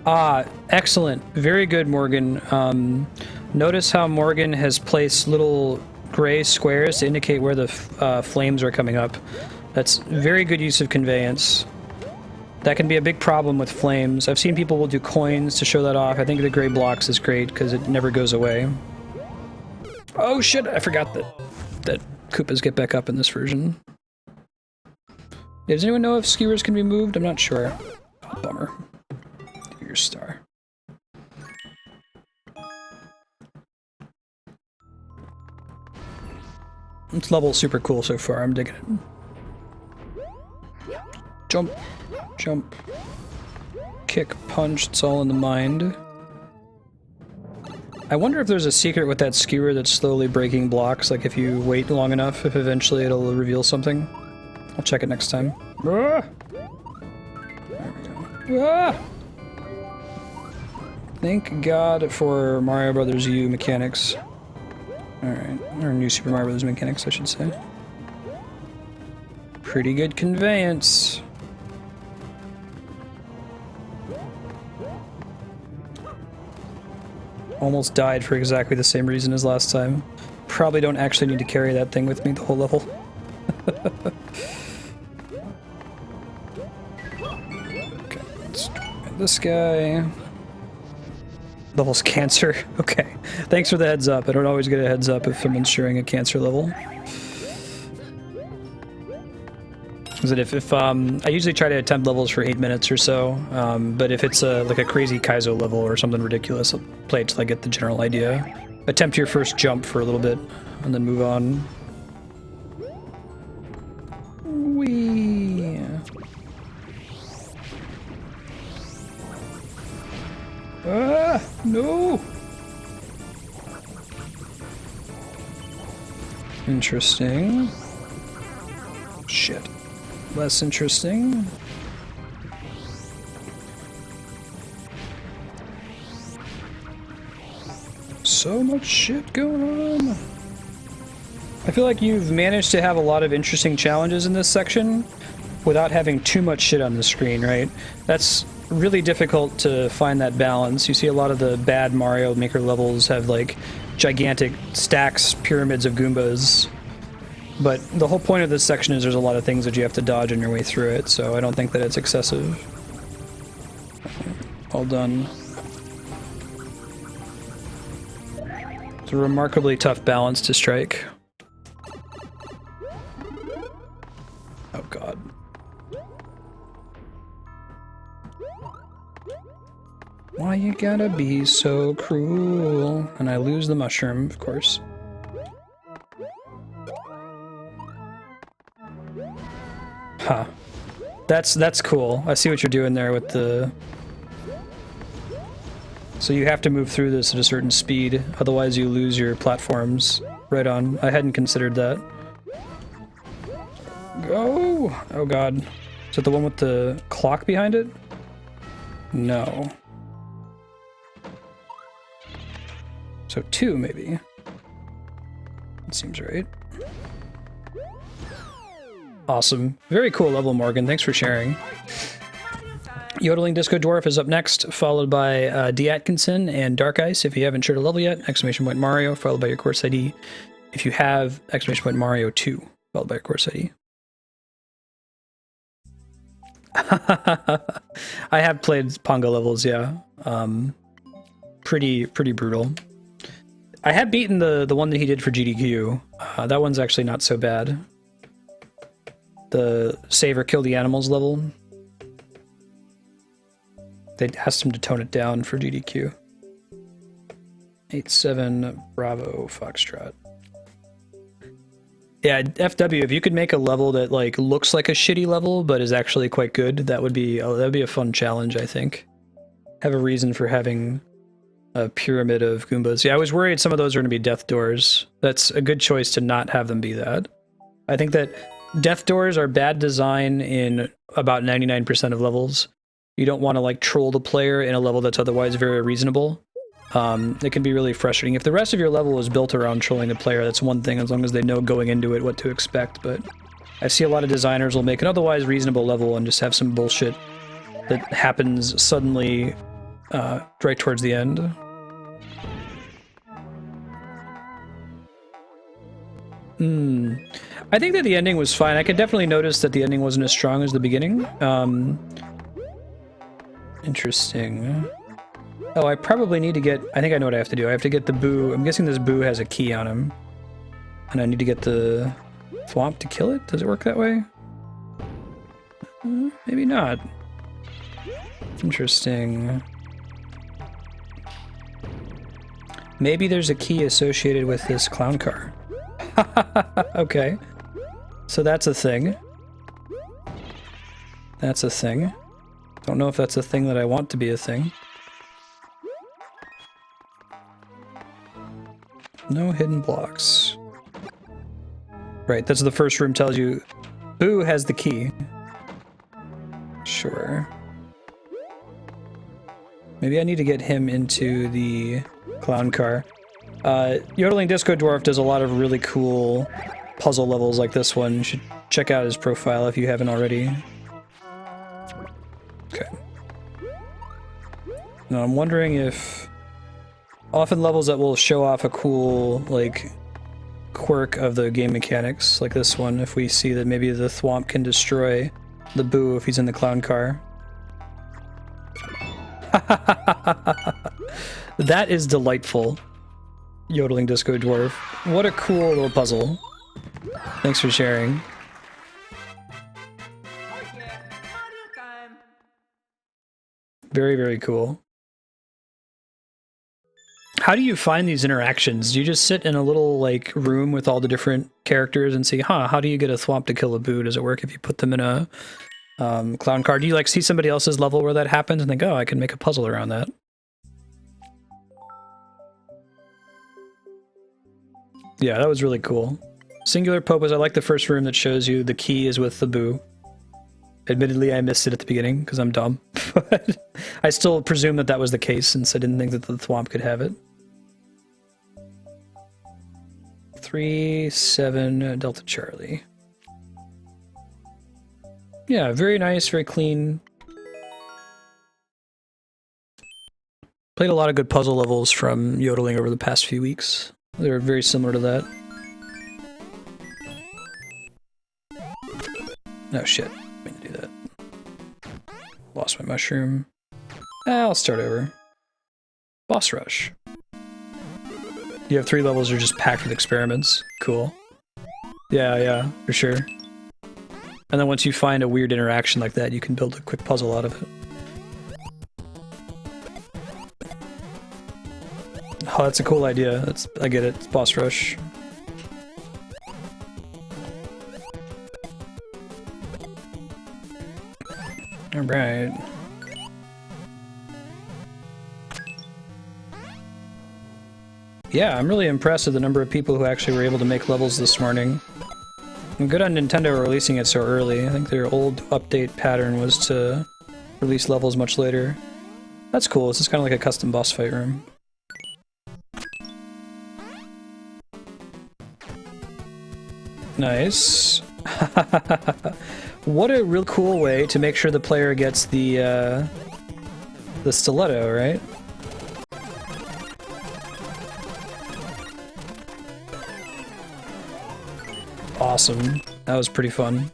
Ah, excellent. Very good, Morgan. Notice how Morgan has placed little gray squares to indicate where the flames are coming up. That's very good use of conveyance. That can be a big problem with flames. I've seen people will do coins to show that off. I think the gray blocks is great because it never goes away. Oh shit, I forgot that Koopas get back up in this version. Yeah, does anyone know if skewers can be moved? I'm not sure. Oh, bummer. Your star. This level's super cool so far, I'm digging it. Jump, jump, kick, punch, it's all in the mind. I wonder if there's a secret with that skewer that's slowly breaking blocks, like if you wait long enough, if eventually it'll reveal something. I'll check it next time. Ah! There we go. Ah! Thank God for Mario Brothers U mechanics. Alright, or New Super Mario Brothers mechanics, I should say. Pretty good conveyance. Almost died for exactly the same reason as last time. Probably don't actually need to carry that thing with me the whole level. Okay, let's try this guy. Level's cancer. Okay. Thanks for the heads up. I don't always get a heads up if someone's sharing a cancer level. Is it if I usually try to attempt levels for 8 minutes or so, but if it's like a crazy Kaizo level or something ridiculous, I'll play it till I get the general idea. Attempt your first jump for a little bit, and then move on. Whee! Ah! No! Interesting. Shit. Less interesting. So much shit going on. I feel like you've managed to have a lot of interesting challenges in this section without having too much shit on the screen, right? That's really difficult to find that balance. You see a lot of the bad Mario Maker levels have like gigantic stacks, pyramids of Goombas. But the whole point of this section is there's a lot of things that you have to dodge on your way through it, so I don't think that it's excessive. All done. It's a remarkably tough balance to strike. Oh god. Why you gotta be so cruel? And I lose the mushroom, of course. Huh. That's cool. I see what you're doing there with the... So you have to move through this at a certain speed, otherwise you lose your platforms. Right on. I hadn't considered that. Go! Oh god. Is it the one with the clock behind it? No. So 2, maybe. That seems right. Awesome. Very cool level, Morgan. Thanks for sharing. Yodeling Disco Dwarf is up next, followed by D. Atkinson and Dark Ice. If you haven't shared a level yet, exclamation point Mario, followed by your course ID. If you have, exclamation point Mario 2, followed by your course ID. I have played Pongo levels, yeah. Pretty brutal. I have beaten the one that he did for GDQ. That one's actually not so bad. The save or kill the animals level. They asked him to tone it down for GDQ. 8-7 Bravo Foxtrot. Yeah, FW, if you could make a level that like looks like a shitty level but is actually quite good, that'd be a fun challenge, I think. Have a reason for having a pyramid of Goombas. Yeah, I was worried some of those are going to be death doors. That's a good choice to not have them be that. I think that death doors are bad design in about 99% of levels. You don't want to like troll the player in a level that's otherwise very reasonable. It can be really frustrating. If the rest of your level is built around trolling the player, that's one thing, as long as they know going into it what to expect, but I see a lot of designers will make an otherwise reasonable level and just have some bullshit that happens suddenly right towards the end. I think that the ending was fine. I could definitely notice that the ending wasn't as strong as the beginning. Interesting. Oh, I probably need to get... I think I know what I have to do. I have to get the Boo. I'm guessing this Boo has a key on him. And I need to get the Thwomp to kill it? Does it work that way? Maybe not. Interesting. Maybe there's a key associated with this clown car. Okay. So that's a thing. That's a thing. Don't know if that's a thing that I want to be a thing. No hidden blocks. Right, that's the first room tells you Boo has the key. Sure. Maybe I need to get him into the clown car. Yodeling Disco Dwarf does a lot of really cool puzzle levels like this one. You should check out his profile if you haven't already. Okay. Now I'm wondering if... Often levels that will show off a cool, like, quirk of the game mechanics, like this one, if we see that maybe the Thwomp can destroy the Boo if he's in the clown car. That is delightful. Yodeling Disco Dwarf. What a cool little puzzle. Thanks for sharing. Very, very cool. How do you find these interactions? Do you just sit in a little, like, room with all the different characters and see, how do you get a Thwomp to kill a Boo? Does it work if you put them in a clown car? Do you, like, see somebody else's level where that happens and think, oh, I can make a puzzle around that? Yeah, that was really cool. Singular Popos, I like the first room that shows you the key is with the Boo. Admittedly, I missed it at the beginning because I'm dumb, but I still presume that that was the case since I didn't think that the Thwomp could have it. 3-7 Delta Charlie. Yeah, very nice, very clean. Played a lot of good puzzle levels from Yodeling over the past few weeks. They're very similar to that. Oh shit. Do that. Lost my mushroom. I'll start over. Boss rush. You have 3 levels that are just packed with experiments. Cool. Yeah, for sure. And then once you find a weird interaction like that, you can build a quick puzzle out of it. Oh, that's a cool idea. I get it. It's boss rush. Alright. Yeah, I'm really impressed with the number of people who actually were able to make levels this morning. And good on Nintendo releasing it so early. I think their old update pattern was to release levels much later. That's cool. This is kind of like a custom boss fight room. Nice. What a real cool way to make sure the player gets the stiletto, right? Awesome. That was pretty fun.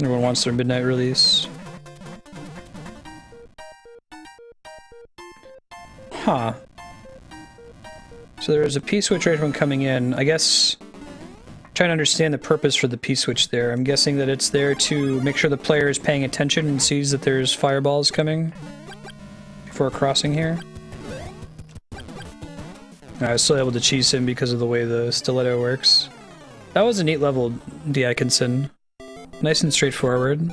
Everyone wants their midnight release. Huh. So there's a P-switch right when coming in. I guess... trying to understand the purpose for the P-switch there. I'm guessing that it's there to make sure the player is paying attention and sees that there's fireballs coming before crossing here. I was still able to cheese him because of the way the stiletto works. That was a neat level, Diakinson. Nice and straightforward.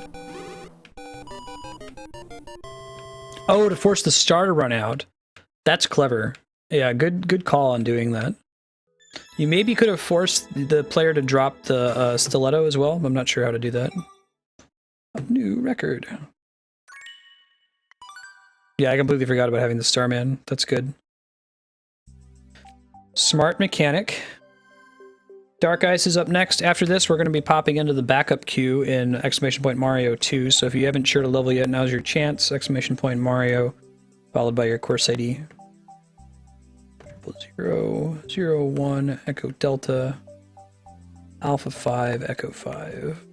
Oh, to force the star to run out. That's clever. Yeah, good call on doing that. You maybe could have forced the player to drop the stiletto as well, but I'm not sure how to do that. A new record. Yeah, I completely forgot about having the Starman. That's good. Smart mechanic. Dark Ice is up next. After this, we're going to be popping into the backup queue in !Mario 2, so if you haven't shared a level yet, now's your chance. !Mario, followed by your course ID. 001 Echo Delta Alpha 5 Echo 5.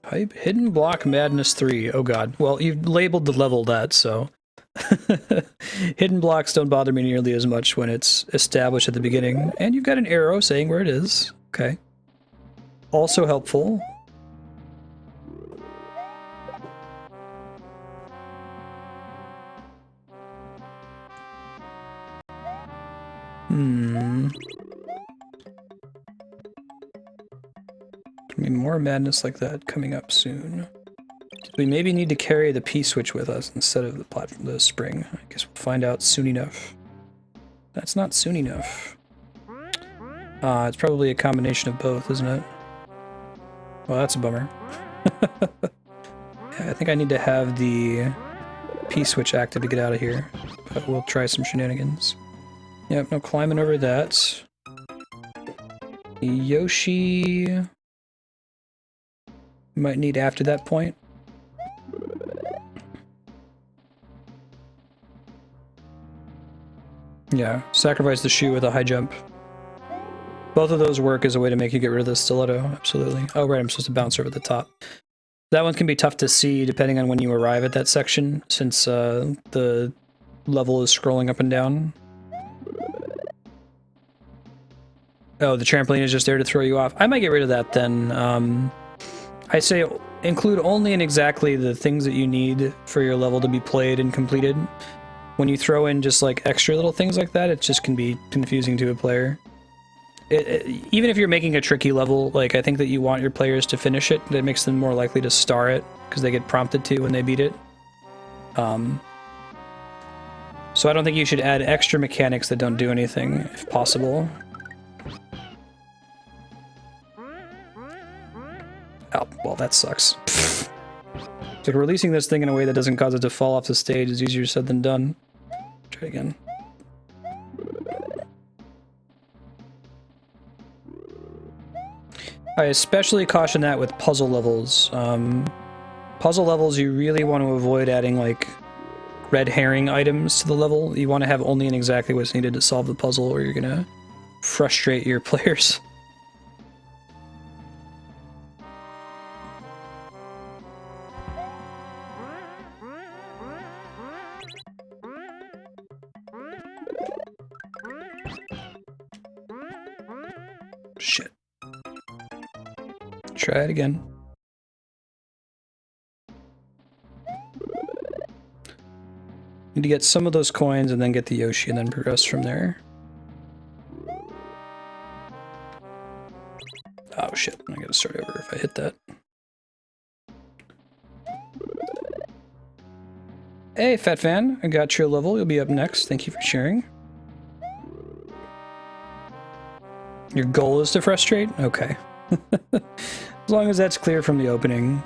Pipe Hidden Block Madness 3. Oh god. Well, you've labeled the level that, so... Hidden blocks don't bother me nearly as much when it's established at the beginning. And you've got an arrow saying where it is. Okay. Also helpful. I mean, more madness like that coming up soon. We maybe need to carry the P-switch with us instead of the spring. I guess we'll find out soon enough. That's not soon enough. It's probably a combination of both, isn't it? Well, that's a bummer. Yeah, I think I need to have the P-switch active to get out of here. But we'll try some shenanigans. Yep, no climbing over that. Yoshi... might need after that point. Yeah, sacrifice the shoe with a high jump. Both of those work as a way to make you get rid of the stiletto, absolutely. Oh right, I'm supposed to bounce over the top. That one can be tough to see depending on when you arrive at that section, since the level is scrolling up and down. Oh, the trampoline is just there to throw you off. I might get rid of that then. I say include only and exactly the things that you need for your level to be played and completed. When you throw in just like extra little things like that, it just can be confusing to a player. Even if you're making a tricky level, like I think that you want your players to finish it, that makes them more likely to star it, because they get prompted to when they beat it. So I don't think you should add extra mechanics that don't do anything, if possible. Oh, well, that sucks. It's like releasing this thing in a way that doesn't cause it to fall off the stage is easier said than done. Try it again. I especially caution that with puzzle levels. Puzzle levels, you really want to avoid adding, like, red herring items to the level. You want to have only and exactly what's needed to solve the puzzle, or you're gonna frustrate your players. Shit. Try it again. Need to get some of those coins and then get the Yoshi and then progress from there. Oh shit, I gotta start over if I hit that. Hey, Fat Fan, I got your level. You'll be up next. Thank you for sharing. Your goal is to frustrate? Okay. As long as that's clear from the opening.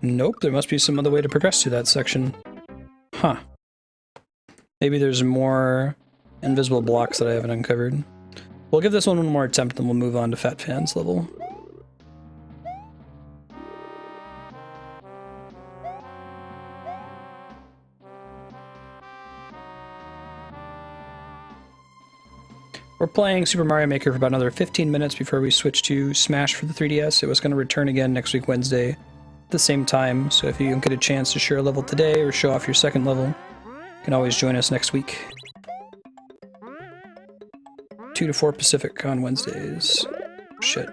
Nope, there must be some other way to progress through that section. Huh. Maybe there's more invisible blocks that I haven't uncovered. We'll give this one more attempt, then we'll move on to Fat Fan's level. We're playing Super Mario Maker for about another 15 minutes before we switch to Smash for the 3DS. It was going to return again next week, Wednesday, at the same time. So if you don't get a chance to share a level today or show off your second level, you can always join us next week. 2 to 4 Pacific on Wednesdays. Shit.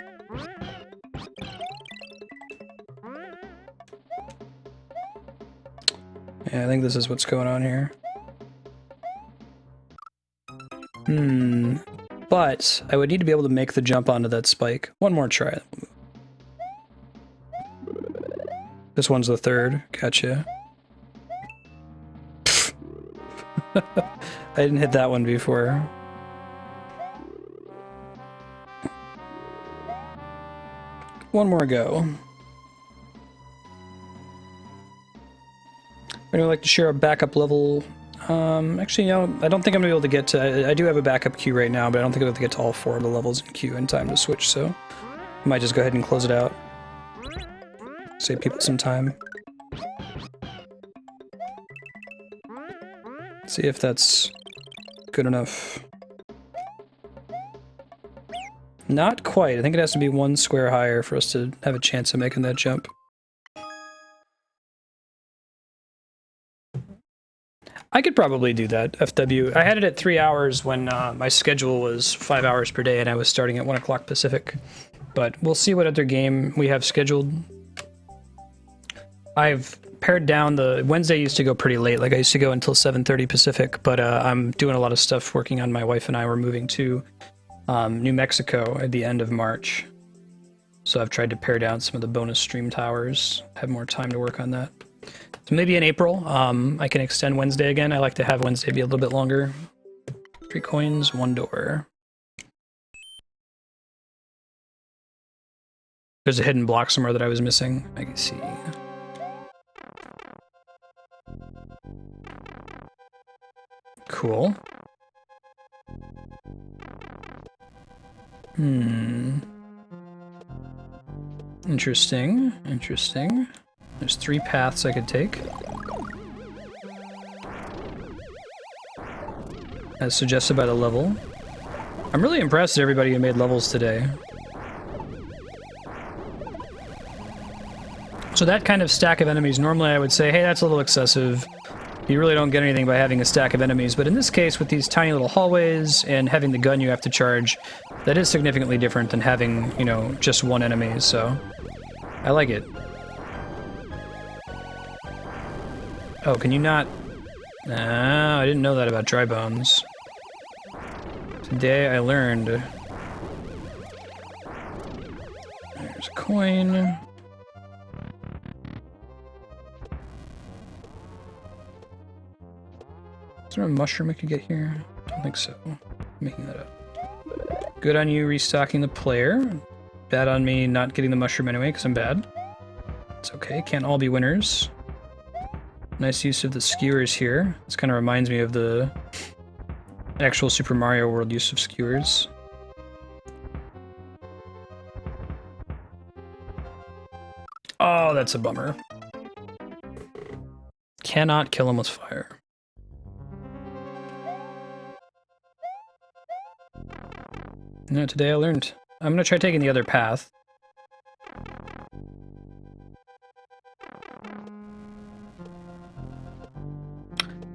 Yeah, I think this is what's going on here. But I would need to be able to make the jump onto that spike. One more try. This one's the third. Gotcha. I didn't hit that one before. One more go. Would you like to share a backup level? Actually, no, I don't think I'm gonna be able to get to... I do have a backup queue right now, but I don't think I'll be able to get to all 4 of the levels in queue in time to switch, so... I might just go ahead and close it out. Save people some time. See if that's good enough. Not quite. I think it has to be 1 square higher for us to have a chance of making that jump. I could probably do that, FW. I had it at 3 hours when my schedule was 5 hours per day and I was starting at 1 o'clock Pacific. But we'll see what other game we have scheduled. I've pared down the... Wednesday used to go pretty late, like I used to go until 7:30 Pacific, but I'm doing a lot of stuff working on my wife and I. We're moving to New Mexico at the end of March. So I've tried to pare down some of the bonus stream towers, have more time to work on that. So maybe in April, I can extend Wednesday again. I like to have Wednesday be a little bit longer. 3 coins, 1 door. There's a hidden block somewhere that I was missing. I can see. Cool. Interesting. Interesting. There's 3 paths I could take. As suggested by the level. I'm really impressed at everybody who made levels today. So that kind of stack of enemies, normally I would say, hey, that's a little excessive. You really don't get anything by having a stack of enemies, but in this case, with these tiny little hallways and having the gun you have to charge, that is significantly different than having, you know, just 1 enemy, so I like it. Oh, can you not... Ah, I didn't know that about dry bones. Today I learned. There's a coin. Is there a mushroom I could get here? I don't think so. I'm making that up. Good on you restocking the player. Bad on me not getting the mushroom anyway, because I'm bad. It's okay, can't all be winners. Nice use of the skewers here. This kind of reminds me of the actual Super Mario World use of skewers. Oh, that's a bummer. Cannot kill him with fire. No, today I learned. I'm gonna try taking the other path.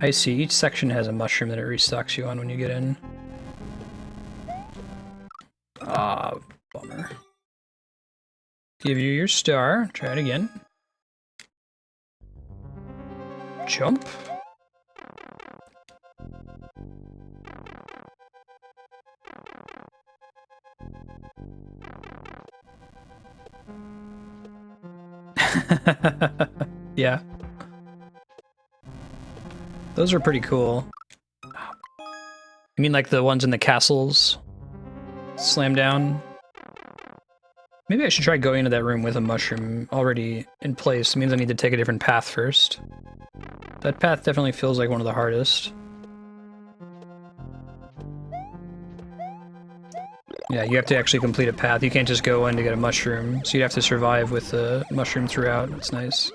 I see, each section has a mushroom that it restocks you on when you get in. Ah, bummer. Give you your star, try it again. Jump. Yeah. Those are pretty cool. You mean like the ones in the castles? Slam down? Maybe I should try going into that room with a mushroom already in place. It means I need to take a different path first. That path definitely feels like one of the hardest. Yeah, you have to actually complete a path. You can't just go in to get a mushroom. So you have to survive with the mushroom throughout. That's nice.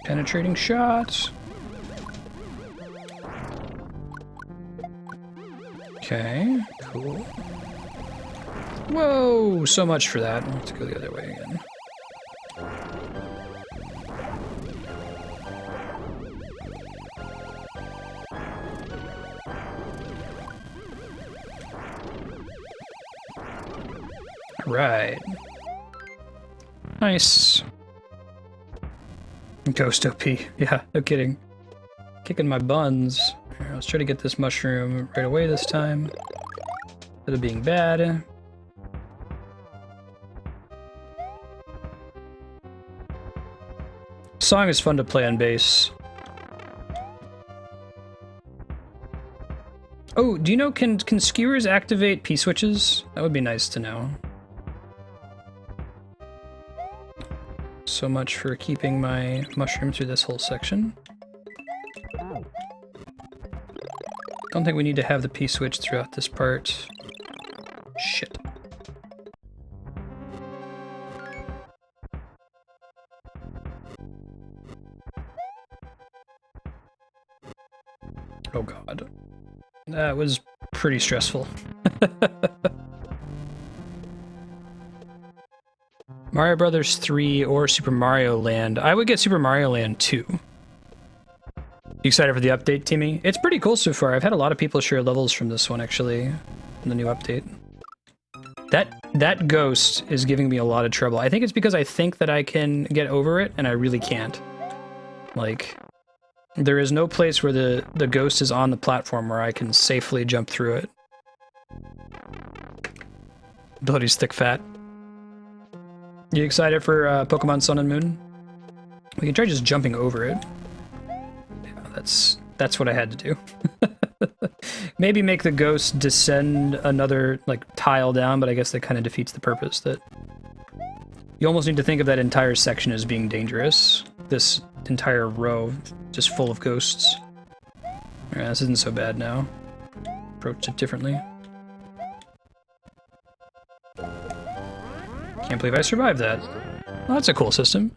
Penetrating shots. Okay, cool. Whoa, so much for that. Let's go the other way again. Right. Nice. Ghost OP. Yeah, no kidding. Kicking my buns. Here, let's try to get this mushroom right away this time. Instead of being bad. Song is fun to play on bass. Oh, do you know, can skewers activate P-switches? That would be nice to know. So much for keeping my mushroom through this whole section. Don't think we need to have the P-switch throughout this part. Shit. Oh god. That was pretty stressful. Mario Brothers 3 or Super Mario Land. I would get Super Mario Land 2. You excited for the update, Timmy? It's pretty cool so far. I've had a lot of people share levels from this one, actually, in the new update. That ghost is giving me a lot of trouble. I think it's because I think that I can get over it, and I really can't. Like, there is no place where the ghost is on the platform where I can safely jump through it. Bloody thick fat. You excited for Pokemon Sun and Moon? We can try just jumping over it. Yeah, that's what I had to do. Maybe make the ghost descend another like tile down, but I guess that kind of defeats the purpose. That you almost need to think of that entire section as being dangerous. This entire row just full of ghosts. Yeah, this isn't so bad now. Approached it differently. Can't believe I survived that. Well, that's a cool system.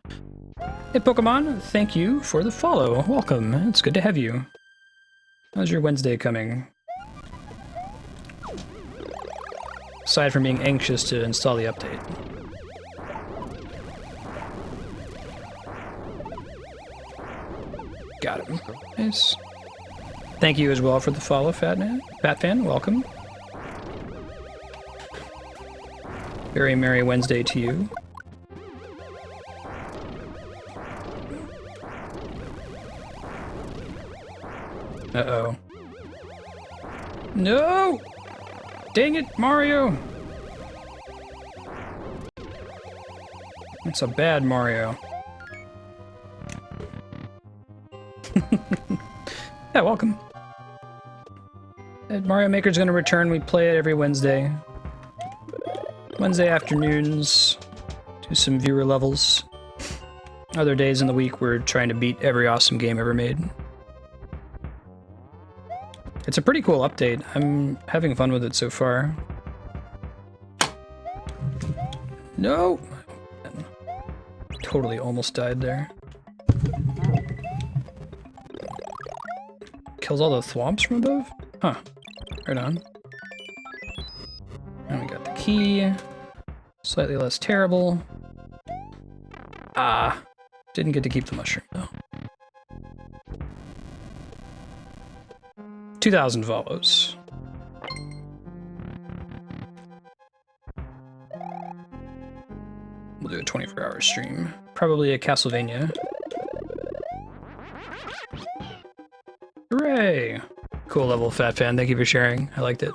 Hey Pokemon, thank you for the follow. Welcome. It's good to have you. How's your Wednesday coming? Aside from being anxious to install the update. Got him. Nice. Thank you as well for the follow, Fat Fan. Welcome. Very merry Wednesday to you. Uh-oh. No! Dang it, Mario! It's a bad Mario. Yeah, welcome. Mario Maker's gonna return. We play it every Wednesday. Wednesday afternoons, do some viewer levels. Other days in the week, we're trying to beat every awesome game ever made. It's a pretty cool update. I'm having fun with it so far. No! Totally almost died there. Kills all the thwomps from above? Huh. Right on. And we got the key. Slightly less terrible. Ah. Didn't get to keep the mushroom, though. 2,000 follows. We'll do a 24-hour stream. Probably a Castlevania. Hooray! Cool level, Fat Fan. Thank you for sharing. I liked it.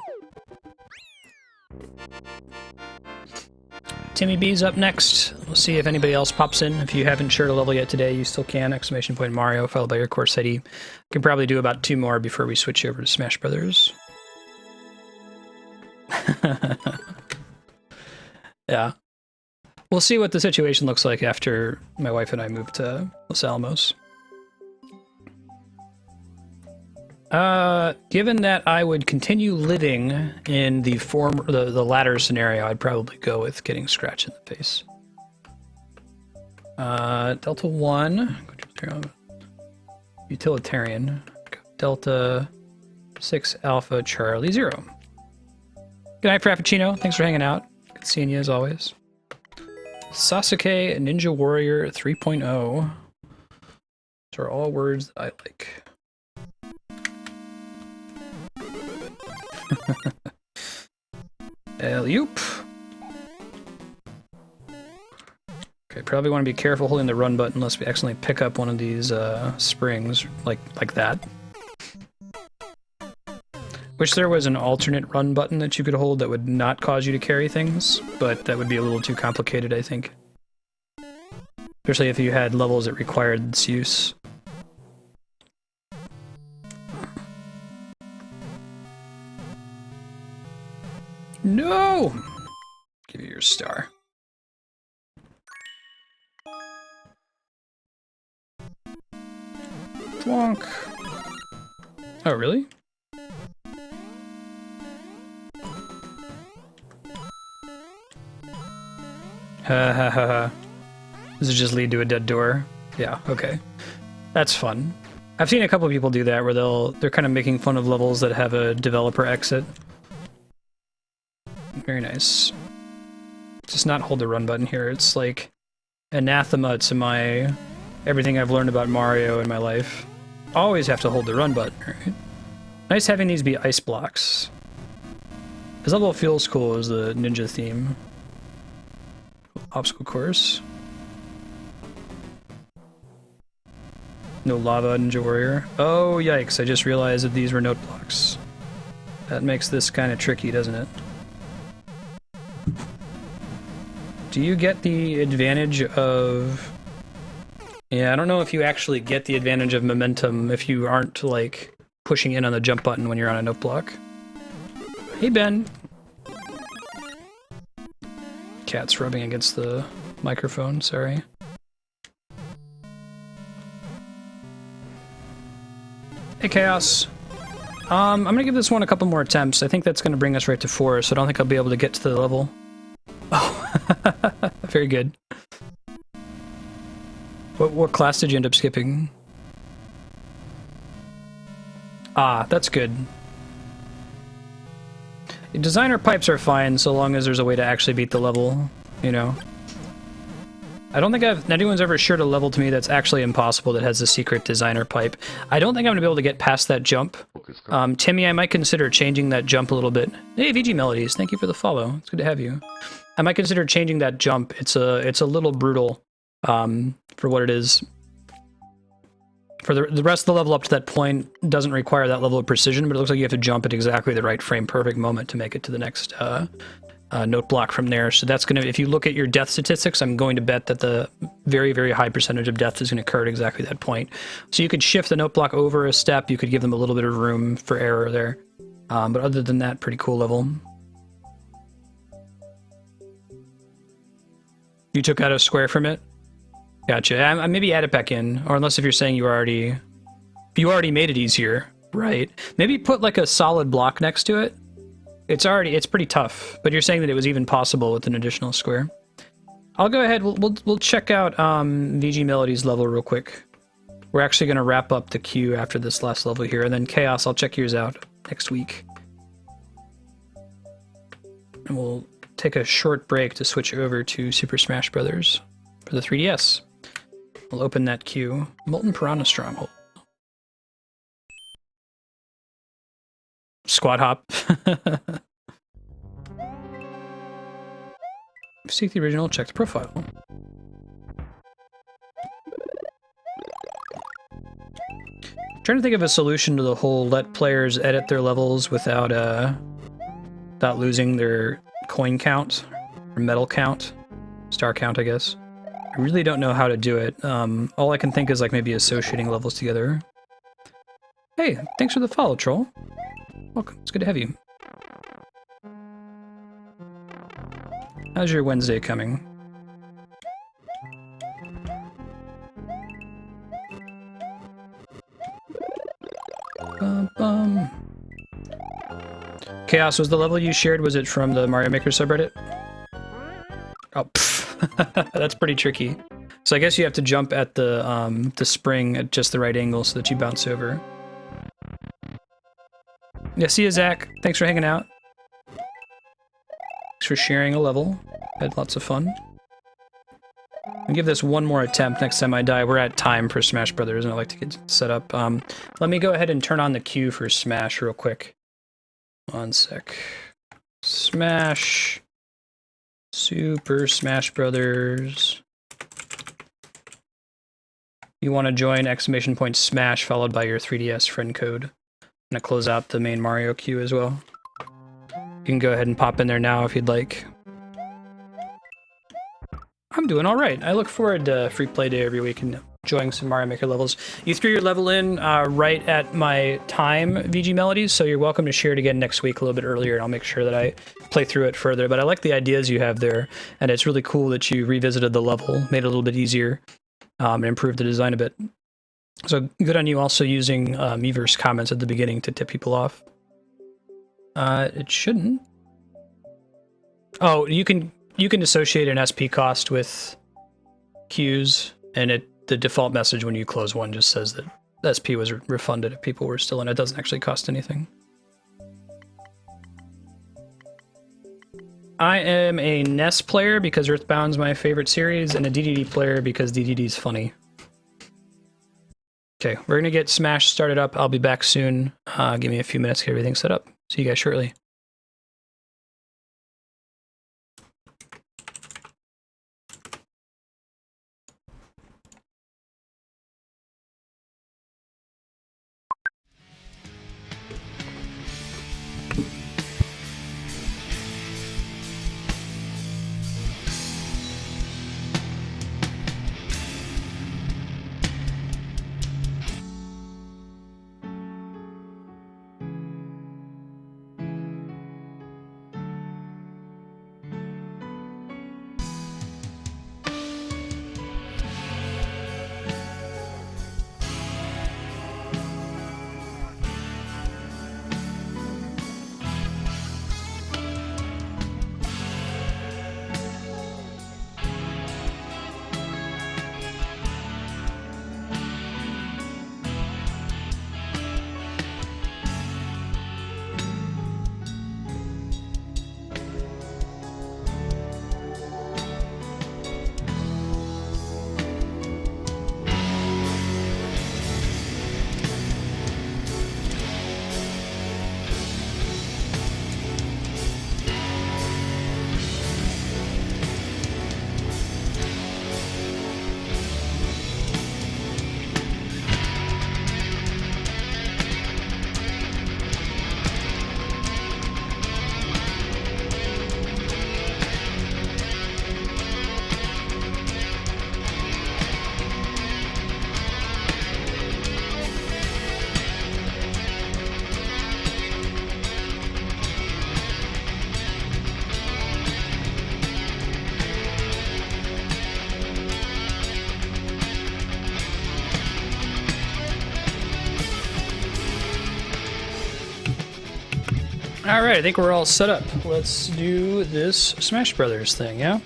Timmy B's up next. We'll see if anybody else pops in. If you haven't shared a level yet today, you still can. !Mario, followed by your course ID. Can probably do about 2 more before we switch over to Smash Brothers. Yeah. We'll see what the situation looks like after my wife and I move to Los Alamos. Given that I would continue living in the latter scenario, I'd probably go with getting scratched in the face. Delta 1, utilitarian, Delta 6 Alpha Charlie 0. Good night, Frappuccino. Thanks for hanging out. Good seeing you as always. Sasuke Ninja Warrior 3.0. These are all words that I like. Alley-oop. Okay, probably want to be careful holding the run button unless we accidentally pick up one of these springs like that. Wish there was an alternate run button that you could hold that would not cause you to carry things, but that would be a little too complicated, I think. Especially if you had levels that required its use. No! Give you your star. Plonk. Oh, really? Ha ha ha ha. Does it just lead to a dead door? Yeah, okay. That's fun. I've seen a couple of people do that where they're kind of making fun of levels that have a developer exit. Very nice. Just not hold the run button here. It's like anathema to everything I've learned about Mario in my life. Always have to hold the run button, right? Nice having these be ice blocks. This level feels cool as the ninja theme. Obstacle course. No lava, Ninja Warrior. Oh, yikes, I just realized that these were note blocks. That makes this kind of tricky, doesn't it? Do you get the advantage of... Yeah, I don't know if you actually get the advantage of momentum if you aren't, like, pushing in on the jump button when you're on a note block. Hey, Ben. Cat's rubbing against the microphone, sorry. Hey, Chaos. I'm gonna give this one a couple more attempts. I think that's gonna bring us right to 4, so I don't think I'll be able to get to the level. Oh, very good. What class did you end up skipping? Ah, that's good. Designer pipes are fine so long as there's a way to actually beat the level, you know? I don't think anyone's ever shared a level to me that's actually impossible that has a secret designer pipe. I don't think I'm gonna be able to get past that jump. Timmy, I might consider changing that jump a little bit. Hey, VG Melodies, thank you for the follow. It's good to have you. I might consider changing that jump. It's a little brutal for what it is. For the rest of the level up to that point doesn't require that level of precision, but it looks like you have to jump at exactly the right frame perfect moment to make it to the next note block from there. So that's gonna, if you look at your death statistics, I'm going to bet that the very, very high percentage of death is gonna occur at exactly that point. So you could shift the note block over a step, you could give them a little bit of room for error there. But other than that, pretty cool level. You took out a square from it? Gotcha. I maybe add it back in, or unless if you're saying you already made it easier, right? Maybe put like a solid block next to it. It's pretty tough, but you're saying that it was even possible with an additional square. I'll go ahead. We'll check out VG Melody's level real quick. We're actually going to wrap up the queue after this last level here, and then Chaos, I'll check yours out next week. And we'll take a short break to switch over to Super Smash Bros. For the 3DS. We'll open that queue. Molten Piranha Stronghold. Squad hop. Seek the original, check the profile. Trying to think of a solution to the whole let players edit their levels without losing their coin count or medal count, star count, I guess. I really don't know how to do it. All I can think is like maybe associating levels together. Hey, thanks for the follow, Troll. Welcome. It's good to have you. How's your Wednesday coming? Bum, bum. Chaos, was the level you shared, was it from the Mario Maker subreddit? Oh, that's pretty tricky. So I guess you have to jump at the spring at just the right angle so that you bounce over. Yeah, see you, Zach. Thanks for hanging out. Thanks for sharing a level. Had lots of fun. I'll give this one more attempt next time I die. We're at time for Smash Brothers, and I like to get set up. Let me go ahead and turn on the queue for Smash real quick. One sec. Smash. Super Smash Brothers. You want to join ! Smash followed by your 3DS friend code. I'm gonna close out the main Mario queue as well. You can go ahead and pop in there now if you'd like. I'm doing all right. I look forward to Free Play Day every week and enjoying some Mario Maker levels. You threw your level in right at my time, VG Melodies, so you're welcome to share it again next week a little bit earlier, and I'll make sure that I play through it further. But I like the ideas you have there, and it's really cool that you revisited the level, made it a little bit easier, and improved the design a bit. So good on you also using Miiverse comments at the beginning to tip people off. It shouldn't. Oh, you can associate an SP cost with queues, and the default message when you close one just says that the SP was refunded if people were still in. It doesn't actually cost anything. I am a NES player because Earthbound's my favorite series, and a DDD player because DDD's funny. Okay, we're gonna get Smash started up. I'll be back soon. Give me a few minutes to get everything set up. See you guys shortly. Alright, I think we're all set up. Let's do this Smash Brothers thing, yeah?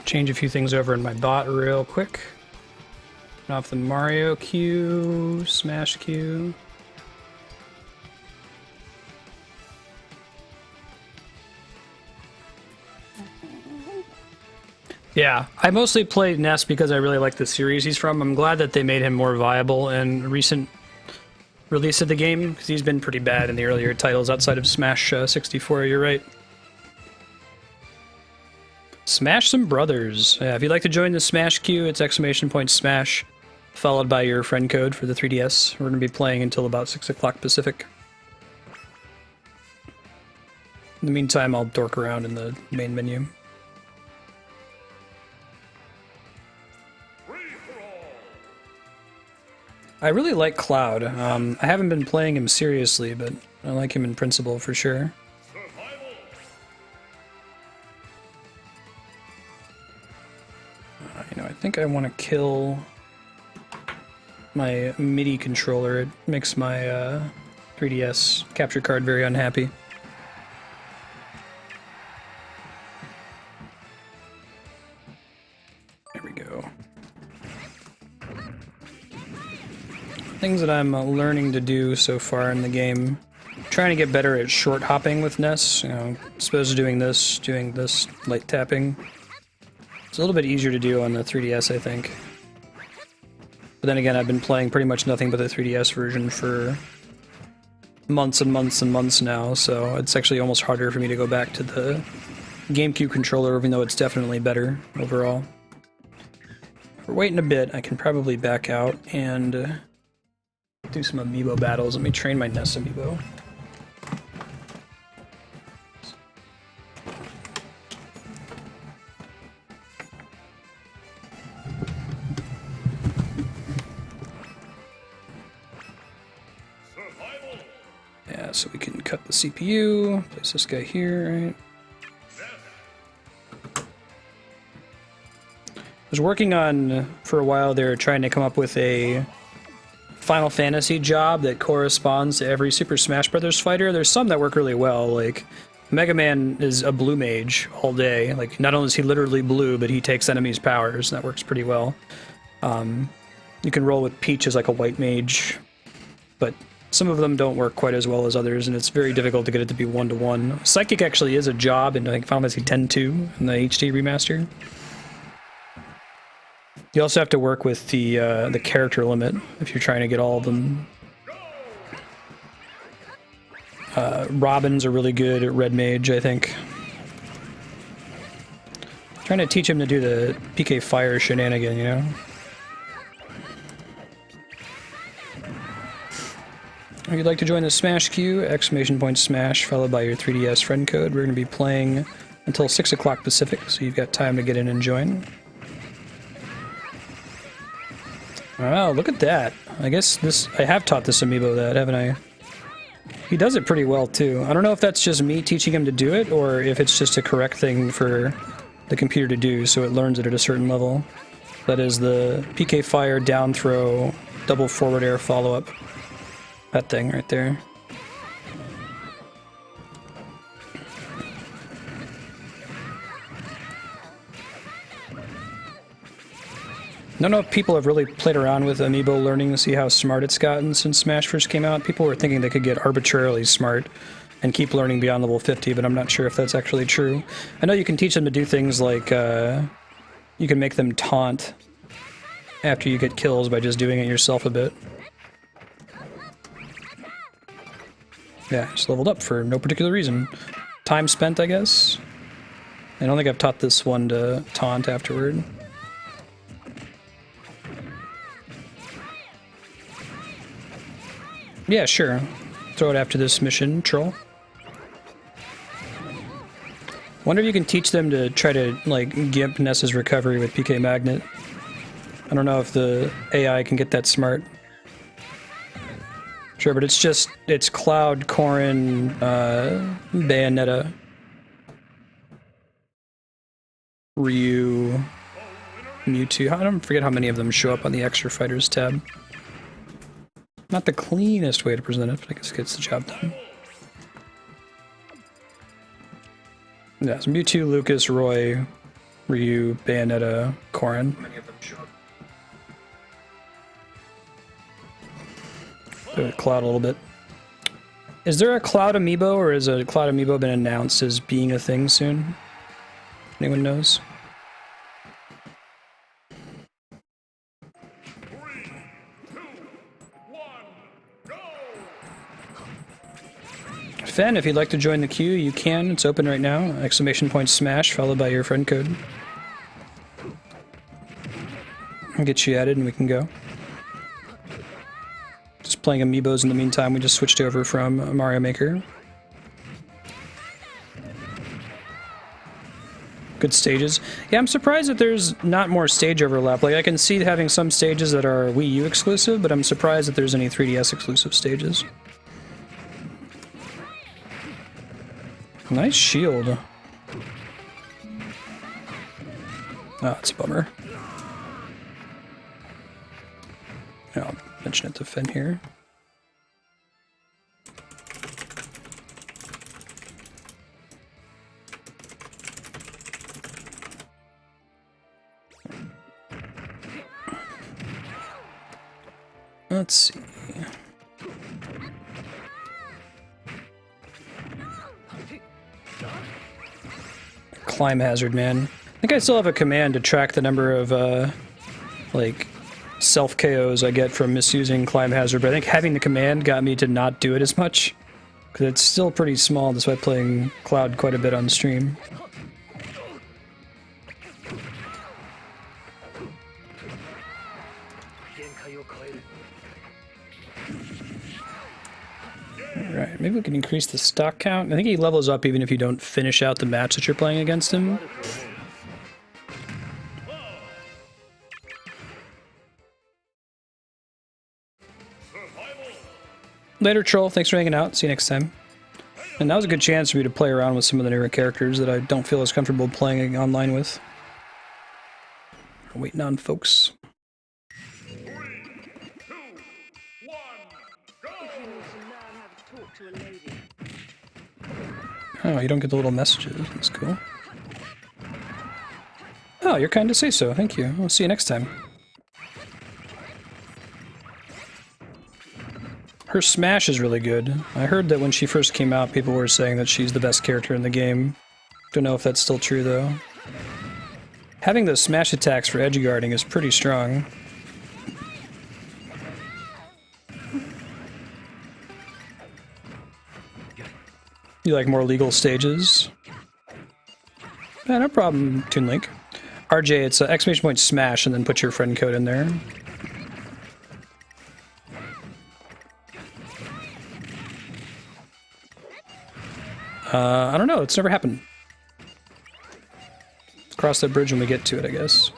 Change a few things over in my bot real quick. Turn off the Mario queue, Smash queue. Yeah, I mostly play Ness because I really like the series he's from. I'm glad that they made him more viable in recent release of the game, because he's been pretty bad in the earlier titles outside of Smash 64, you're right. Smash some brothers. Yeah, if you'd like to join the Smash queue, it's !Smash, followed by your friend code for the 3DS. We're going to be playing until about 6 o'clock Pacific. In the meantime, I'll dork around in the main menu. I really like Cloud. I haven't been playing him seriously, but I like him in principle for sure. You know, I think I want to kill my MIDI controller. It makes my 3DS capture card very unhappy. There we go. Things that I'm learning to do so far in the game. Trying to get better at short hopping with Ness. You know, as opposed to doing this light tapping. It's a little bit easier to do on the 3DS, I think. But then again, I've been playing pretty much nothing but the 3DS version for months and months and months now, so it's actually almost harder for me to go back to the GameCube controller, even though it's definitely better overall. If we're waiting a bit, I can probably back out and do some amiibo battles. Let me train my Ness amiibo. Yeah, so we can cut the CPU, place this guy here, right? I was working on, for a while there, trying to come up with a Final Fantasy job that corresponds to every Super Smash Bros. Fighter. There's some that work really well, like Mega Man is a blue mage all day. Like, not only is he literally blue, but he takes enemies' powers, and that works pretty well. You can roll with Peach as like a white mage, but some of them don't work quite as well as others, and it's very difficult to get it to be one-to-one. Psychic actually is a job in, I think, Final Fantasy X-2 in the HD remaster. You also have to work with the character limit if you're trying to get all of them. Robin's a really good red mage, I think. Trying to teach him to do the PK Fire shenanigan, you know? If you'd like to join the Smash queue, !Smash, followed by your 3DS friend code. We're going to be playing until 6 o'clock Pacific, so you've got time to get in and join. Wow, look at that. I guess I have taught this amiibo that, haven't I? He does it pretty well, too. I don't know if that's just me teaching him to do it, or if it's just a correct thing for the computer to do, so it learns it at a certain level. That is the PK Fire down throw, double forward air follow-up. That thing right there. I don't know if people have really played around with amiibo learning to see how smart it's gotten since Smash first came out. People were thinking they could get arbitrarily smart and keep learning beyond level 50, but I'm not sure if that's actually true. I know you can teach them to do things like, you can make them taunt after you get kills by just doing it yourself a bit. Yeah, just leveled up for no particular reason. Time spent, I guess. I don't think I've taught this one to taunt afterward. Yeah, sure. Throw it after this mission, troll. Wonder if you can teach them to try to, like, gimp Ness's recovery with PK Magnet. I don't know if the AI can get that smart. Sure, but it's Cloud, Corrin, Bayonetta, Ryu, Mewtwo. I don't forget how many of them show up on the Extra Fighters tab. Not the cleanest way to present it, but I guess it gets the job done. Yeah, so Mewtwo, Lucas, Roy, Ryu, Bayonetta, Corrin. Many of them show up. Cloud a little bit. Is there a Cloud amiibo, or has a Cloud amiibo been announced as being a thing soon? Anyone knows? 3, 2, 1, go! Fen, if you'd like to join the queue, you can. It's open right now. !Smash, followed by your friend code. I'll get you added and we can go. Just playing amiibos in the meantime. We just switched over from Mario Maker. Good stages. Yeah, I'm surprised that there's not more stage overlap. Like, I can see having some stages that are Wii U exclusive, but I'm surprised that there's any 3DS exclusive stages. Nice shield. Oh, it's a bummer. I'll mention it to Finn here. Let's see. Climb hazard, man. I think I still have a command to track the number of, like, self-KOs I get from misusing climb hazard, but I think having the command got me to not do it as much. Because it's still pretty small, despite playing Cloud quite a bit on stream. Alright, maybe we can increase the stock count. I think he levels up even if you don't finish out the match that you're playing against him. Later, Troll. Thanks for hanging out. See you next time. And that was a good chance for me to play around with some of the newer characters that I don't feel as comfortable playing online with. We're waiting on folks. 3, 2, 1, go! Oh, you don't get the little messages. That's cool. Oh, you're kind to say so. Thank you. I'll see you next time. Her smash is really good. I heard that when she first came out, people were saying that she's the best character in the game. Don't know if that's still true, though. Having those smash attacks for edge guarding is pretty strong. You like more legal stages? Yeah, no problem, Toon Link. RJ, it's exclamation point smash and then put your friend code in there. I don't know, it's never happened. Cross that bridge when we get to it, I guess.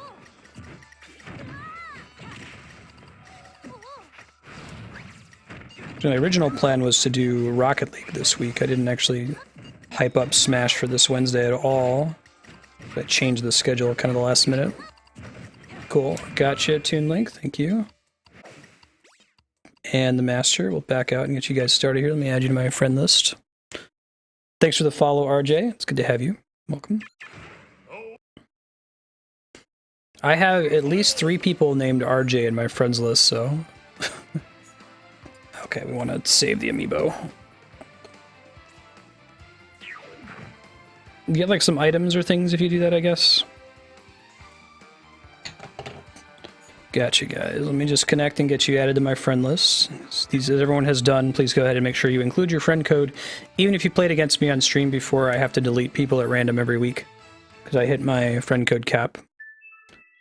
So my original plan was to do Rocket League this week. I didn't actually hype up Smash for this Wednesday at all. I changed the schedule kind of the last minute. Cool. Gotcha, Toon Link. Thank you. And the Master. We'll back out and get you guys started here. Let me add you to my friend list. Thanks for the follow, RJ. It's good to have you. Welcome. I have at least 3 people named RJ in my friends list, so... Okay, we want to save the amiibo. You get like some items or things if you do that, I guess. Gotcha, guys. Let me just connect and get you added to my friend list. These, as everyone has done, please go ahead and make sure you include your friend code. Even if you played against me on stream before, I have to delete people at random every week because I hit my friend code cap.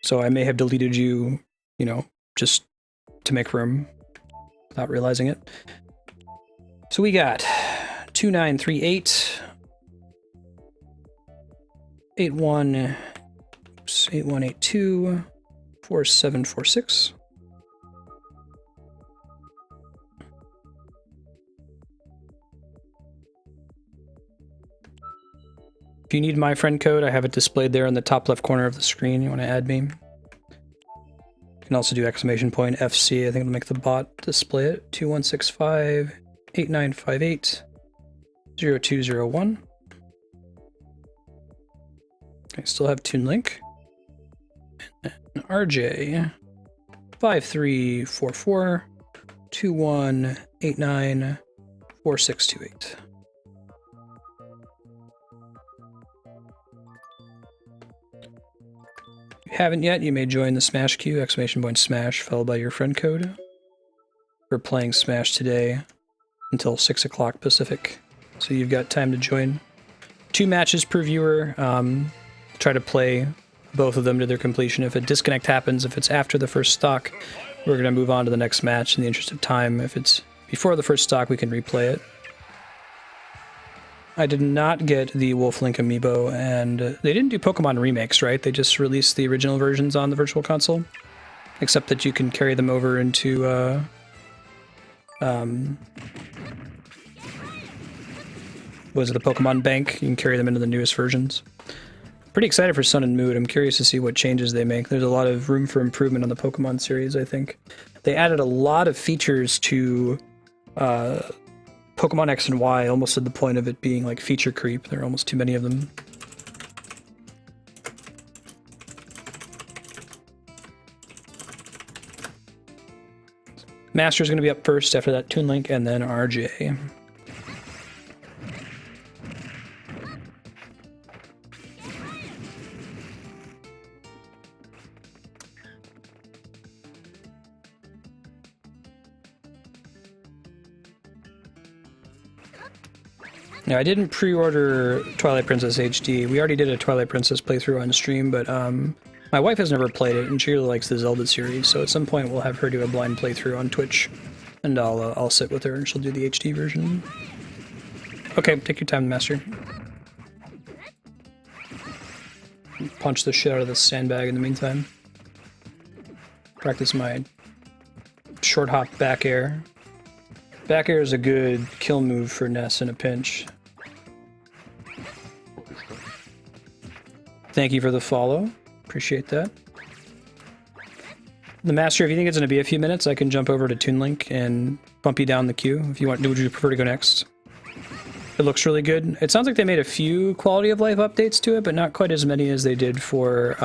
So I may have deleted you, you know, just to make room without realizing it. So we got 2938 8182 4746. If you need my friend code, I have it displayed there in the top left corner of the screen. You want to add me? You can also do exclamation point FC. I think it'll make the bot display it. 2165 8958 0201. I still have Toon Link. And RJ 5344 2189 4628. If you haven't yet, you may join the Smash queue, exclamation point Smash, followed by your friend code. We're playing Smash today until 6 o'clock Pacific, so you've got time to join. 2 matches per viewer. Try to play both of them to their completion. If a disconnect happens, if it's after the first stock, we're going to move on to the next match in the interest of time. If it's before the first stock, we can replay it. I did not get the Wolf Link amiibo, and they didn't do Pokemon remakes, right? They just released the original versions on the Virtual Console, except that you can carry them over into was the Pokemon Bank. You can carry them into the newest versions. Pretty excited for Sun and Moon. I'm curious to see what changes they make. There's a lot of room for improvement on the Pokemon series, I think. They added a lot of features to Pokemon X and Y, almost to the point of it being like feature creep. There are almost too many of them. Master's going to be up first, after that Toon Link, and then RJ. Now, I didn't pre-order Twilight Princess HD. We already did a Twilight Princess playthrough on stream, but my wife has never played it, and she really likes the Zelda series, so at some point we'll have her do a blind playthrough on Twitch, and I'll sit with her, and she'll do the HD version. Okay, take your time, Master. Punch the shit out of this sandbag in the meantime. Practice my short hop back air. Back air is a good kill move for Ness in a pinch. Thank you for the follow. Appreciate that. The Master, if you think it's going to be a few minutes, I can jump over to Toon Link and bump you down the queue. If you want, would you prefer to go next? It looks really good. It sounds like they made a few quality of life updates to it, but not quite as many as they did for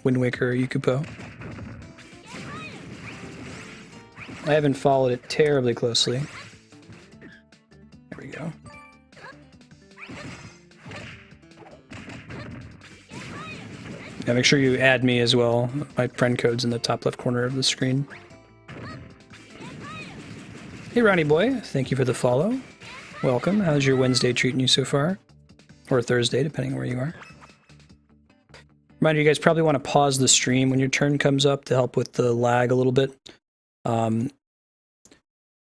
Wind Waker or Yukupo. I haven't followed it terribly closely. There we go. Yeah, make sure you add me as well. My friend code's in the top left corner of the screen. Hey, Ronnie boy, thank you for the follow. Welcome. How's your Wednesday treating you so far? Or Thursday, depending where you are. Reminder, you guys probably want to pause the stream when your turn comes up to help with the lag a little bit. If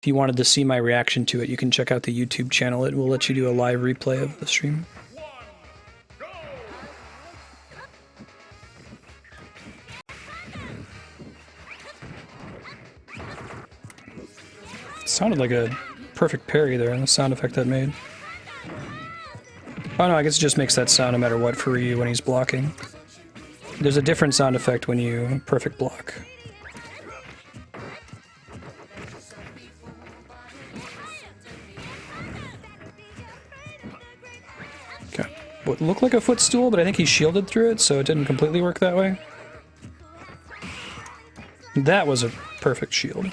you wanted to see my reaction to it, you can check out the YouTube channel. It will let you do a live replay of the stream. It sounded like a perfect parry there, and the sound effect that made. Oh no, I guess it just makes that sound no matter what for Ryu when he's blocking. There's a different sound effect when you perfect block. Okay. What looked like a footstool, but I think he shielded through it, so it didn't completely work that way. That was a perfect shield.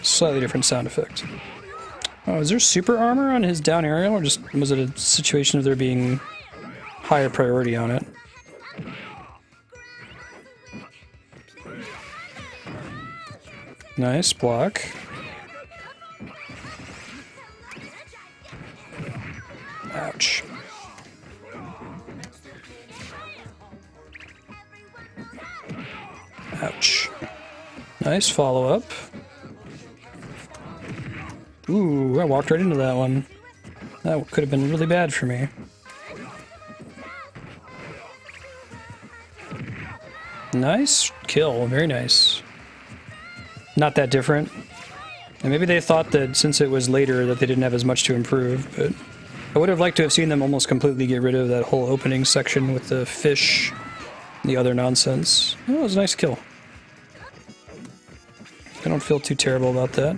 Slightly different sound effect. Oh, is there super armor on his down aerial, or just was it a situation of there being higher priority on it? Nice block. Ouch. Ouch. Nice follow-up. Ooh, I walked right into that one. That could have been really bad for me. Nice kill, very nice. Not that different. And maybe they thought that since it was later that they didn't have as much to improve, but I would have liked to have seen them almost completely get rid of that whole opening section with the fish, the other nonsense. Oh, it was a nice kill. I don't feel too terrible about that.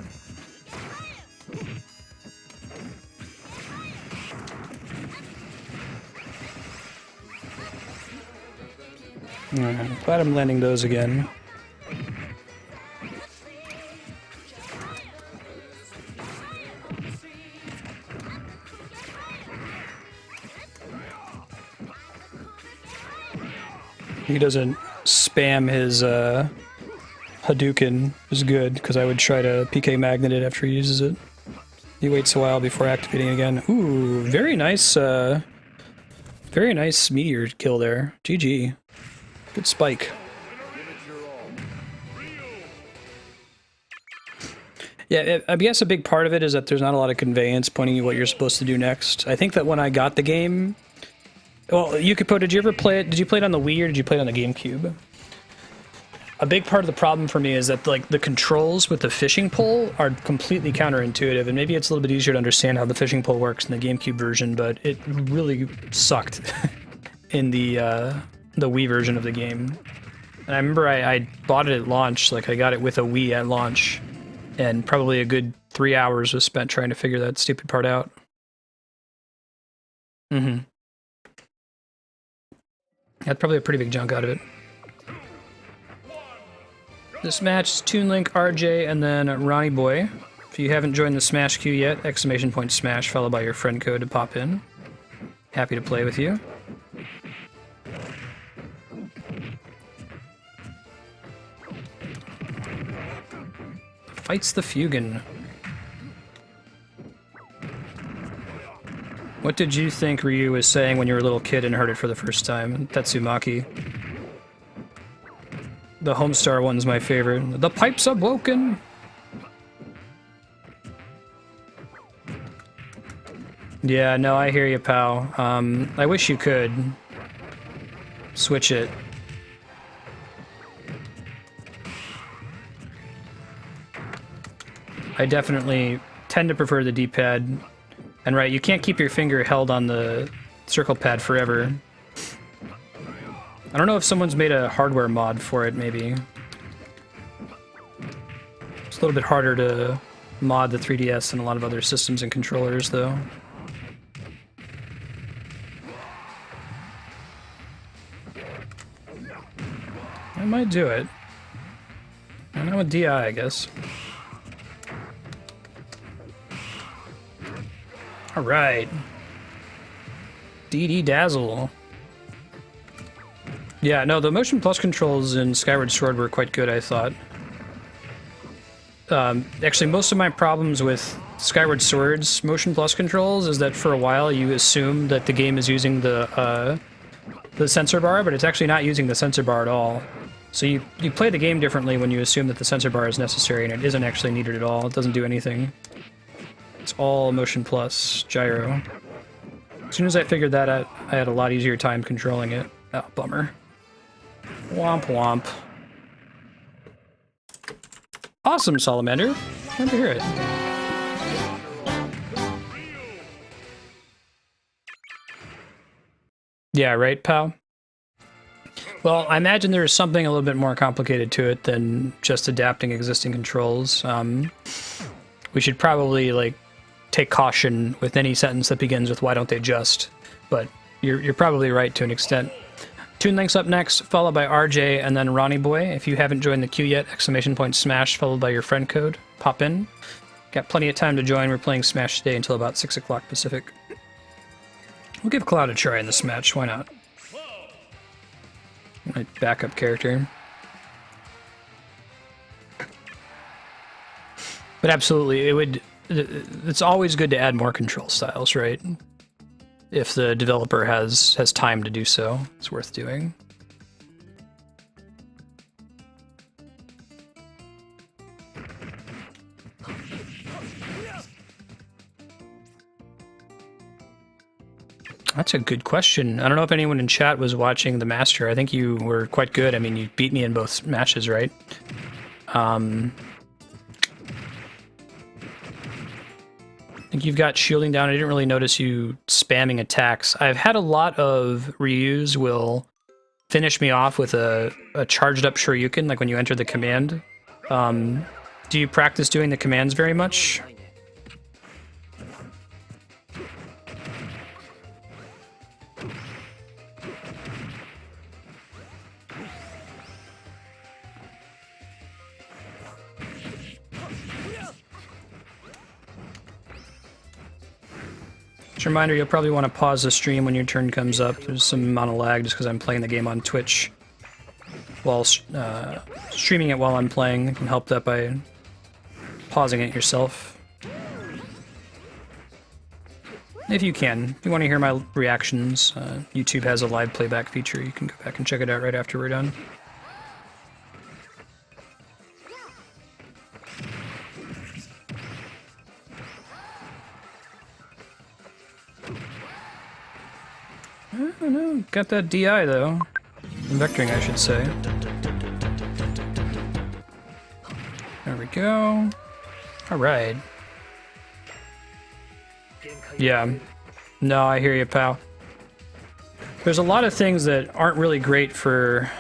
Glad I'm landing those again. He doesn't spam his Hadouken is good, because I would try to PK Magnet it after he uses it. He waits a while before activating again. Ooh, very nice meteor kill there. GG. Good spike. Yeah, I guess a big part of it is that there's not a lot of conveyance pointing you what you're supposed to do next. I think that when I got the game... Well, Yukipo, did you ever play it? Did you play it on the Wii or did you play it on the GameCube? a big part of the problem for me is that like the controls with the fishing pole are completely counterintuitive, and maybe it's a little bit easier to understand how the fishing pole works in the GameCube version, but it really sucked in the Wii version of the game. And I remember I bought it at launch, like I got it with a Wii at launch, and probably a good 3 hours was spent trying to figure that stupid part out. Mm-hmm. Had probably a pretty big chunk out of it. This match is Toon Link, RJ, and then Ronnie Boy. If you haven't joined the Smash queue yet, !Smash followed by your friend code to pop in. Happy to play with you. Fights the Fugan. What did you think Ryu was saying when you were a little kid and heard it for the first time? Tatsumaki. The Homestar one's my favorite. The pipes are broken! Yeah, no, I hear you, pal. I wish you could switch it. I definitely tend to prefer the D-pad. And right, you can't keep your finger held on the circle pad forever. I don't know if someone's made a hardware mod for it, maybe. It's a little bit harder to mod the 3DS and a lot of other systems and controllers, though. I might do it. I know with DI, I guess. Alright. DD Dazzle. Yeah, no, the Motion Plus controls in Skyward Sword were quite good, I thought. Actually, most of my problems with Skyward Sword's Motion Plus controls is that for a while you assume that the game is using the sensor bar, but it's actually not using the sensor bar at all. So you play the game differently when you assume that the sensor bar is necessary, and it isn't actually needed at all. It doesn't do anything. It's all Motion Plus gyro. As soon as I figured that out, I had a lot easier time controlling it. Oh, bummer. Womp womp. Awesome, Salamander. Glad to hear it. Yeah, right, pal? Well, I imagine there's something a little bit more complicated to it than just adapting existing controls. We should probably, like, take caution with any sentence that begins with "why don't they just?" But you're probably right to an extent. Toon Link's up next, followed by RJ, and then Ronnie Boy. If you haven't joined the queue yet, !Smash followed by your friend code. Pop in. Got plenty of time to join. We're playing Smash today until about 6 o'clock Pacific. We'll give Cloud a try in this match. Why not? My backup character. But absolutely, it's always good to add more control styles, right? If the developer has time to do so, it's worth doing. That's a good question. I don't know if anyone in chat was watching the Master. I think you were quite good. I mean, you beat me in both matches, right? I think you've got shielding down. I didn't really notice you spamming attacks. I've had a lot of Ryus will finish me off with a charged up Shoryuken, like when you enter the command. Do you practice doing the commands very much? Just a reminder, you'll probably want to pause the stream when your turn comes up. There's some amount of lag just because I'm playing the game on Twitch while streaming it while I'm playing. You can help that by pausing it yourself. If you can. If you want to hear my reactions, YouTube has a live playback feature. You can go back and check it out right after we're done. I don't know. Got that DI though. Vectoring, I should say. There we go. All right. Yeah. No, I hear you, pal. There's a lot of things that aren't really great for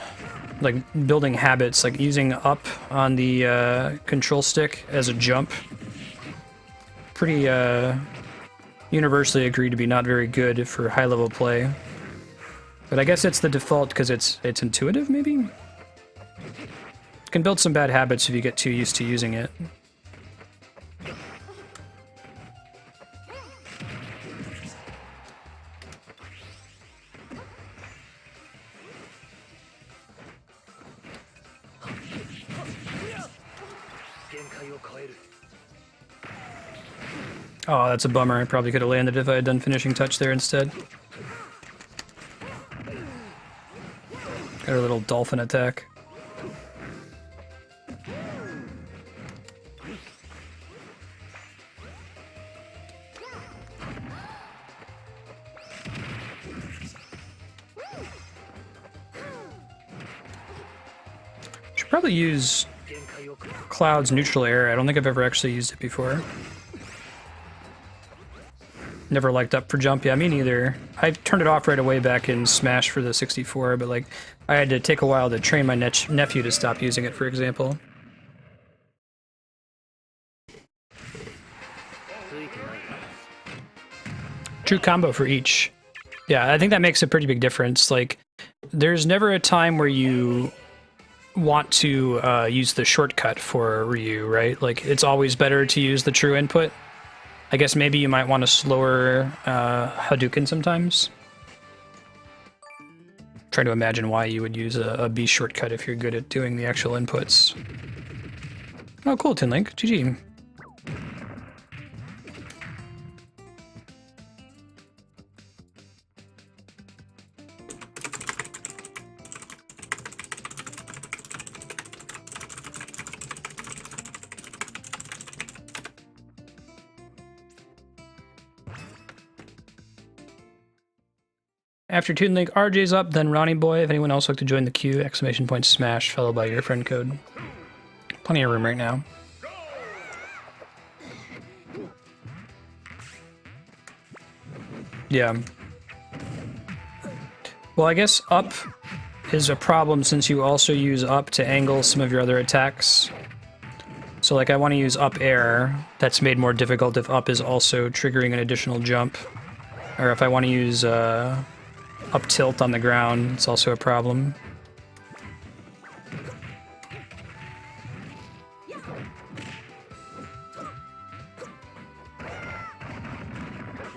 like building habits, like using up on the control stick as a jump. Pretty universally agreed to be not very good for high level play. But I guess it's the default because it's intuitive, maybe? You can build some bad habits if you get too used to using it. Oh, that's a bummer. I probably could have landed if I had done finishing touch there instead. Got a little dolphin attack. Should probably use Cloud's neutral air. I don't think I've ever actually used it before. Never liked up for jump. Yeah, me neither. I turned it off right away back in Smash for the 64, but like I had to take a while to train my nephew to stop using it, for example. True combo for each. Yeah, I think that makes a pretty big difference. Like, there's never a time where you want to use the shortcut for Ryu, right? Like, it's always better to use the true input. I guess maybe you might want a slower Hadouken sometimes. Trying to imagine why you would use a B shortcut if you're good at doing the actual inputs. Oh, cool, Tin Link. GG. After Toon Link, RJ's up, then Ronnie Boy. If anyone else would like to join the queue, ! Smash, followed by your friend code. Plenty of room right now. Yeah. Well, I guess up is a problem since you also use up to angle some of your other attacks. So like I want to use up air. That's made more difficult if up is also triggering an additional jump. Or if I want to use up tilt on the ground, it's also a problem.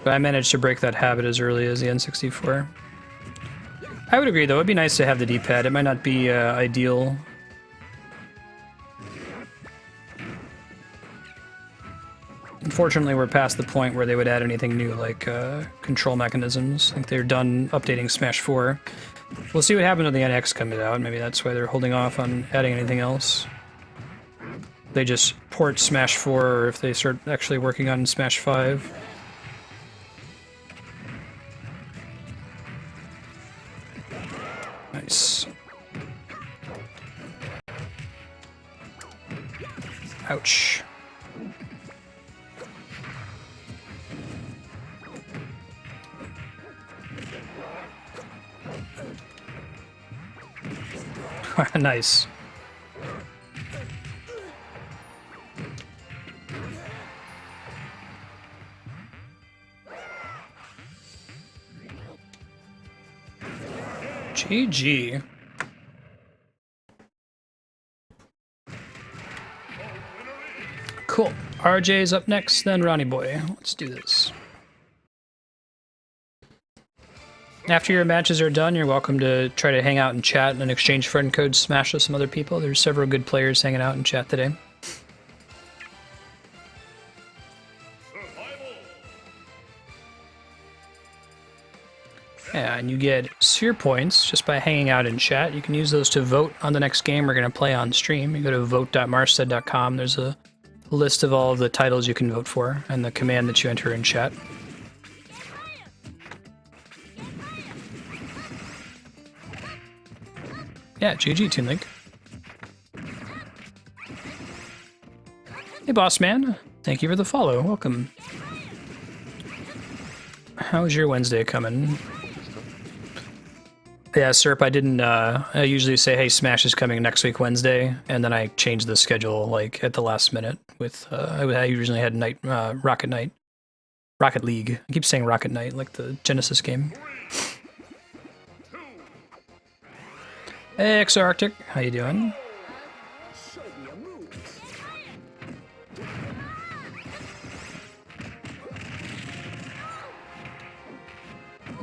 But I managed to break that habit as early as the N64. I would agree though, it'd be nice to have the D-pad. It might not be ideal. Unfortunately, we're past the point where they would add anything new, like control mechanisms. I think they're done updating Smash 4. We'll see what happens when the NX comes out. Maybe that's why they're holding off on adding anything else. They just port Smash 4, or if they start actually working on Smash 5. Nice. Ouch. Nice. GG. Cool. RJ's up next, then Ronnie Boy. Let's do this. After your matches are done, you're welcome to try to hang out and chat and exchange friend codes, Smash with some other people. There's several good players hanging out in chat today. Yeah, and you get sphere points just by hanging out in chat. You can use those to vote on the next game we're going to play on stream. You go to vote.marstead.com. There's a list of all of the titles you can vote for and the command that you enter in chat. Yeah, GG, Toon Link. Hey, boss man. Thank you for the follow. Welcome. How's your Wednesday coming? Yeah, Serp, I didn't, I usually say, hey, Smash is coming next week Wednesday, and then I changed the schedule, like, at the last minute with, I originally had Night, Rocket Knight. Rocket League. I keep saying Rocket Knight, like the Genesis game. Hey, Exarctic. How you doing?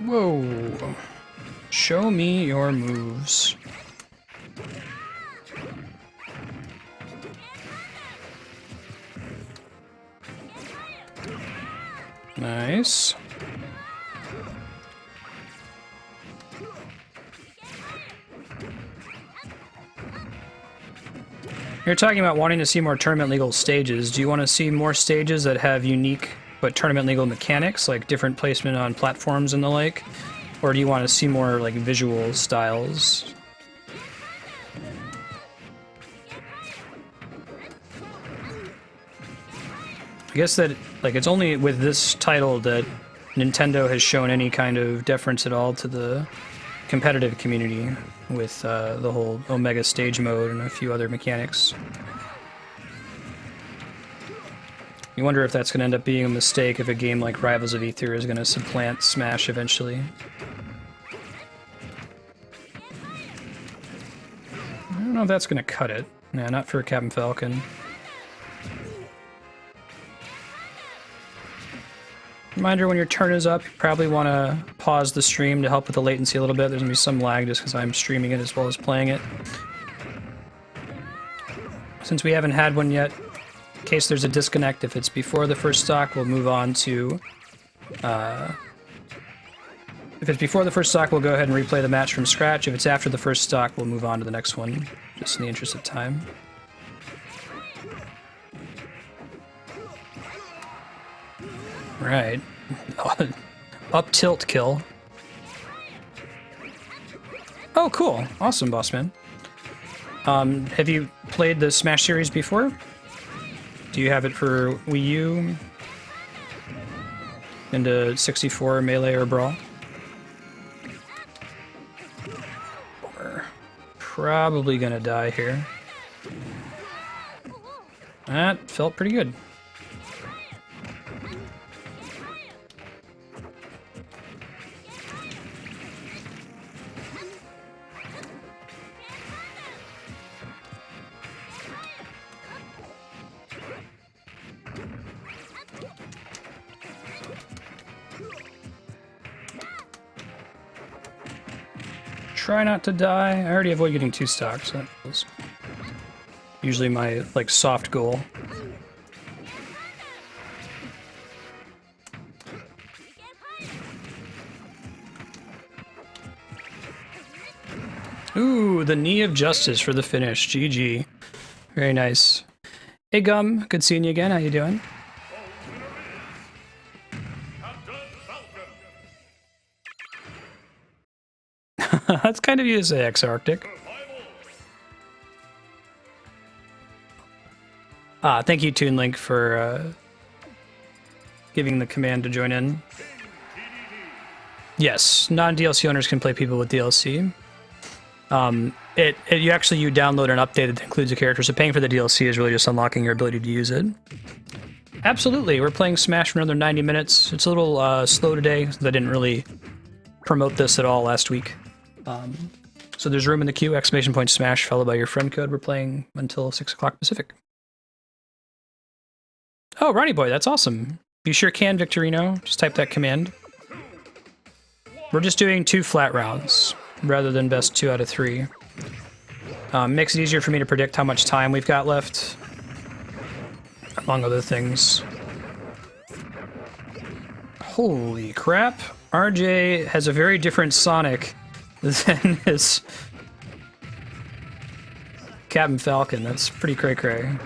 Whoa. Show me your moves. Nice. You're talking about wanting to see more tournament legal stages. Do you want to see more stages that have unique but tournament legal mechanics, like different placement on platforms and the like? Or do you want to see more like visual styles? I guess that, like, it's only with this title that Nintendo has shown any kind of deference at all to the competitive community with the whole Omega stage mode and a few other mechanics. You wonder if that's going to end up being a mistake if a game like Rivals of Aether is going to supplant Smash eventually. I don't know if that's going to cut it. Nah, not for Captain Falcon. Reminder, when your turn is up, you probably want to pause the stream to help with the latency a little bit. There's going to be some lag just because I'm streaming it as well as playing it. Since we haven't had one yet, in case there's a disconnect, if it's before the first stock, we'll move on to... if it's before the first stock, we'll go ahead and replay the match from scratch. If it's after the first stock, we'll move on to the next one, just in the interest of time. Right. Up tilt kill. Oh, cool. Awesome, boss man. Have you played the Smash series before? Do you have it for Wii U? Into 64, Melee, or Brawl? We're probably gonna die here. That felt pretty good. Try not to die. I already avoid getting 2 stocks. That was usually my, like, soft goal. Ooh, the knee of justice for the finish. GG. Very nice. Hey, Gum. Good seeing you again. How you doing? That's kind of you to say, X-Arctic. Thank you, Toon Link, for giving the command to join in. Yes, non-DLC owners can play people with DLC. You download an update that includes a character, so paying for the DLC is really just unlocking your ability to use it. Absolutely, we're playing Smash for another 90 minutes. It's a little slow today, because I didn't really promote this at all last week. So there's room in the queue, ! Smash, followed by your friend code. We're playing until 6 o'clock Pacific. Oh, Ronnie Boy, that's awesome. You sure can, Victorino. Just type that command. We're just doing 2 flat rounds, rather than best 2 out of 3. Makes it easier for me to predict how much time we've got left, among other things. Holy crap. RJ has a very different Sonic than his Captain Falcon. That's pretty cray-cray.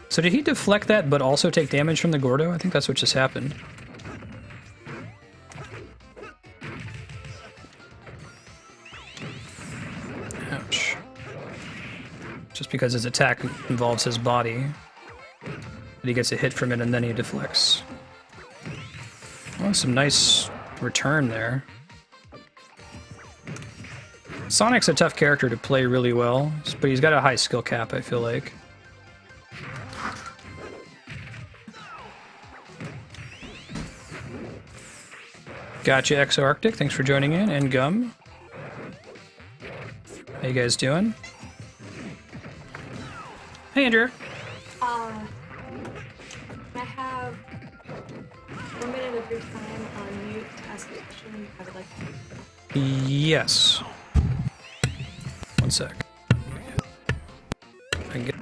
So did he deflect that but also take damage from the Gordo? I think that's what just happened. Ouch. just because his attack involves his body. But he gets a hit from it and then he deflects. Oh, some nice return there. Sonic's a tough character to play really well, but he's got a high skill cap, I feel like. Gotcha, Exo Arctic. Thanks for joining in. And Gum. How you guys doing? Hey, Andrew. I have 1 minute of your time on mute to ask a question. I would like to. Yes. One sec. I can get...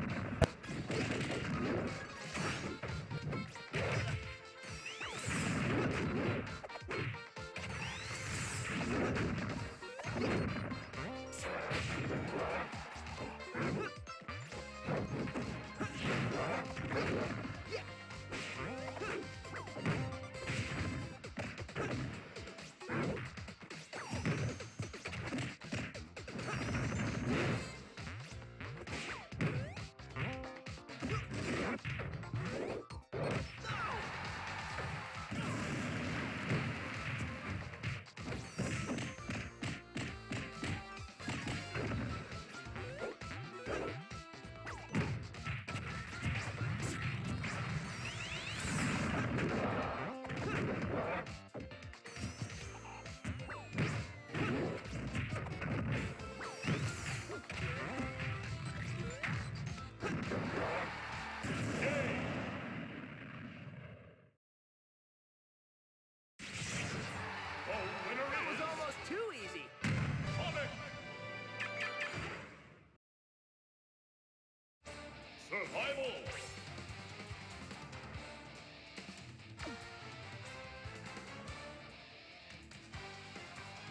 Survival.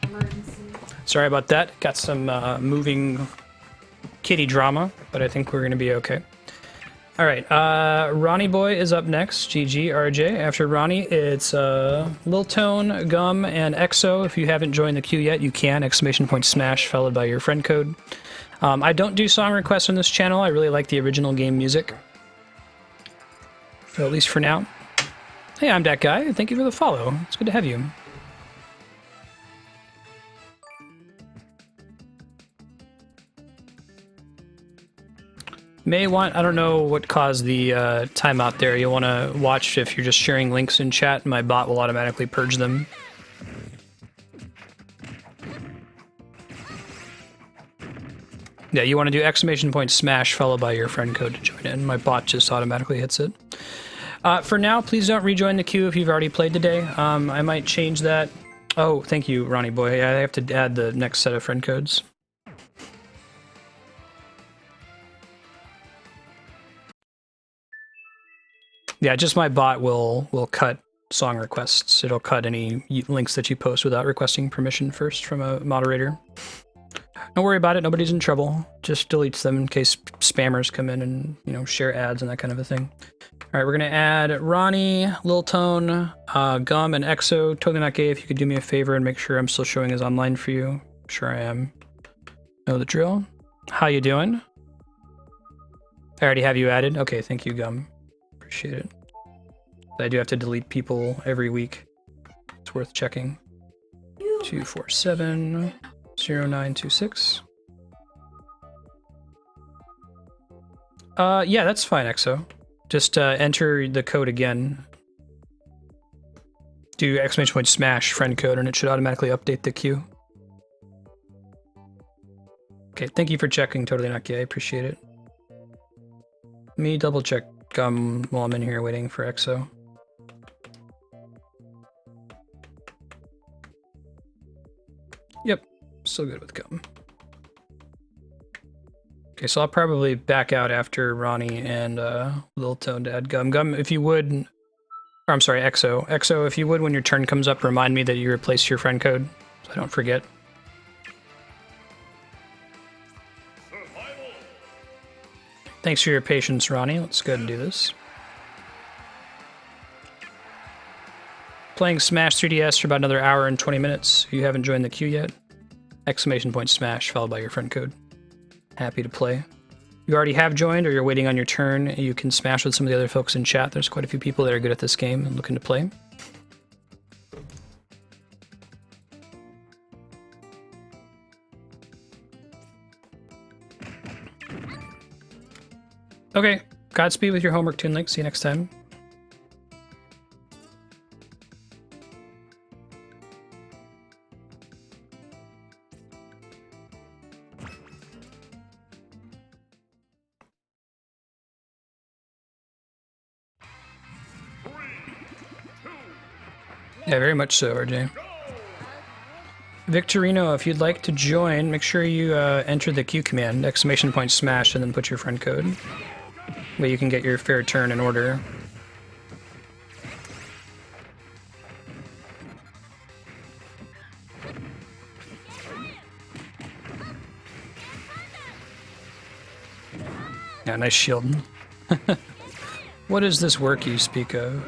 Emergency. Sorry about that. Got some moving kitty drama, but I think we're going to be okay. All right, Ronnie Boy is up next. GG, RJ. After Ronnie, it's Lil Tone, Gum, and Exo. If you haven't joined the queue yet, you can. !smash followed by your friend code. I don't do song requests on this channel. I really like the original game music. So at least for now. Hey, I'm that guy. Thank you for the follow. It's good to have you. May want, I don't know what caused the timeout there. You'll want to watch if you're just sharing links in chat. My bot will automatically purge them. Yeah, you want to do !smash followed by your friend code to join in. My bot just automatically hits it. For now, please don't rejoin the queue if you've already played today. I might change that. Oh, thank you, Ronnie Boy. I have to add the next set of friend codes. Yeah, just my bot will cut song requests. It'll cut any links that you post without requesting permission first from a moderator. Don't worry about it. Nobody's in trouble. Just deletes them in case spammers come in and, you know, share ads and that kind of a thing. All right, we're going to add Ronnie, Lil Tone, Gum, and Exo. Totally Not Gay, if you could do me a favor and make sure I'm still showing as online for you. I'm sure I am. Know the drill. How you doing? I already have you added. Okay, thank you, Gum. Appreciate it. I do have to delete people every week. It's worth checking. 247 0926. Yeah, that's fine, Exo. Just enter the code again. Do !smash friend code and it should automatically update the queue. Okay, thank you for checking, Totally Not Gay. I appreciate it. Let me double check Gum while I'm in here waiting for Exo. Yep, still good with Gum. Okay, so I'll probably back out after Ronnie and Lil Tone to add Gum. Gum, if you would, or I'm sorry, Exo. Exo, if you would, when your turn comes up, remind me that you replaced your friend code, so I don't forget. Survival. Thanks for your patience, Ronnie. Let's go ahead and do this. Playing Smash 3DS for about another hour and 20 minutes. If you haven't joined the queue yet, !smash followed by your friend code. Happy to play. If you already have joined or you're waiting on your turn, you can smash with some of the other folks in chat. There's quite a few people that are good at this game and looking to play. Okay, Godspeed with your homework, Toon Link. See you next time. Yeah, very much so, RJ. Victorino, if you'd like to join, make sure you enter the Q command, !smash, and then put your friend code. Where you can get your fair turn in order. Yeah, nice shield. What is this work you speak of?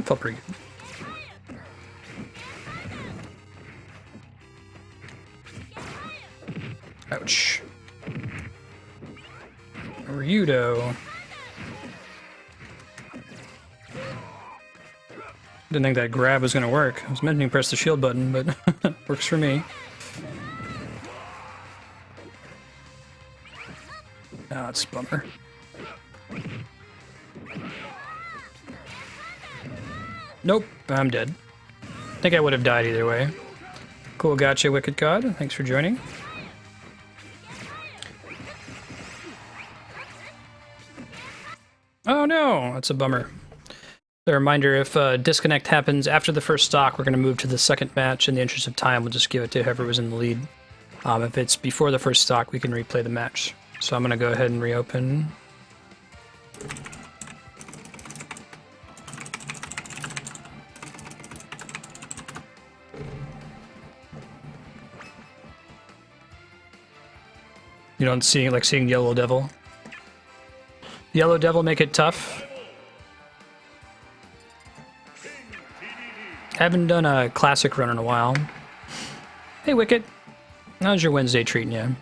Felt pretty good. Ouch. Ryudo. Didn't think that grab was gonna work. I was meant to press the shield button, but works for me. Ah, it's a bummer. Nope, I'm dead. I think I would have died either way. Cool, gotcha, Wicked God. Thanks for joining. Oh no, that's a bummer. A reminder, if disconnect happens after the first stock, we're going to move to the second match. In the interest of time, we'll just give it to whoever was in the lead. If it's before the first stock, we can replay the match. So I'm going to go ahead and reopen. You don't see like seeing Yellow Devil. Yellow Devil make it tough. Haven't done a classic run in a while. Hey Wicket, how's your Wednesday treating you?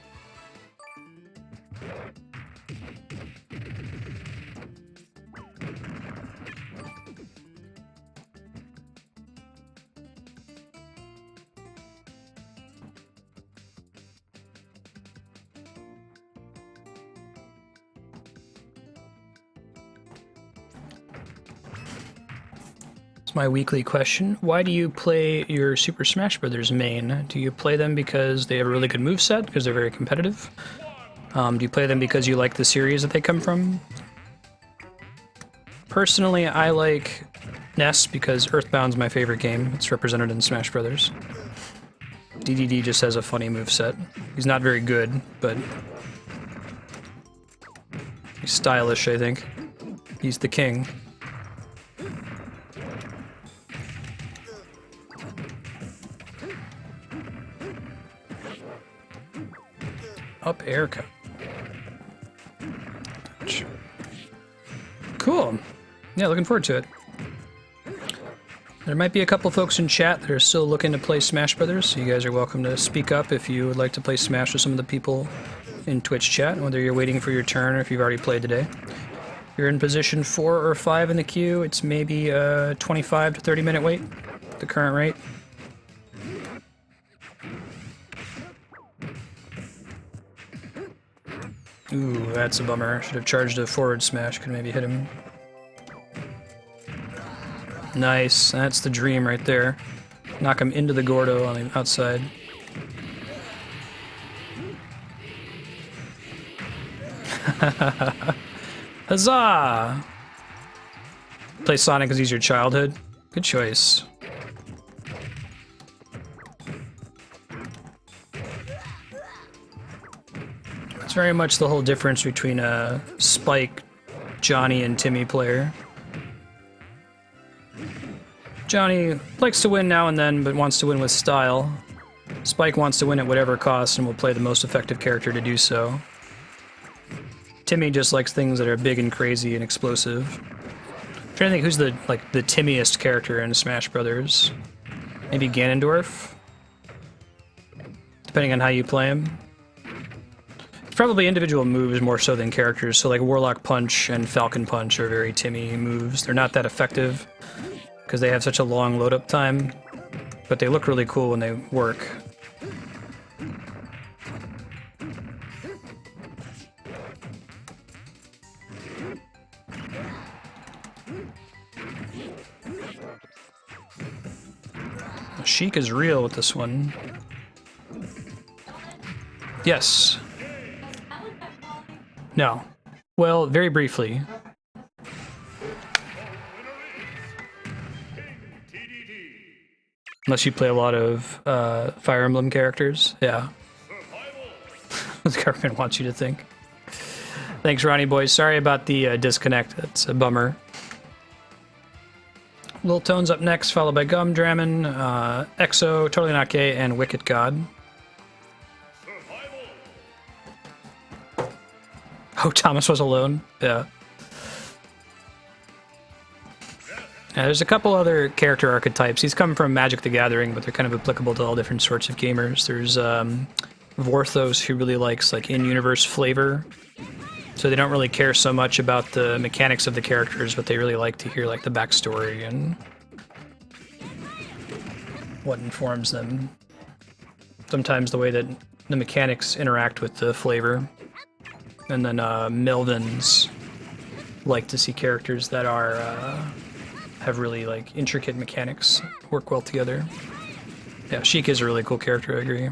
My weekly question. Why do you play your Super Smash Bros. Main? Do you play them because they have a really good moveset, because they're very competitive? Do you play them because you like the series that they come from? Personally, I like NES because Earthbound's my favorite game. It's represented in Smash Bros. DDD just has a funny moveset. He's not very good, but he's stylish, I think. He's the king. Up air cut. Cool. Yeah, looking forward to it. There might be a couple folks in chat that are still looking to play Smash Brothers, so you guys are welcome to speak up if you would like to play Smash with some of the people in Twitch chat, whether you're waiting for your turn or if you've already played today. If you're in position 4 or 5 in the queue, it's maybe a 25 to 30 minute wait at the current rate. Ooh, that's a bummer. Should have charged a forward smash, could maybe hit him. Nice, that's the dream right there. Knock him into the Gordo on the outside. Huzzah! Play Sonic because he's your childhood? Good choice. That's very much the whole difference between a Spike, Johnny, and Timmy player. Johnny likes to win now and then, but wants to win with style. Spike wants to win at whatever cost and will play the most effective character to do so. Timmy just likes things that are big and crazy and explosive. trying to think who's the timmiest character in Smash Brothers. Maybe Ganondorf, depending on how you play him. It's probably individual moves more so than characters. So like Warlock Punch and Falcon Punch are very Timmy moves. They're not that effective because they have such a long load up time, but they look really cool when they work. Sheik is real with this one. Yes. No. Well, very briefly. Unless you play a lot of Fire Emblem characters. Yeah. The government wants you to think. Thanks, Ronnie boys. Sorry about the disconnect. That's a bummer. Lil Tone's up next, followed by Gumdramon, Exo, Totally Not Gay, and Wicked God. Oh, Thomas was alone? Yeah. There's a couple other character archetypes. These come from Magic the Gathering, but they're kind of applicable to all different sorts of gamers. There's Vorthos, who really likes like in-universe flavor. So they don't really care so much about the mechanics of the characters, but they really like to hear like the backstory and what informs them. Sometimes the way that the mechanics interact with the flavor. And then Melvins like to see characters that are have really like intricate mechanics, work well together. Yeah, Sheik is a really cool character, I agree.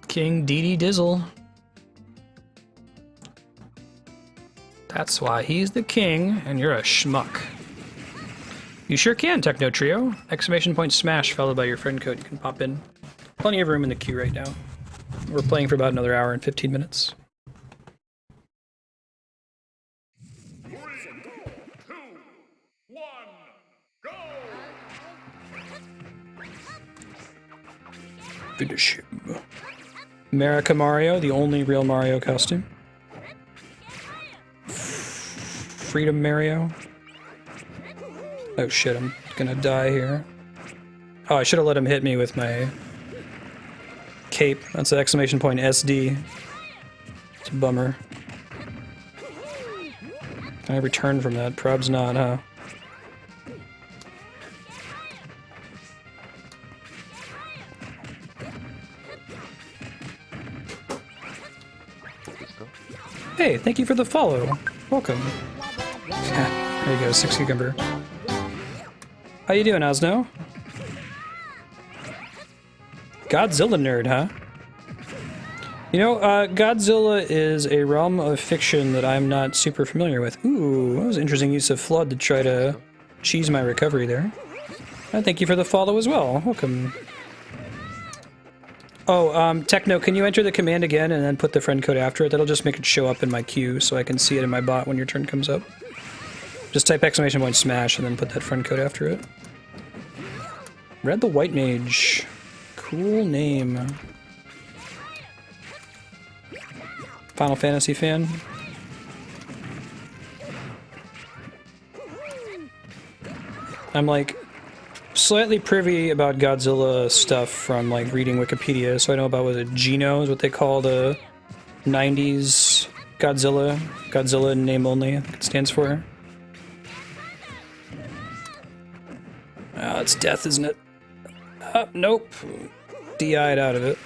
King Dee Dee Dizzle. That's why he's the king, and you're a schmuck. You sure can, Techno Trio. Exclamation point smash followed by your friend code. You can pop in. Plenty of room in the queue right now. We're playing for about another hour and 15 minutes. 3, 2, 1, go! Finish him. America Mario, the only real Mario costume. Freedom Mario. Oh shit, I'm gonna die here. Oh, I should have let him hit me with my cape. That's an exclamation point SD. It's a bummer. Can I return from that? Prob's not, huh? Hey, thank you for the follow. Welcome. There you go, 6 cucumber. How you doing, Osno? Godzilla nerd, huh? You know, Godzilla is a realm of fiction that I'm not super familiar with. Ooh, that was an interesting use of Flood to try to cheese my recovery there. Thank you for the follow as well. Welcome. Oh, Techno, can you enter the command again and then put the friend code after it? That'll just make it show up in my queue so I can see it in my bot when your turn comes up. Just type exclamation point smash and then put that friend code after it. Red the White Mage. Cool name. Final Fantasy fan? I'm like slightly privy about Godzilla stuff from like reading Wikipedia, so I know about what Geno is what they call the 90s Godzilla. Godzilla in name only, I think it stands for. It's death, isn't it? Nope. DI'd out of it.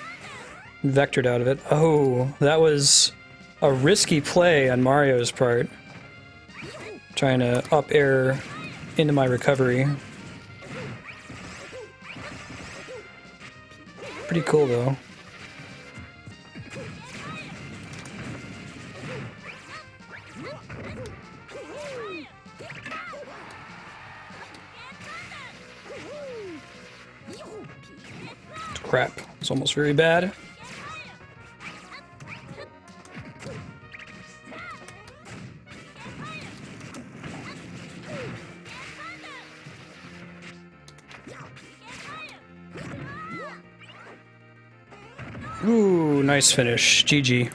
Vectored out of it. Oh, that was a risky play on Mario's part. Trying to up air into my recovery. Pretty cool though. Crap, it's almost very bad. Ooh, nice finish. GG.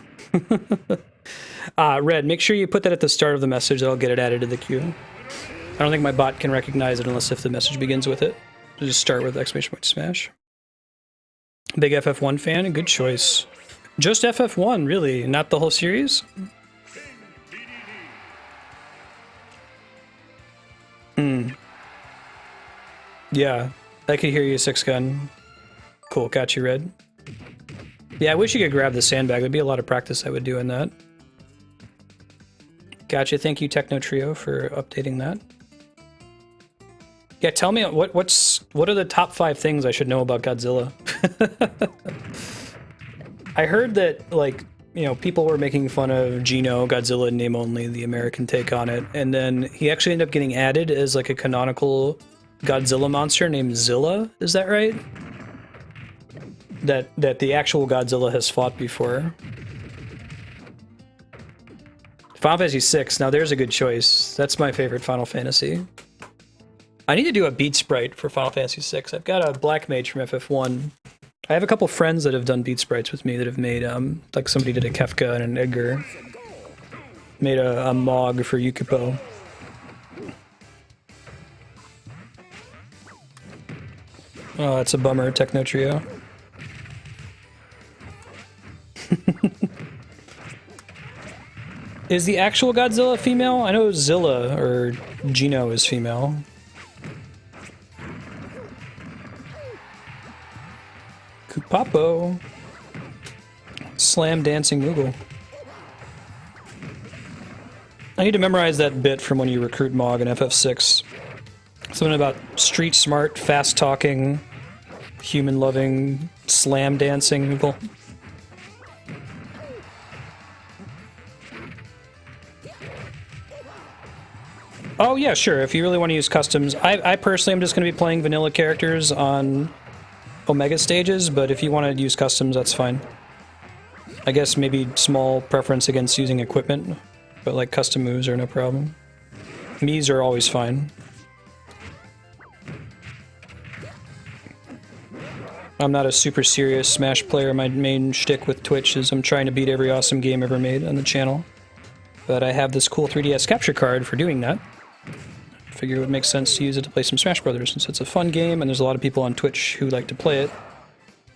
Red, make sure you put that at the start of the message. That'll get it added to the queue. I don't think my bot can recognize it unless if the message begins with it. Just start with exclamation point smash. Big FF1 fan, good choice. Just FF1, really, not the whole series? Yeah, I could hear you, Six Gun. Cool, got you, Red. Yeah, I wish you could grab the sandbag. There'd be a lot of practice I would do in that. Gotcha, thank you, Techno Trio, for updating that. Yeah, tell me what are the top 5 things I should know about Godzilla? I heard that, like, you know, people were making fun of Geno, Godzilla in name only, the American take on it, and then he actually ended up getting added as like a canonical Godzilla monster named Zilla. Is that right? That the actual Godzilla has fought before. Final Fantasy VI. Now there's a good choice. That's my favorite Final Fantasy. I need to do a beat sprite for Final Fantasy VI. I've got a Black Mage from FF1. I have a couple friends that have done beat sprites with me that have made, like somebody did a Kefka and an Edgar. Made a Mog for Yukipo. Oh, that's a bummer, Techno Trio. Is the actual Godzilla female? I know Zilla or Geno is female. Kupapo. Slam dancing Moogle. I need to memorize that bit from when you recruit Mog in FF6. Something about street smart, fast talking, human loving, slam dancing Moogle. Oh yeah, sure, if you really want to use customs. I personally am just going to be playing vanilla characters on Omega stages, but if you want to use customs, that's fine. I guess maybe small preference against using equipment, but like custom moves are no problem. Miis are always fine. I'm not a super serious Smash player. My main shtick with Twitch is I'm trying to beat every awesome game ever made on the channel. But I have this cool 3DS capture card for doing that. Figure it would make sense to use it to play some Smash Brothers, since it's a fun game and there's a lot of people on Twitch who like to play it,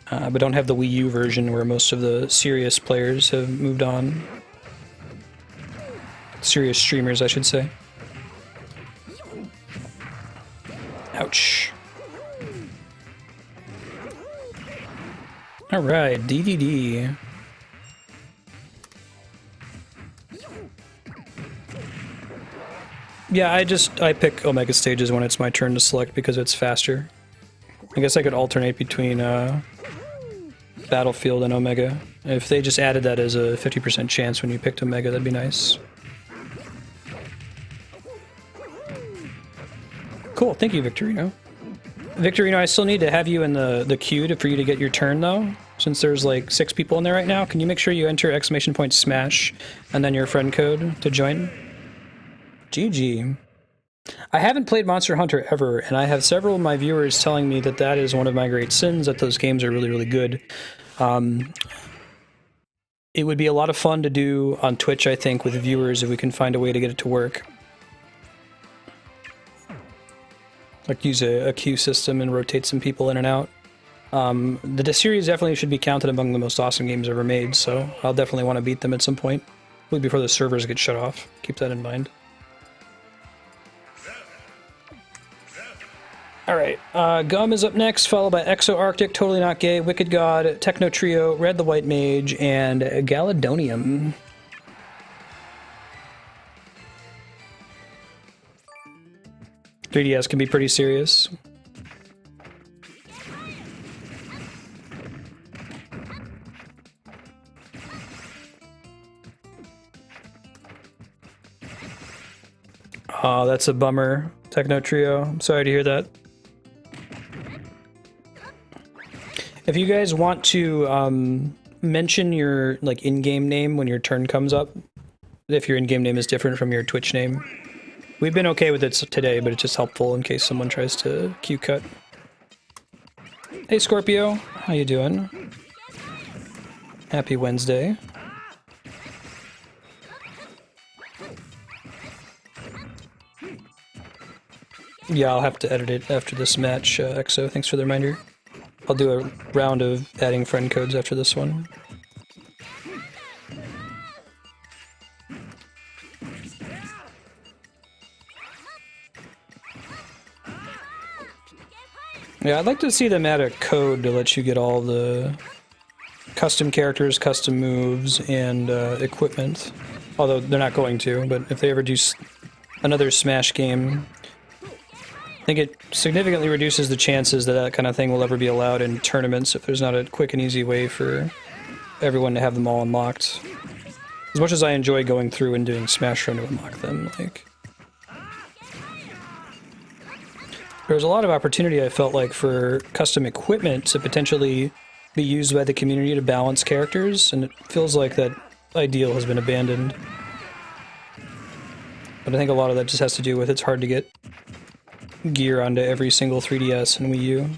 but don't have the Wii U version where most of the serious players have moved on. Serious streamers, I should say. Ouch. Alright, DDD. Yeah, I pick Omega stages when it's my turn to select because it's faster. I guess I could alternate between Battlefield and Omega. If they just added that as a 50% chance when you picked Omega, that'd be nice. Cool, thank you, Victorino. Victorino, I still need to have you in the queue for you to get your turn, though. Since there's like 6 people in there right now, can you make sure you enter exclamation point smash and then your friend code to join? GG. I haven't played Monster Hunter ever, and I have several of my viewers telling me that that is one of my great sins, that those games are really, really good. It would be a lot of fun to do on Twitch, I think, with viewers if we can find a way to get it to work. Like use a queue system and rotate some people in and out. The series definitely should be counted among the most awesome games ever made, so I'll definitely want to beat them at some point. Probably before the servers get shut off. Keep that in mind. Alright, Gum is up next, followed by Exo Arctic, Totally Not Gay, Wicked God, Techno Trio, Red the White Mage, and Galadonium. .3DS can be pretty serious. Oh, that's a bummer, Techno Trio. I'm sorry to hear that. If you guys want to mention your like in-game name when your turn comes up, if your in-game name is different from your Twitch name, we've been okay with it today, but it's just helpful in case someone tries to queue cut. Hey Scorpio, how you doing? Happy Wednesday. Yeah, I'll have to edit it after this match, EXO. Thanks for the reminder. I'll do a round of adding friend codes after this one. Yeah, I'd like to see them add a code to let you get all the custom characters, custom moves, and equipment. Although they're not going to, but if they ever do another Smash game, I think it significantly reduces the chances that that kind of thing will ever be allowed in tournaments if there's not a quick and easy way for everyone to have them all unlocked. As much as I enjoy going through and doing Smash Run to unlock them, like... There's a lot of opportunity, I felt like, for custom equipment to potentially be used by the community to balance characters, and it feels like that ideal has been abandoned. But I think a lot of that just has to do with it's hard to get gear onto every single 3DS and Wii U.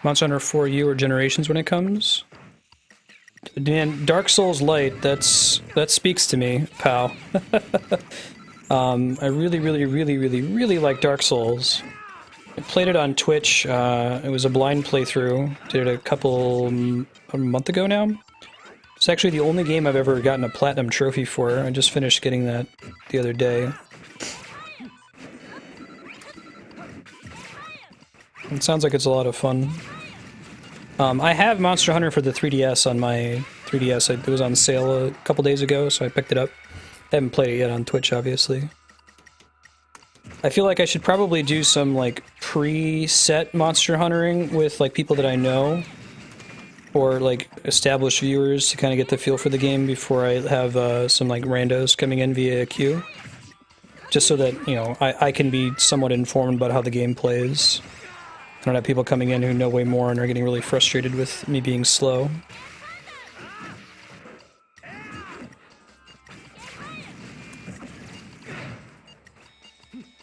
Monster Hunter 4U or Generations when it comes? Man, Dark Souls Light, that speaks to me, pal. I really like Dark Souls. I played it on Twitch. It was a blind playthrough. Did it a month ago now. It's actually the only game I've ever gotten a platinum trophy for. I just finished getting that the other day. It sounds like it's a lot of fun. I have Monster Hunter for the 3DS on my 3DS. It was on sale a couple days ago, so I picked it up. I haven't played it yet on Twitch, obviously. I feel like I should probably do some, like, preset Monster Huntering with, like, people that I know. Or, like, established viewers to kind of get the feel for the game before I have some, like, randos coming in via a queue. Just so that, you know, I can be somewhat informed about how the game plays. I don't have people coming in who know way more and are getting really frustrated with me being slow.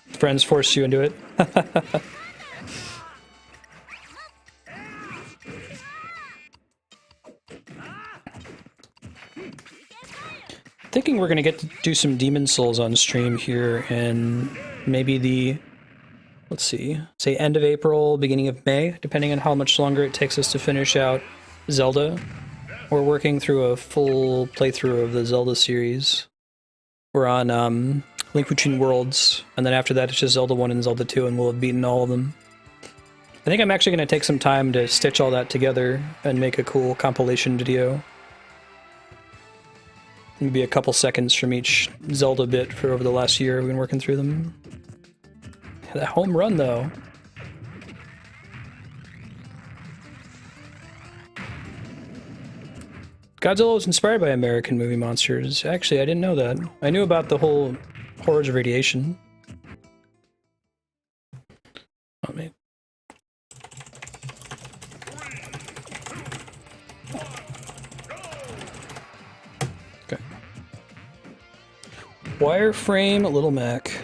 Friends forced you into it. Thinking we're gonna get to do some Demon Souls on stream here and maybe the... Let's see, say end of April, beginning of May, depending on how much longer it takes us to finish out Zelda. We're working through a full playthrough of the Zelda series. We're on Link Between Worlds, and then after that it's just Zelda 1 and Zelda 2, and we'll have beaten all of them. I think I'm actually going to take some time to stitch all that together and make a cool compilation video. Maybe a couple seconds from each Zelda bit for over the last year we've been working through them. That home run, though. Godzilla was inspired by American movie monsters. Actually, I didn't know that. I knew about the whole horrors of radiation. Oh, man. Okay. Wireframe Little Mac.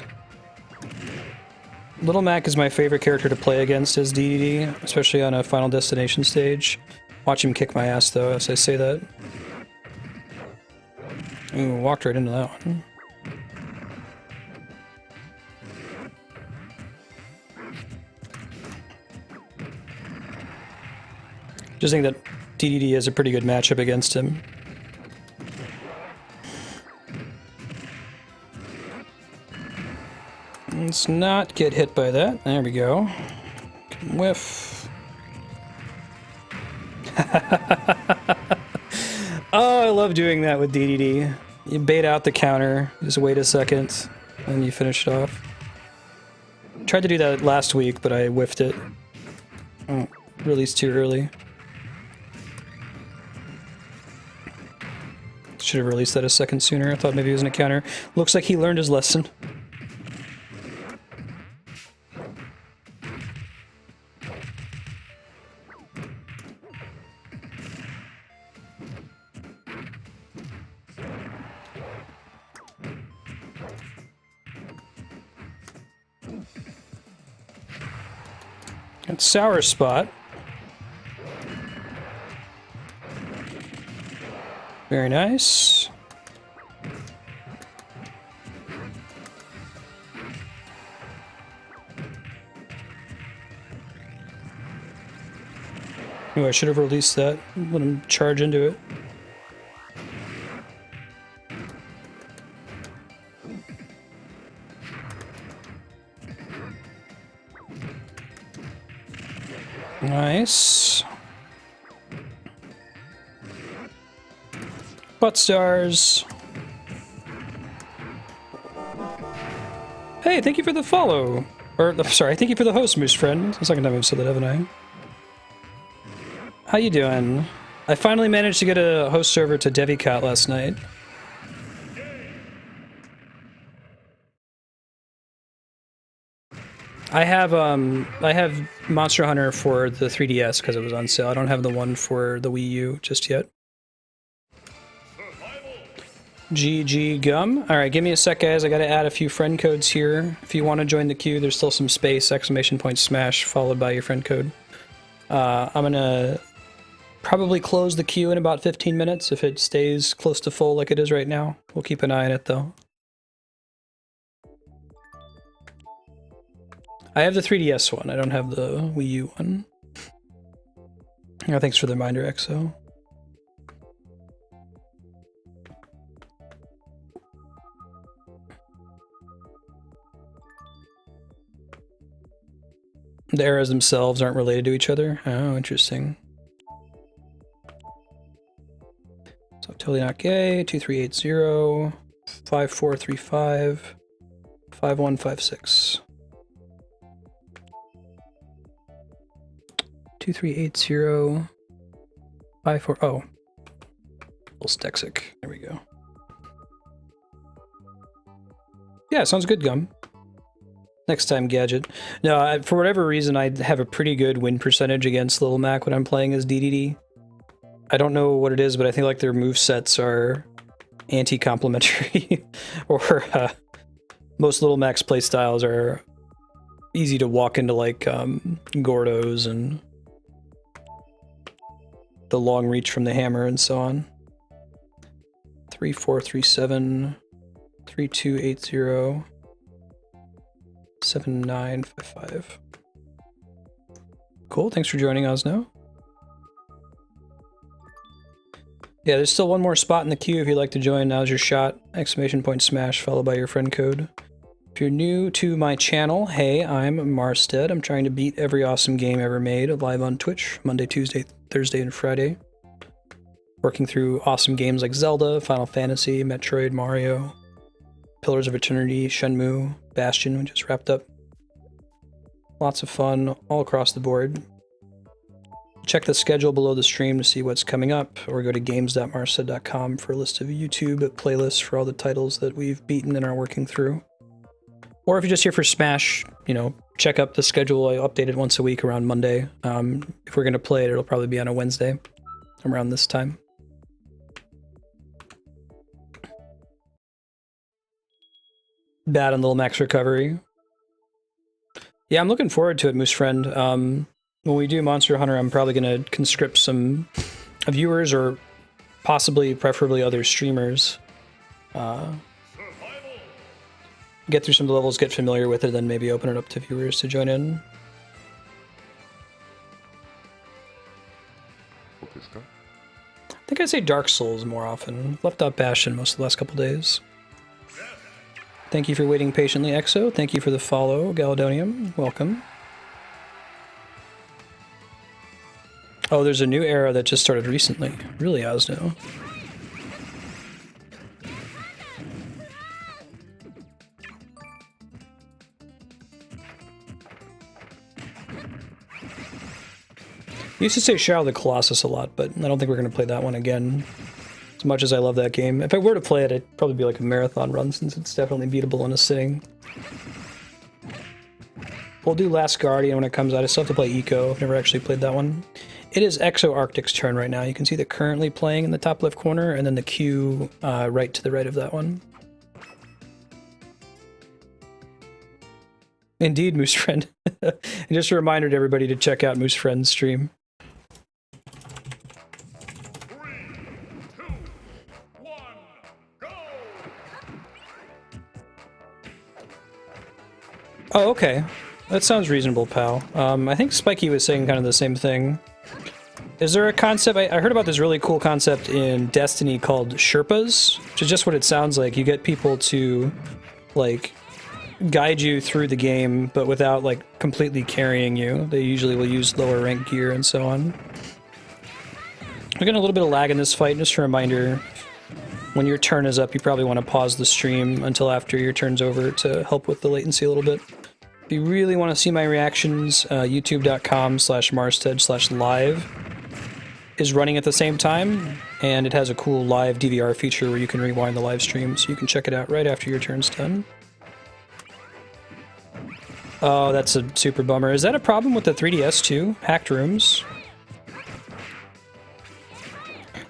Little Mac is my favorite character to play against as DDD, especially on a Final Destination stage. Watch him kick my ass, though, as I say that. Ooh, walked right into that one. Just think that DDD is a pretty good matchup against him. Let's not get hit by that. There we go. Whiff. Oh, I love doing that with DDD. You bait out the counter, just wait a second, and you finish it off. Tried to do that last week, but I whiffed it. Oh, released too early. Should have released that a second sooner. I thought maybe it was in a counter. Looks like he learned his lesson. Got Sour Spot. Very nice. Oh, I should have released that. Let him charge into it. Nice. Butt stars. Hey, thank you for the follow. Or, sorry, thank you for the host, Moose Friend. It's the second time I've said that, haven't I? How you doing? I finally managed to get a host server to Devicat last night. I have Monster Hunter for the 3DS because it was on sale. I don't have the one for the Wii U just yet. GG Gum. Alright, give me a sec, guys. I gotta add a few friend codes here. If you want to join the queue, there's still some space, ! Smash, followed by your friend code. I'm gonna probably close the queue in about 15 minutes if it stays close to full like it is right now. We'll keep an eye on it, though. I have the 3DS one. I don't have the Wii U one. Oh, thanks for the reminder, EXO. The eras themselves aren't related to each other? Oh, interesting. So, totally not gay. 2380 5435 5156. 2380 54. Oh, Stexic. There we go. Yeah, sounds good, Gum. Next time, Gadget. No, for whatever reason, I have a pretty good win percentage against Little Mac when I'm playing as DDD. I don't know what it is, but I think like their movesets are anti-complementary, or most Little Mac's playstyles are easy to walk into, like Gordos and the long reach from the hammer and so on. 3437 3280 7955. Cool, thanks for joining, Osno. Yeah, there's still one more spot in the queue if you'd like to join. Now's your shot! ! Smash, followed by your friend code. If you're new to my channel, hey, I'm Marstead. I'm trying to beat every awesome game ever made live on Twitch, Monday, Tuesday, Thursday, and Friday. Working through awesome games like Zelda, Final Fantasy, Metroid, Mario, Pillars of Eternity, Shenmue, Bastion, we just wrapped up. Lots of fun all across the board. Check the schedule below the stream to see what's coming up, or go to games.marstead.com for a list of YouTube playlists for all the titles that we've beaten and are working through. Or if you're just here for Smash, you know, check up the schedule. I update it once a week around Monday. If we're going to play it, it'll probably be on a Wednesday around this time. Bad on Little Mac's recovery. Yeah, I'm looking forward to it, Moose Friend. When we do Monster Hunter, I'm probably going to conscript some viewers, or possibly, preferably other streamers. Get through some of the levels, get familiar with it, then maybe open it up to viewers to join in. I think I'd say Dark Souls more often. Left out Bastion most of the last couple days. Thank you for waiting patiently, EXO. Thank you for the follow, Galadonium. Welcome. Oh, there's a new era that just started recently. Really, Osno. I used to say Shadow of the Colossus a lot, but I don't think we're going to play that one again. As much as I love that game. If I were to play it, it'd probably be like a marathon run, since it's definitely beatable in a sitting. We'll do Last Guardian when it comes out. I still have to play Eco. I've never actually played that one. It is Exo Arctic's turn right now. You can see the currently playing in the top left corner, and then the queue right to the right of that one. Indeed, Moose Friend. And just a reminder to everybody to check out Moose Friend's stream. Oh, okay. That sounds reasonable, pal. I think Spiky was saying kind of the same thing. Is there a concept? I heard about this really cool concept in Destiny called Sherpas, which is just what it sounds like. You get people to, like, guide you through the game, but without, like, completely carrying you. They usually will use lower rank gear and so on. We're getting a little bit of lag in this fight. Just a reminder, when your turn is up, you probably want to pause the stream until after your turn's over to help with the latency a little bit. If you really want to see my reactions, youtube.com/marsted/live is running at the same time, and it has a cool live DVR feature where you can rewind the live stream, so you can check it out right after your turn's done. Oh, that's a super bummer. Is that a problem with the 3DS too? Hacked rooms?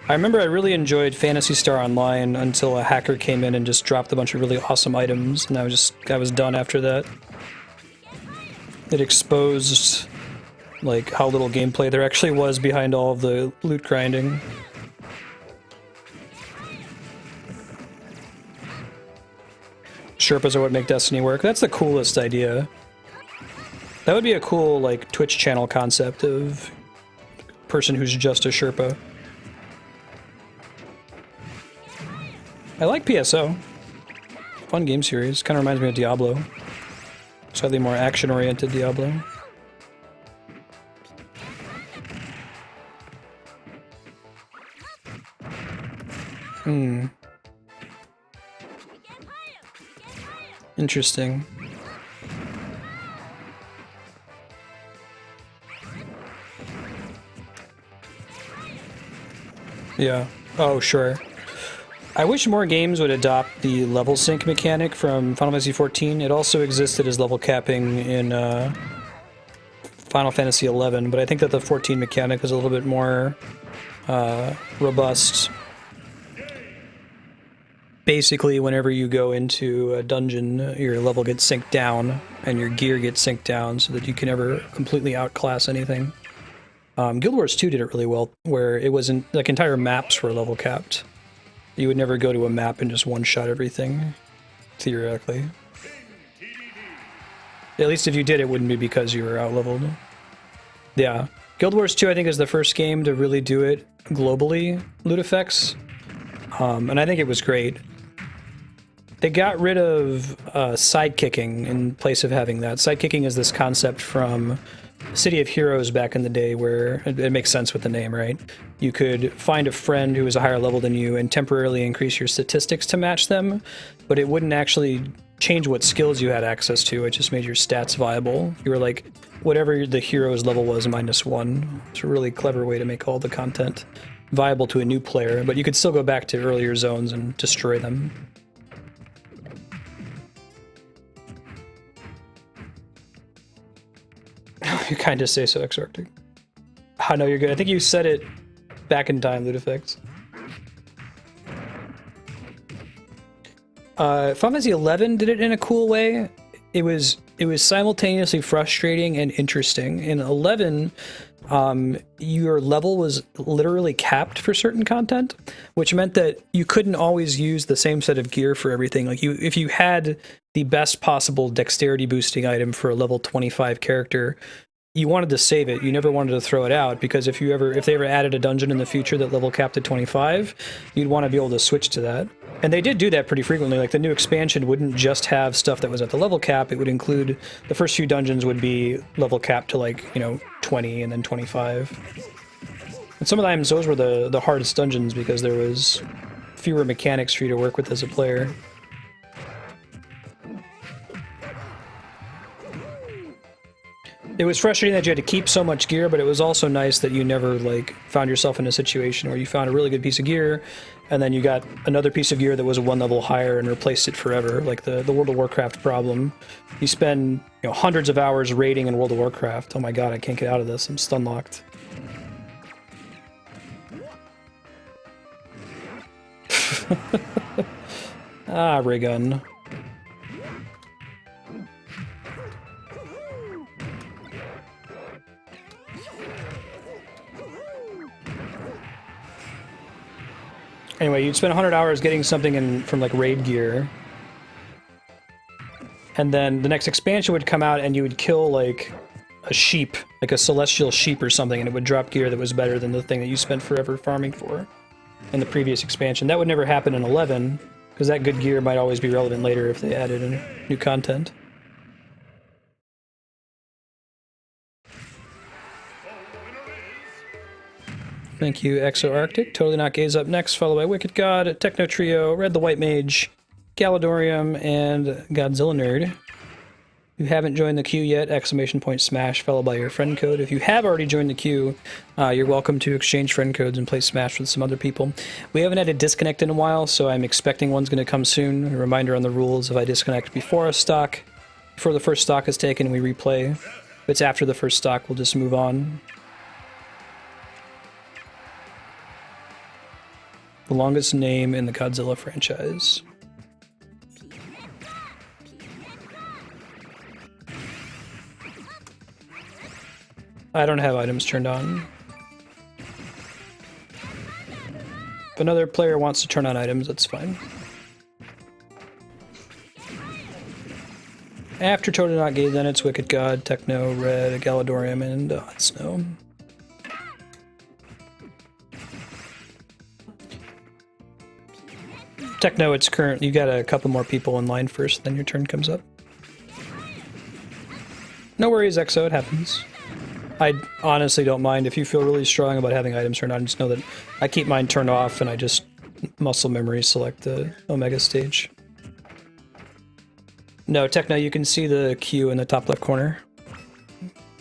I remember I really enjoyed Phantasy Star Online until a hacker came in and just dropped a bunch of really awesome items, and I was done after that. It exposed, like, how little gameplay there actually was behind all of the loot grinding. Sherpas are what make Destiny work. That's the coolest idea. That would be a cool, like, Twitch channel concept of person who's just a Sherpa. I like PSO. Fun game series. Kind of reminds me of Diablo. Slightly more action-oriented Diablo. Interesting. Yeah. Oh, sure. I wish more games would adopt the level sync mechanic from Final Fantasy XIV. It also existed as level capping in Final Fantasy XI, but I think that the 14 mechanic is a little bit more robust. Basically, whenever you go into a dungeon, your level gets synced down, and your gear gets synced down so that you can never completely outclass anything. Guild Wars 2 did it really well, where it wasn't, like, entire maps were level capped. You would never go to a map and just one-shot everything, theoretically. At least if you did, it wouldn't be because you were out-leveled. Yeah. Guild Wars 2, I think, is the first game to really do it globally, loot effects. And I think it was great. They got rid of sidekicking in place of having that. Sidekicking is this concept from City of Heroes back in the day where it makes sense with the name, right? You could find a friend who was a higher level than you and temporarily increase your statistics to match them, but it wouldn't actually change what skills you had access to. It just made your stats viable. You were like, whatever the hero's level was, -1. It's a really clever way to make all the content viable to a new player, but you could still go back to earlier zones and destroy them. You kind of say so, Exarctic. I know you're good. I think you said it back in time, loot effects. Final Fantasy XI did it in a cool way. It was simultaneously frustrating and interesting. In 11, your level was literally capped for certain content, which meant that you couldn't always use the same set of gear for everything. Like if you had the best possible dexterity boosting item for a level 25 character, you wanted to save it. You never wanted to throw it out, because if they ever added a dungeon in the future that level capped at 25, you'd want to be able to switch to that. And they did do that pretty frequently. Like the new expansion wouldn't just have stuff that was at the level cap. It would include the first few dungeons would be level capped to, like, 20 and then 25. And sometimes those were the hardest dungeons because there was fewer mechanics for you to work with as a player. It was frustrating that you had to keep so much gear, but it was also nice that you never, like, found yourself in a situation where you found a really good piece of gear, and then you got another piece of gear that was one level higher and replaced it forever, like the World of Warcraft problem. You spend, hundreds of hours raiding in World of Warcraft. Oh my god, I can't get out of this. I'm stun locked. Ah, ray gun. Anyway, you'd spend 100 hours getting something from like raid gear, and then the next expansion would come out and you would kill like a sheep, like a celestial sheep or something, and it would drop gear that was better than the thing that you spent forever farming for in the previous expansion. That would never happen in 11, because that good gear might always be relevant later if they added in new content. Thank you, Exo Arctic. Totally Not Gaze up next, followed by Wicked God, Techno Trio, Red the White Mage, Galadorium, and Godzilla Nerd. If you haven't joined the queue yet, !smash, followed by your friend code. If you have already joined the queue, you're welcome to exchange friend codes and play Smash with some other people. We haven't had a disconnect in a while, so I'm expecting one's going to come soon. A reminder on the rules: if I disconnect before the first stock is taken, we replay. If it's after the first stock, we'll just move on. The longest name in the Godzilla franchise. I don't have items turned on. If another player wants to turn on items, that's fine. After Totally Not Gay, then it's Wicked God, Techno, Red, Galadorium, and Hot Snow. Techno, it's current. You got a couple more people in line first, then your turn comes up. No worries, Exo, it happens. I honestly don't mind if you feel really strong about having items turned on. Just know that I keep mine turned off and I just muscle memory select the Omega stage. No, Techno, you can see the queue in the top left corner.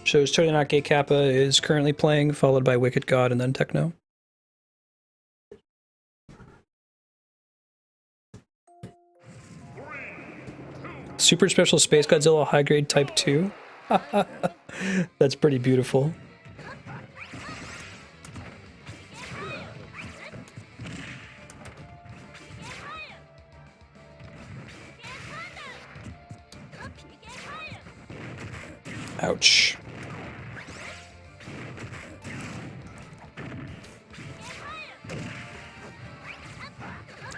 Shows Totally Not Gay Kappa is currently playing, followed by Wicked God and then Techno. Super Special Space Godzilla High Grade Type 2. That's pretty beautiful. Ouch.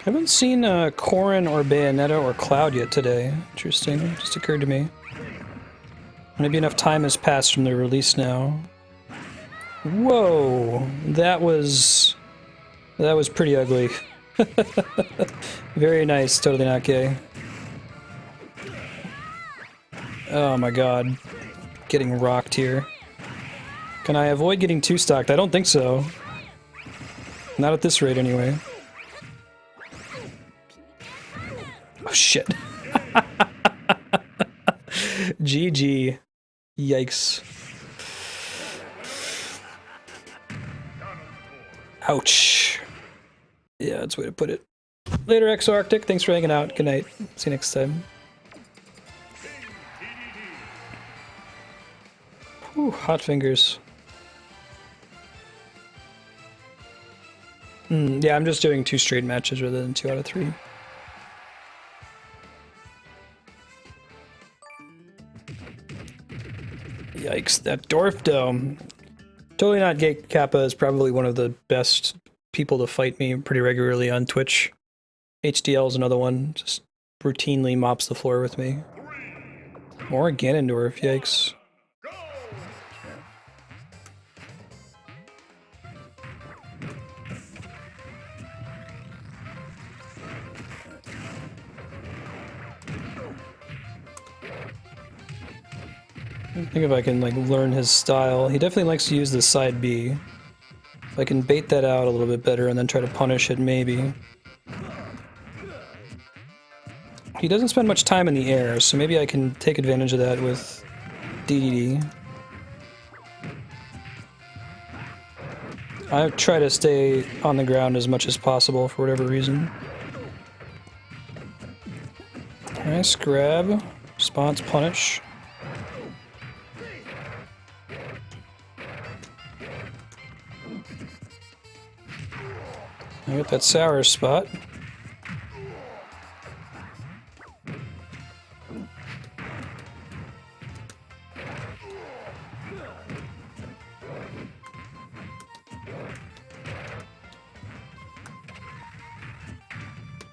Haven't seen Corrin or Bayonetta or Cloud yet today. Interesting. Just occurred to me. Maybe enough time has passed from their release now. Whoa, that was pretty ugly. Very nice, Totally Not Gay. Oh my god, getting rocked here. Can I avoid getting two-stocked? I don't think so. Not at this rate, anyway. Oh shit. GG. Yikes. Ouch. Yeah, that's the way to put it. Later, Exo Arctic. Thanks for hanging out. Good night. See you next time. Whew, hot fingers. Yeah, I'm just doing 2 straight matches rather than 2 out of 3. Yikes, that Dwarf Dome. Totally Not Gay Kappa is probably one of the best people to fight me pretty regularly on Twitch. HDL is another one, just routinely mops the floor with me. More Ganondorf, yikes. I think if I can like learn his style. He definitely likes to use the side B. If I can bait that out a little bit better and then try to punish it, maybe. He doesn't spend much time in the air, so maybe I can take advantage of that with DDD. I try to stay on the ground as much as possible for whatever reason. Nice grab. Response punish. I got that sour spot.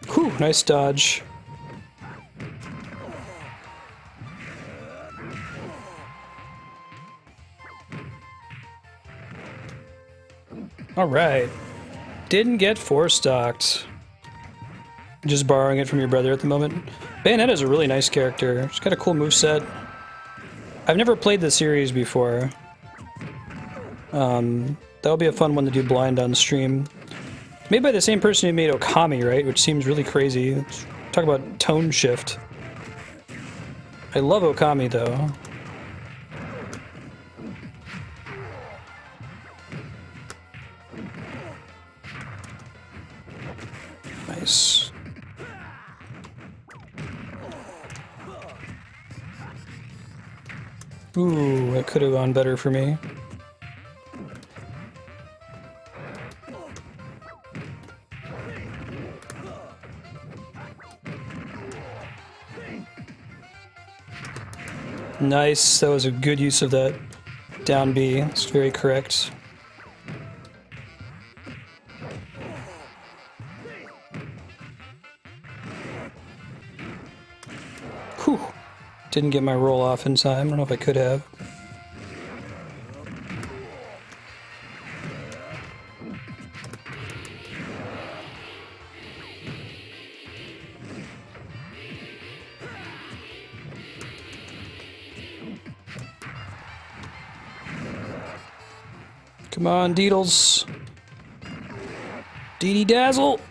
Whew, nice dodge. Alright. Didn't get 4-stocked. Just borrowing it from your brother at the moment. Bayonetta's a really nice character. She's got a cool moveset. I've never played the series before. That'll be a fun one to do blind on stream. Made by the same person who made Okami, right? Which seems really crazy. Talk about tone shift. I love Okami, though. Nice. Ooh, that could have gone better for me. Nice, that was a good use of that down B. It's very correct. Whew. Didn't get my roll off in time. I don't know if I could have. Come on, Deedles. Dee Dazzle.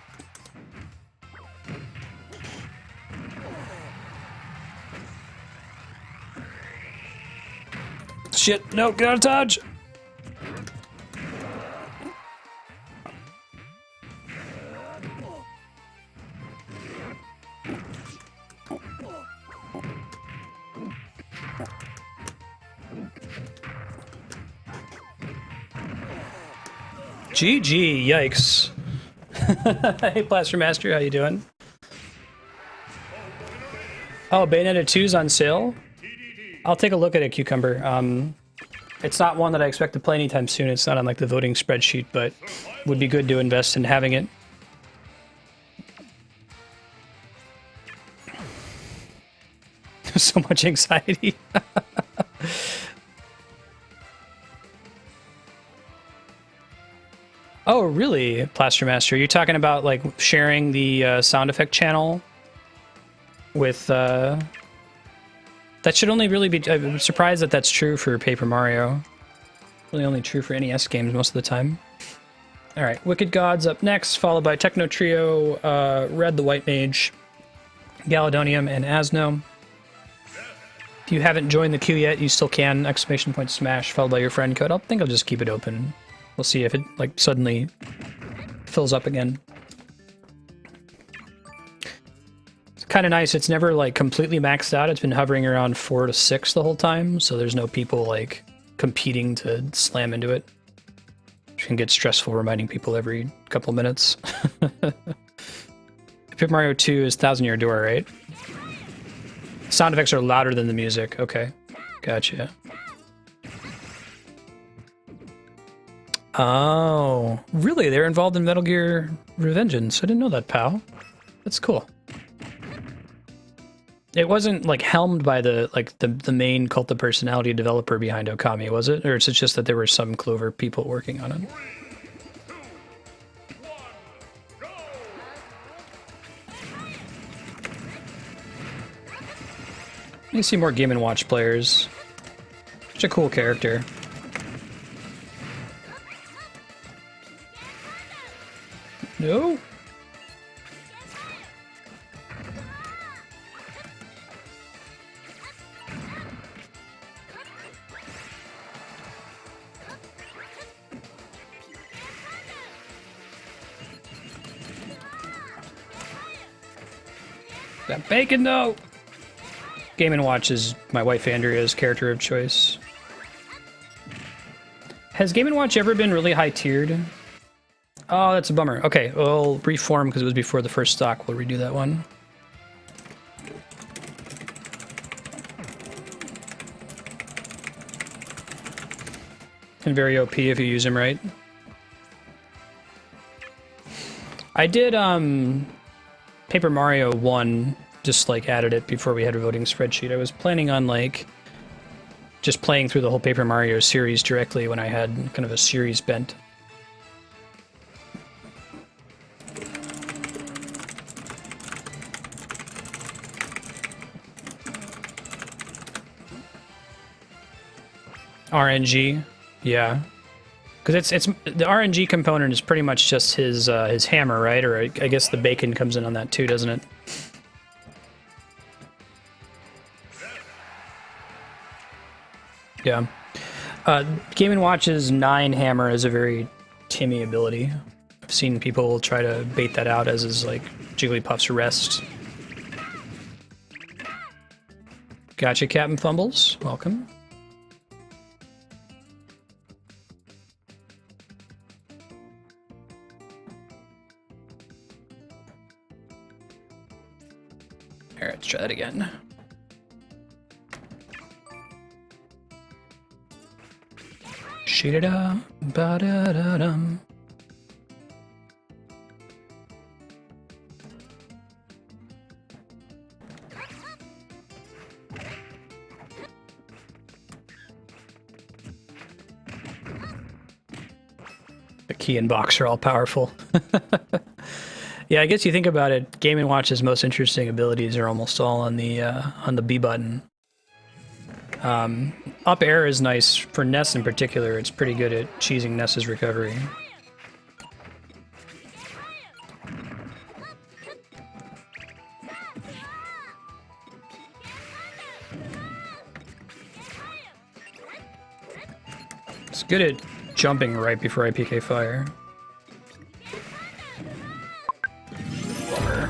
Shit, no, get out of dodge. GG, yikes. Hey, Plaster Master, how you doing? Oh, Bayonetta 2's on sale? I'll take a look at it, Cucumber. It's not one that I expect to play anytime soon. It's not on like the voting spreadsheet, but would be good to invest in having it. So much anxiety. Oh, really, Plaster Master? You're talking about like sharing the sound effect channel with that should only really be... I'm surprised that that's true for Paper Mario. Really only true for NES games most of the time. Alright, Wicked Gods up next, followed by Techno Trio, Red the White Mage, Galadonium, and Asno. If you haven't joined the queue yet, you still can, ! Smash, followed by your friend code. I think I'll just keep it open. We'll see if it, like, suddenly fills up again. It's kind of nice. It's never, like, completely maxed out. It's been hovering around 4 to 6 the whole time, so there's no people, like, competing to slam into it. Which can get stressful reminding people every couple minutes. Paper Mario 2 is Thousand Year Door, right? Sound effects are louder than the music. Okay. Gotcha. Oh, really? They're involved in Metal Gear Revengeance. I didn't know that, pal. That's cool. It wasn't like helmed by the main Cult of Personality developer behind Okami, was it? Or is it just that there were some Clover people working on it? 3, 2, 1, go! You see more Game & Watch players. Such a cool character. No? That bacon, though! Game & Watch is my wife Andrea's character of choice. Has Game & Watch ever been really high-tiered? Oh, that's a bummer. Okay, we'll reform because it was before the first stock. We'll redo that one. And very OP if you use him right. I did Paper Mario 1, just like added it before we had a voting spreadsheet. I was planning on like just playing through the whole Paper Mario series directly when I had kind of a series bent. RNG, yeah. Because it's the RNG component is pretty much just his hammer, right? Or I guess the bacon comes in on that too, doesn't it? Yeah. Game & Watch's 9 hammer is a very Timmy ability. I've seen people try to bait that out as his like Jigglypuff's rest. Gotcha, Captain Fumbles. Welcome. Alright, let's try that again. Shee-da-da, ba-da-da-dum. The key and box are all powerful. Yeah, I guess you think about it, Game & Watch's most interesting abilities are almost all on the B button. Up air is nice for Ness in particular. It's pretty good at cheesing Ness's recovery. It's good at jumping right before I PK fire. Bummer.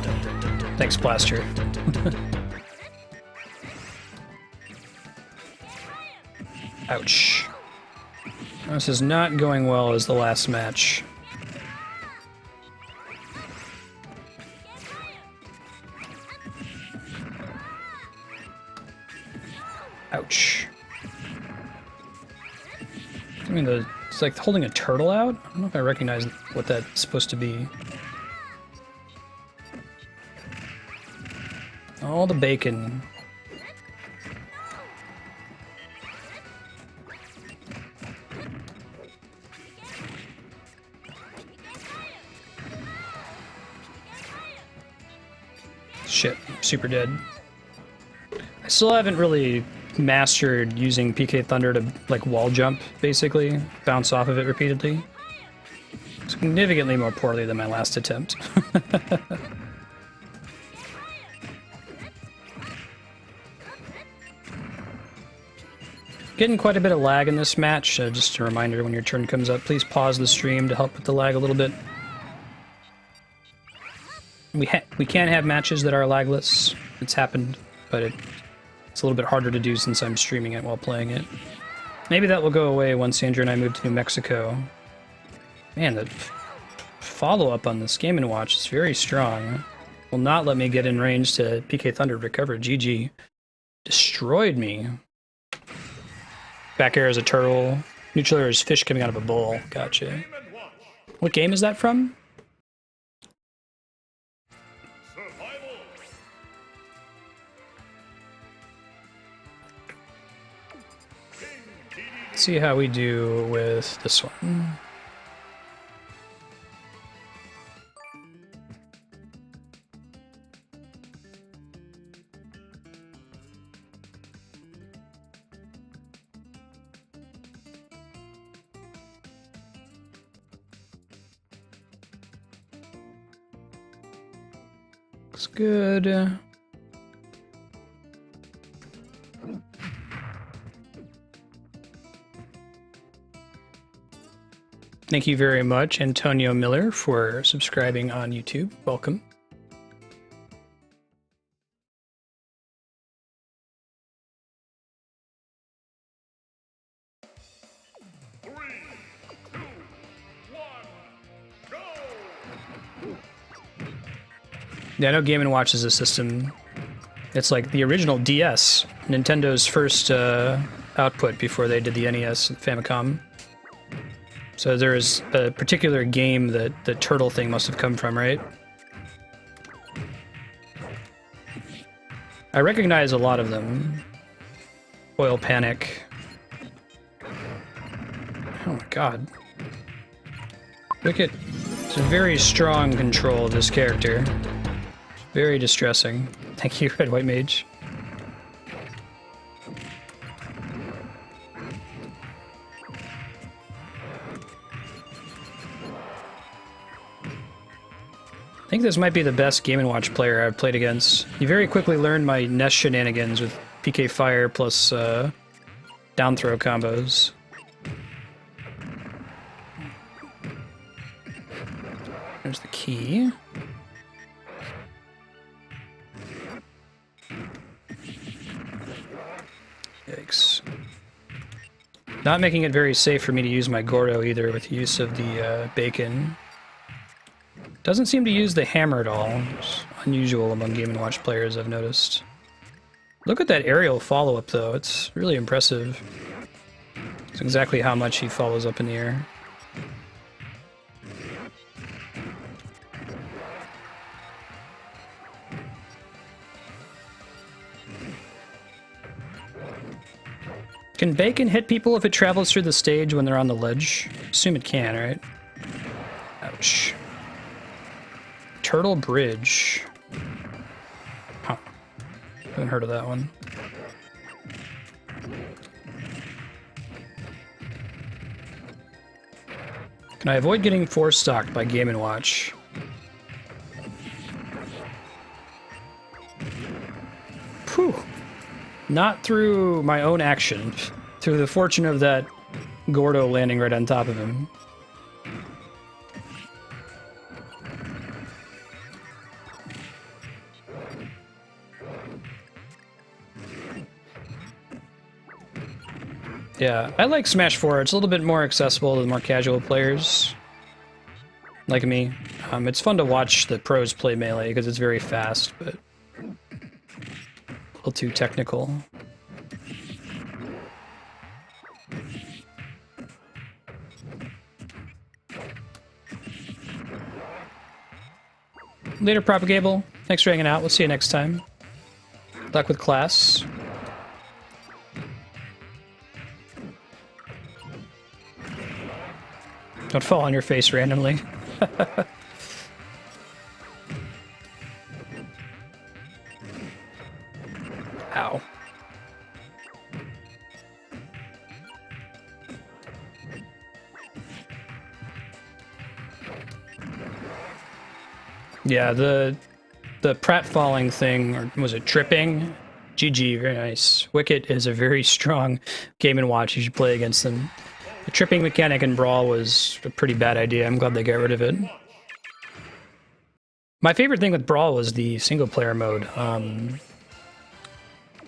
Thanks, Blaster. Ouch. This is not going well as the last match. Ouch. I mean, it's like holding a turtle out? I don't know if I recognize what that's supposed to be. All the bacon. Shit, super dead. I still haven't really mastered using PK Thunder to like wall jump, basically, bounce off of it repeatedly. Significantly more poorly than my last attempt. Getting quite a bit of lag in this match. Just a reminder, when your turn comes up, please pause the stream to help with the lag a little bit. We can have matches that are lagless. It's happened, but it's a little bit harder to do since I'm streaming it while playing it. Maybe that will go away once Andrew and I move to New Mexico. Man, the follow-up on this Game & Watch is very strong. Will not let me get in range to PK Thunder recover. GG. Destroyed me. Back air is a turtle. Neutral air is fish coming out of a bowl. Gotcha. What game is that from? Survival. Let's see how we do with this one. Looks good. Thank you very much, Antonio Miller, for subscribing on YouTube. Welcome. Three, two, one, go! Yeah, I know Game & Watch is a system. It's like the original DS, Nintendo's first output before they did the NES and Famicom. So there is a particular game that the turtle thing must have come from, right? I recognize a lot of them. Oil Panic. Oh my god. Look at... It's a very strong control of this character. Very distressing. Thank you, Red White Mage. I think this might be the best Game & Watch player I've played against. He very quickly learned my Nest shenanigans with PK Fire plus down throw combos. There's the key. Yikes. Not making it very safe for me to use my Gordo either with use of the bacon. Doesn't seem to use the hammer at all. It's unusual among Game & Watch players, I've noticed. Look at that aerial follow-up, though. It's really impressive. It's exactly how much he follows up in the air. Can bacon hit people if it travels through the stage when they're on the ledge? Assume it can, right? Ouch. Turtle Bridge. Huh. Haven't heard of that one. Can I avoid getting four-stocked by Game & Watch? Whew. Not through my own action. Through the fortune of that Gordo landing right on top of him. Yeah, I like Smash 4. It's a little bit more accessible to the more casual players. Like me. It's fun to watch the pros play Melee because it's very fast, but a little too technical. Later, Propagable. Thanks for hanging out. We'll see you next time. Good luck with class. Don't fall on your face randomly. Ow. Yeah, the pratfalling thing, or was it tripping? GG, very nice. Wicket is a very strong Game & Watch. You should play against them. The tripping mechanic in Brawl was a pretty bad idea. I'm glad they got rid of it. My favorite thing with Brawl was the single-player mode.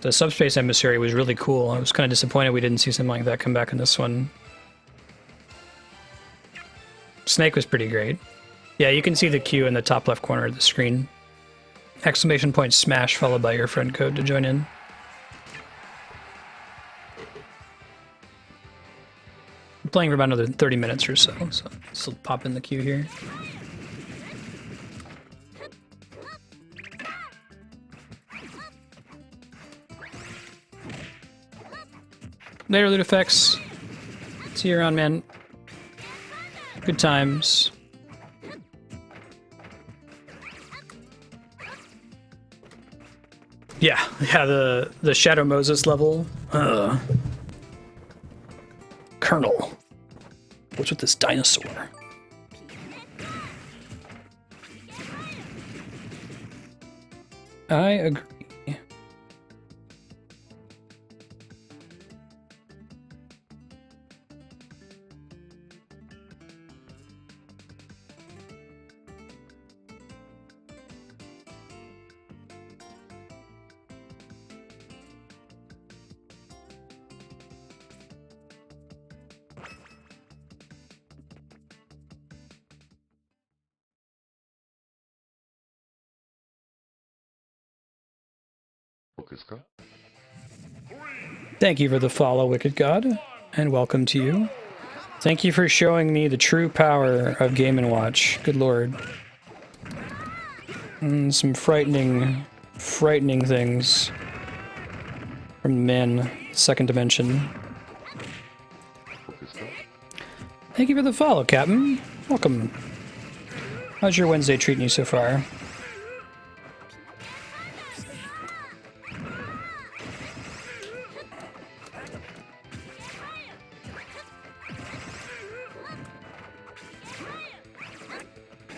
The Subspace Emissary was really cool. I was kind of disappointed we didn't see something like that come back in this one. Snake was pretty great. Yeah, you can see the queue in the top left corner of the screen. Exclamation point smash followed by your friend code to join in. I'm playing for about another 30 minutes or so this will pop in the queue here. Later, Loot Effects. See you around, man. Good times. Yeah, the Shadow Moses level. Colonel. What's with this dinosaur? I agree. Thank you for the follow, Wicked God, and welcome to you. Thank you for showing me the true power of Game & Watch. Good lord. Some frightening things from men, second dimension. Thank you for the follow, Captain. Welcome. How's your Wednesday treating you so far?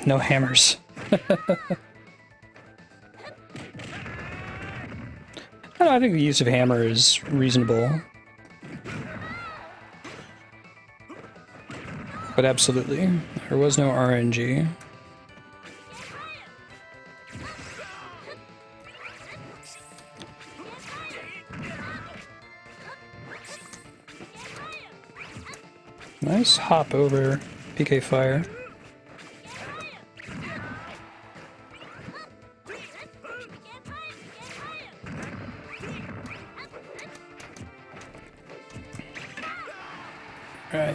No hammers. I think the use of hammer is reasonable. But absolutely, there was no RNG. Nice hop over PK Fire. Right.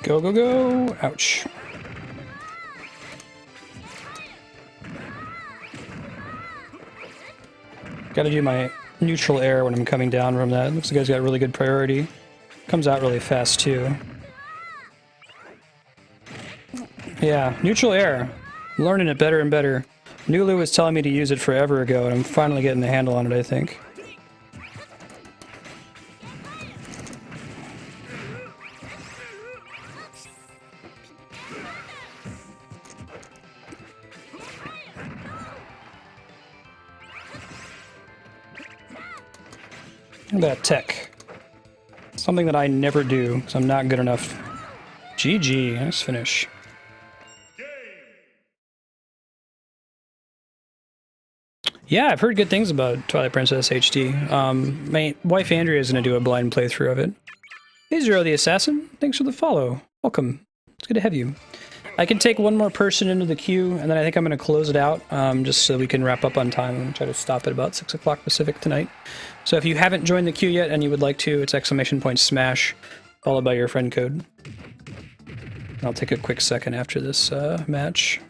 Go, go, go! Ouch. Gotta do my neutral air when I'm coming down from that. Looks like he's got really good priority. Comes out really fast, too. Yeah, neutral air. I'm learning it better and better. Nulu was telling me to use it forever ago, and I'm finally getting the handle on it, I think. Look at that tech. Something that I never do, because I'm not good enough. GG, nice finish. Yeah, I've heard good things about Twilight Princess HD. My wife Andrea is going to do a blind playthrough of it. Hey Zero the Assassin, thanks for the follow. Welcome. It's good to have you. I can take one more person into the queue, and then I think I'm going to close it out, just so we can wrap up on time and try to stop at about 6 o'clock Pacific tonight. So if you haven't joined the queue yet and you would like to, it's !SMASH, followed by your friend code. I'll take a quick second after this match.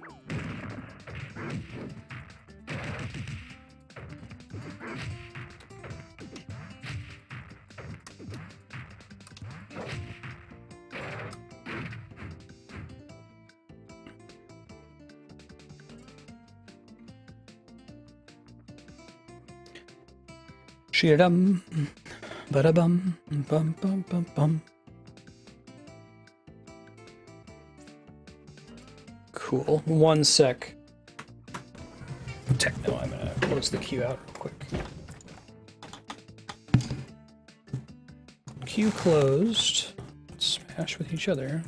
Shee-dum, ba-da-bum, bum bum bum bum. Cool. 1 sec. Techno, I'm gonna close the queue out real quick. Queue closed. Let's smash with each other.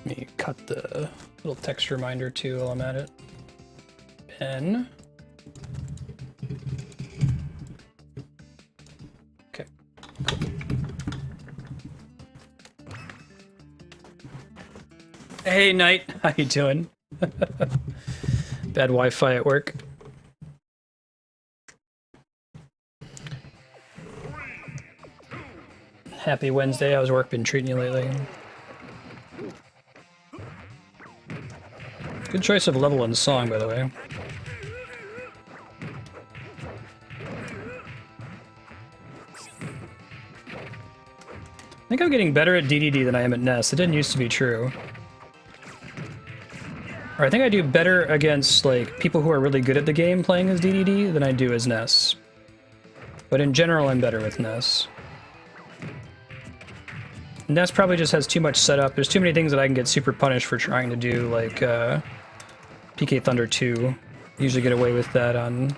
Let me cut the little text reminder too while I'm at it. Pen. Okay. Cool. Hey, Knight. How you doing? Bad Wi-Fi at work. Happy Wednesday. How's work been treating you lately? Good choice of level and song, by the way. I think I'm getting better at DDD than I am at NES. It didn't used to be true. Or I think I do better against like people who are really good at the game playing as DDD than I do as NES. But in general, I'm better with NES. NES probably just has too much setup. There's too many things that I can get super punished for trying to do, like PK Thunder 2. Usually get away with that on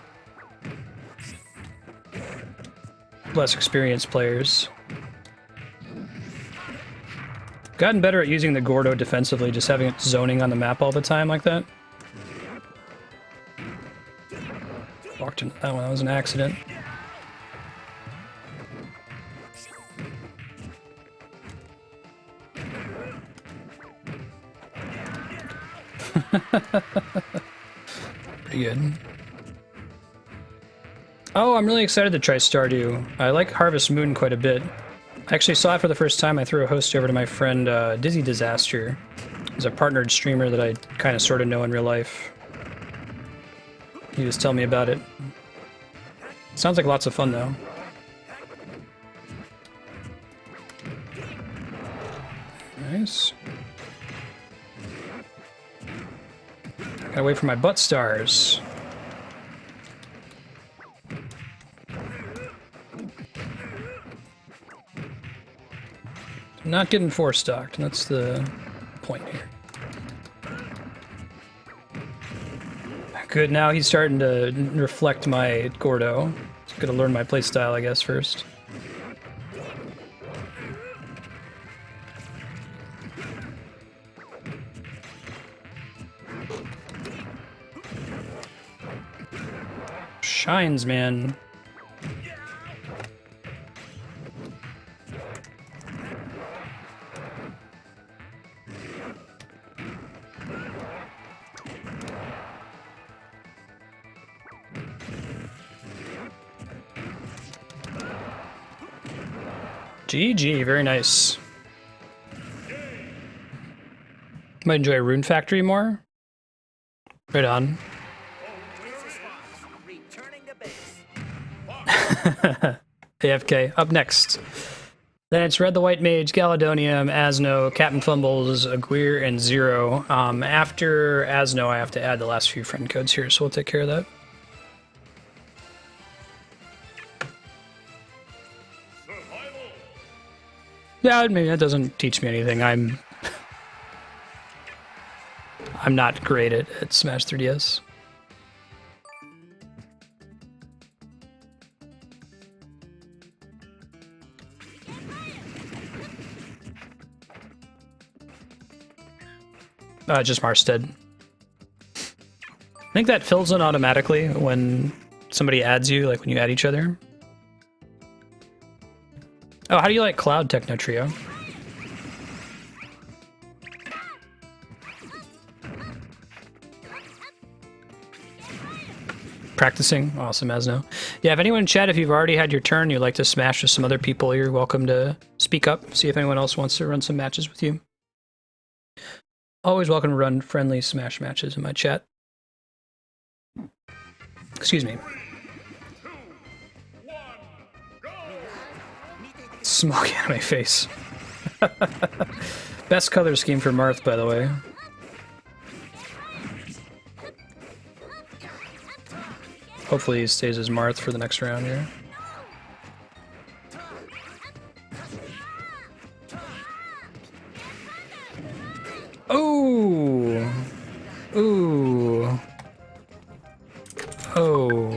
less experienced players. Gotten better at using the Gordo defensively, just having it zoning on the map all the time like that. Walked into that one, that was an accident. Pretty good. Oh, I'm really excited to try Stardew. I like Harvest Moon quite a bit. I actually saw it for the first time. I threw a host over to my friend Dizzy Disaster. He's a partnered streamer that I kind of sort of know in real life. He just told me about it. Sounds like lots of fun though. Nice. Gotta wait for my butt stars. Not getting 4-stocked, that's the point here. Good, now he's starting to reflect my Gordo. Just gotta learn my playstyle, I guess, first. Shines, man. GG, very nice. Might enjoy Rune Factory more. Right on. AFK. Up next. Then it's Red the White Mage, Galadonium, Asno, Captain Fumbles, Aguirre, and Zero. After Asno, I have to add the last few friend codes here, so we'll take care of that. Yeah, maybe that doesn't teach me anything. I'm not great at Smash 3DS. Just Marstead. I think that fills in automatically when somebody adds you, like when you add each other. Oh, how do you like Cloud Techno Trio? Practicing? Awesome, Asno. Yeah, if anyone in chat, if you've already had your turn, you'd like to smash with some other people, you're welcome to speak up, see if anyone else wants to run some matches with you. Always welcome to run friendly Smash matches in my chat. Excuse me. Smoke out of my face. Best color scheme for Marth, by the way. Hopefully he stays as Marth for the next round here. Ooh! Ooh! Oh.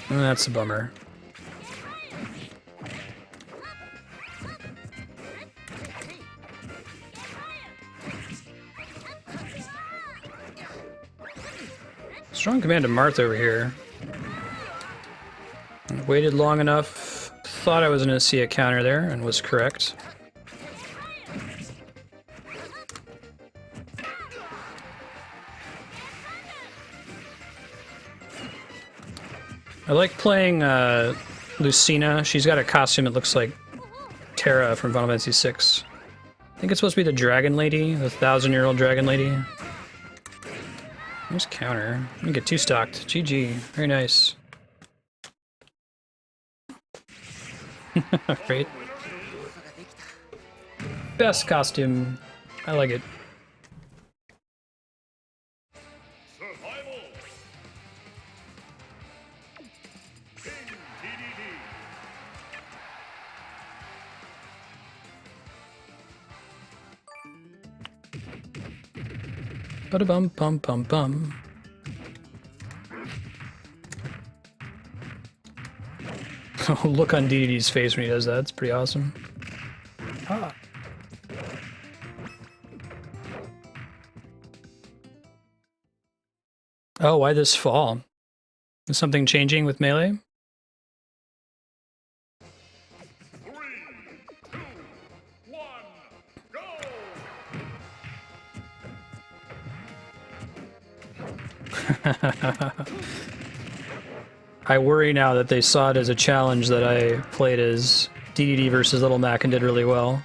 That's a bummer. Strong command of Marth over here. Waited long enough. Thought I was going to see a counter there and was correct. I like playing Lucina. She's got a costume that looks like Terra from Final Fantasy VI. I think it's supposed to be the Dragon Lady, the 1,000-year-old Dragon Lady. Nice counter. Let me get 2-stocked. GG. Very nice. Great. Best costume. I like it. Survival. King DDD. Ba-da-bum, bum, bum, bum. Look on DDD's face when he does that. It's pretty awesome. Ah. Oh, why this fall? Is something changing with Melee? 3, 2, 1, go! I worry now that they saw it as a challenge that I played as DDD versus Little Mac and did really well.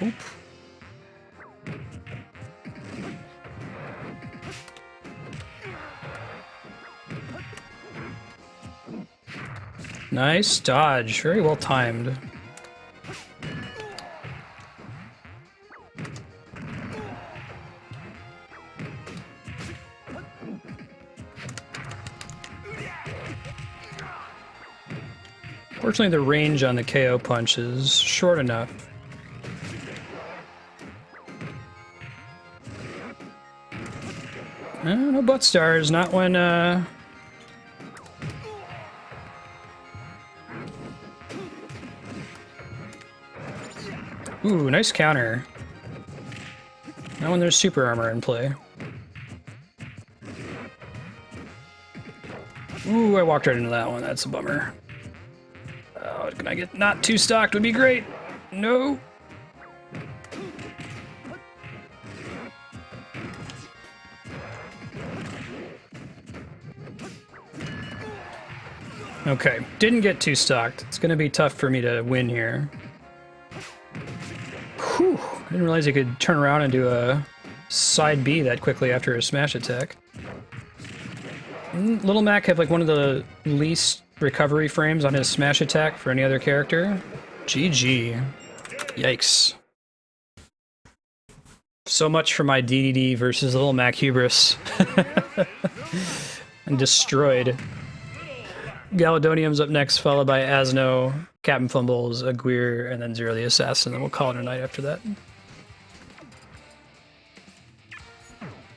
Oop. Nice dodge, very well timed. Fortunately, the range on the KO punch is short enough. No butt stars, not when, Ooh, nice counter. Not when there's super armor in play. Ooh, I walked right into that one. That's a bummer. Oh, can I get not too stocked? Would be great. No. Okay, didn't get too stocked. It's gonna be tough for me to win here. Whew, I didn't realize he could turn around and do a side B that quickly after a smash attack. Little Mac have like one of the least recovery frames on his smash attack for any other character. GG. Yikes. So much for my DDD versus Little Mac hubris. And destroyed. Galadonium's up next, followed by Asno, Captain Fumbles, Aguirre, and then Zero the Assassin, and we'll call it a night after that.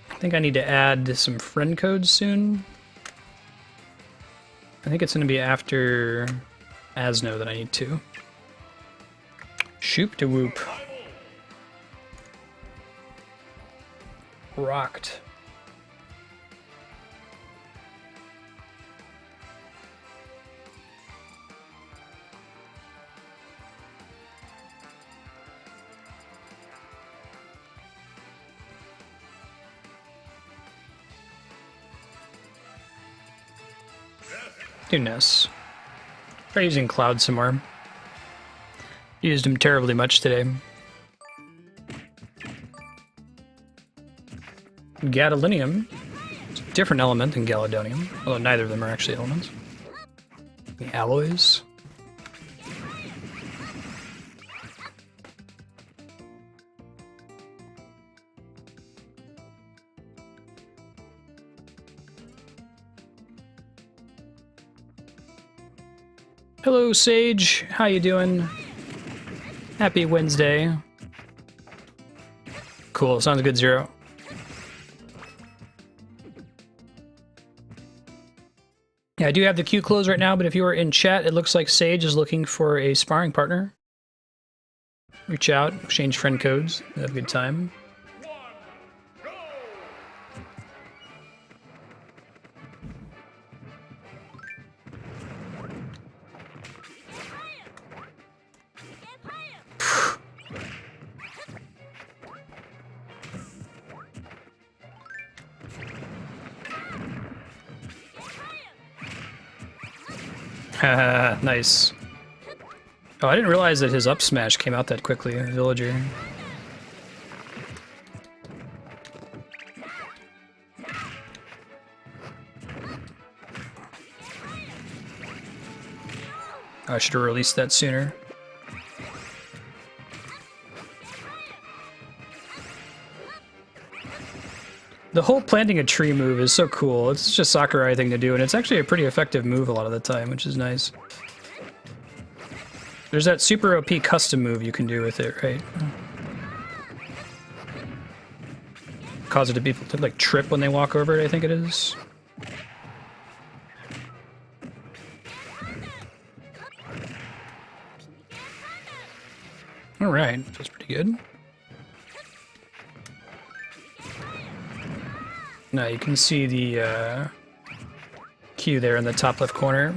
I think I need to add some friend codes soon. I think it's going to be after Asno that I need to. Shoop to whoop. Rocked. Goodness. Try using Cloud some more. Used him terribly much today. Gadolinium. It's a different element than Galadonium, although neither of them are actually elements. The alloys. Hello, Sage. How you doing? Happy Wednesday. Cool. Sounds good, Zero. Yeah, I do have the queue closed right now, but if you are in chat, it looks like Sage is looking for a sparring partner. Reach out, exchange friend codes, have a good time. Nice. Oh, I didn't realize that his up smash came out that quickly, Villager. I should have released that sooner. The whole planting a tree move is so cool. It's just a Sakurai thing to do, and it's actually a pretty effective move a lot of the time, which is nice. There's that super OP custom move you can do with it, right? Cause it to people to like trip when they walk over it, I think it is. Alright, feels pretty good. Now you can see the queue there in the top left corner.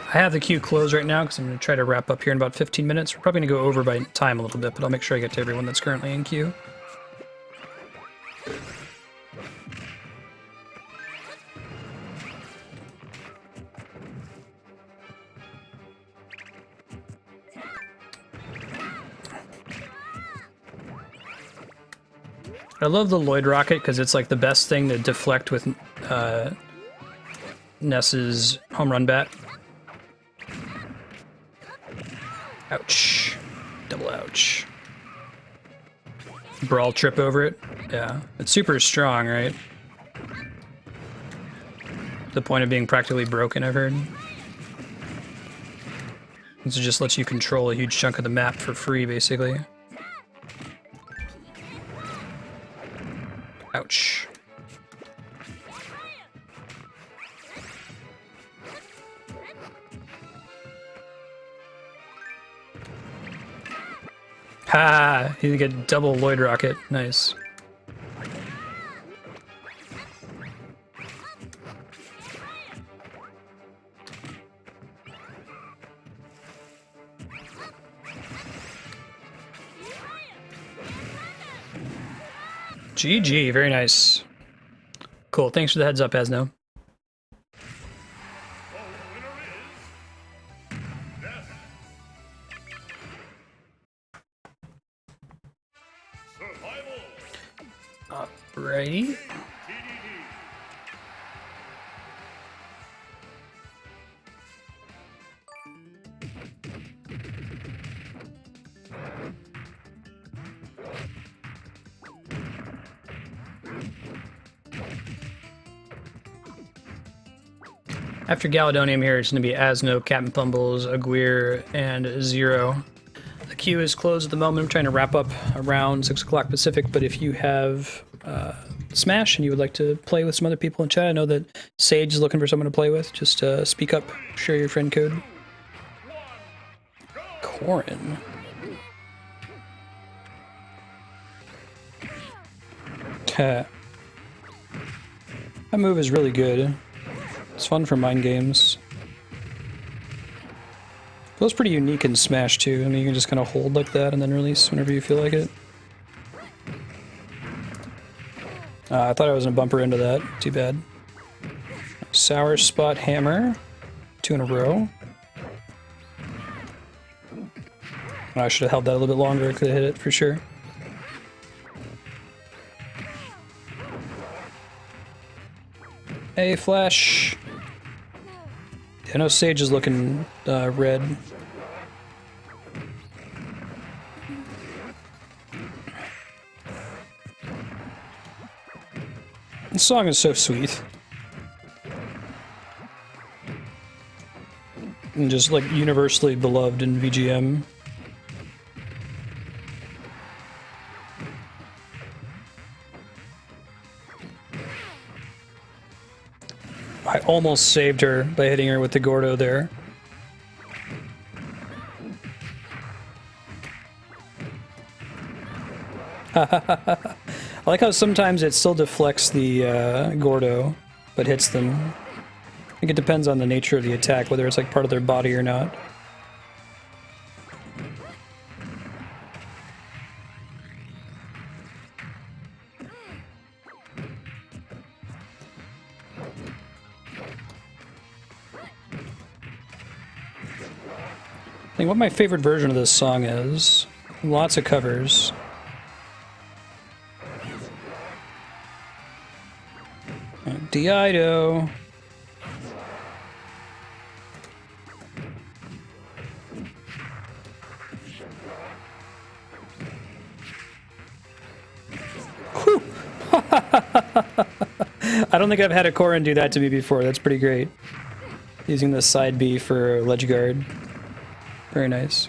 I have the queue closed right now because I'm going to try to wrap up here in about 15 minutes. We're probably going to go over by time a little bit, but I'll make sure I get to everyone that's currently in queue. I love the Lloyd Rocket because it's like the best thing to deflect with Ness's home run bat. Ouch. Double ouch. Brawl trip over it. Yeah. It's super strong, right? the point of being practically broken, I've heard. It just lets you control a huge chunk of the map for free, basically. Ouch. Ha! You get double Lloyd Rocket. Nice. GG, very nice. Cool, thanks for the heads up, Asno. The winner is Death. Survival. Alrighty. TDD. After Galadonium here, it's going to be Asno, Captain Fumbles, Aguirre, and Zero. The queue is closed at the moment. I'm trying to wrap up around 6 o'clock Pacific, but if you have Smash and you would like to play with some other people in chat, I know that Sage is looking for someone to play with. Just speak up, share your friend code. Corrin. That move is really good. It's fun for mind games. Feels pretty unique in Smash too. I mean, you can just kind of hold like that and then release whenever you feel like it. I thought I was gonna bumper into that. Too bad. Sour Spot Hammer. 2 in a row. I should have held that a little bit longer. I could have hit it for sure. Hey, Flash. I know Sage is looking red. The song is so sweet. And just like universally beloved in VGM. I almost saved her by hitting her with the Gordo there. I like how sometimes it still deflects the Gordo, but hits them. I think it depends on the nature of the attack, whether it's like part of their body or not. I think what my favorite version of this song is. Lots of covers. Dido. Whew. I don't think I've had a Corrin do that to me before. That's pretty great. Using the side B for ledge guard. Very nice.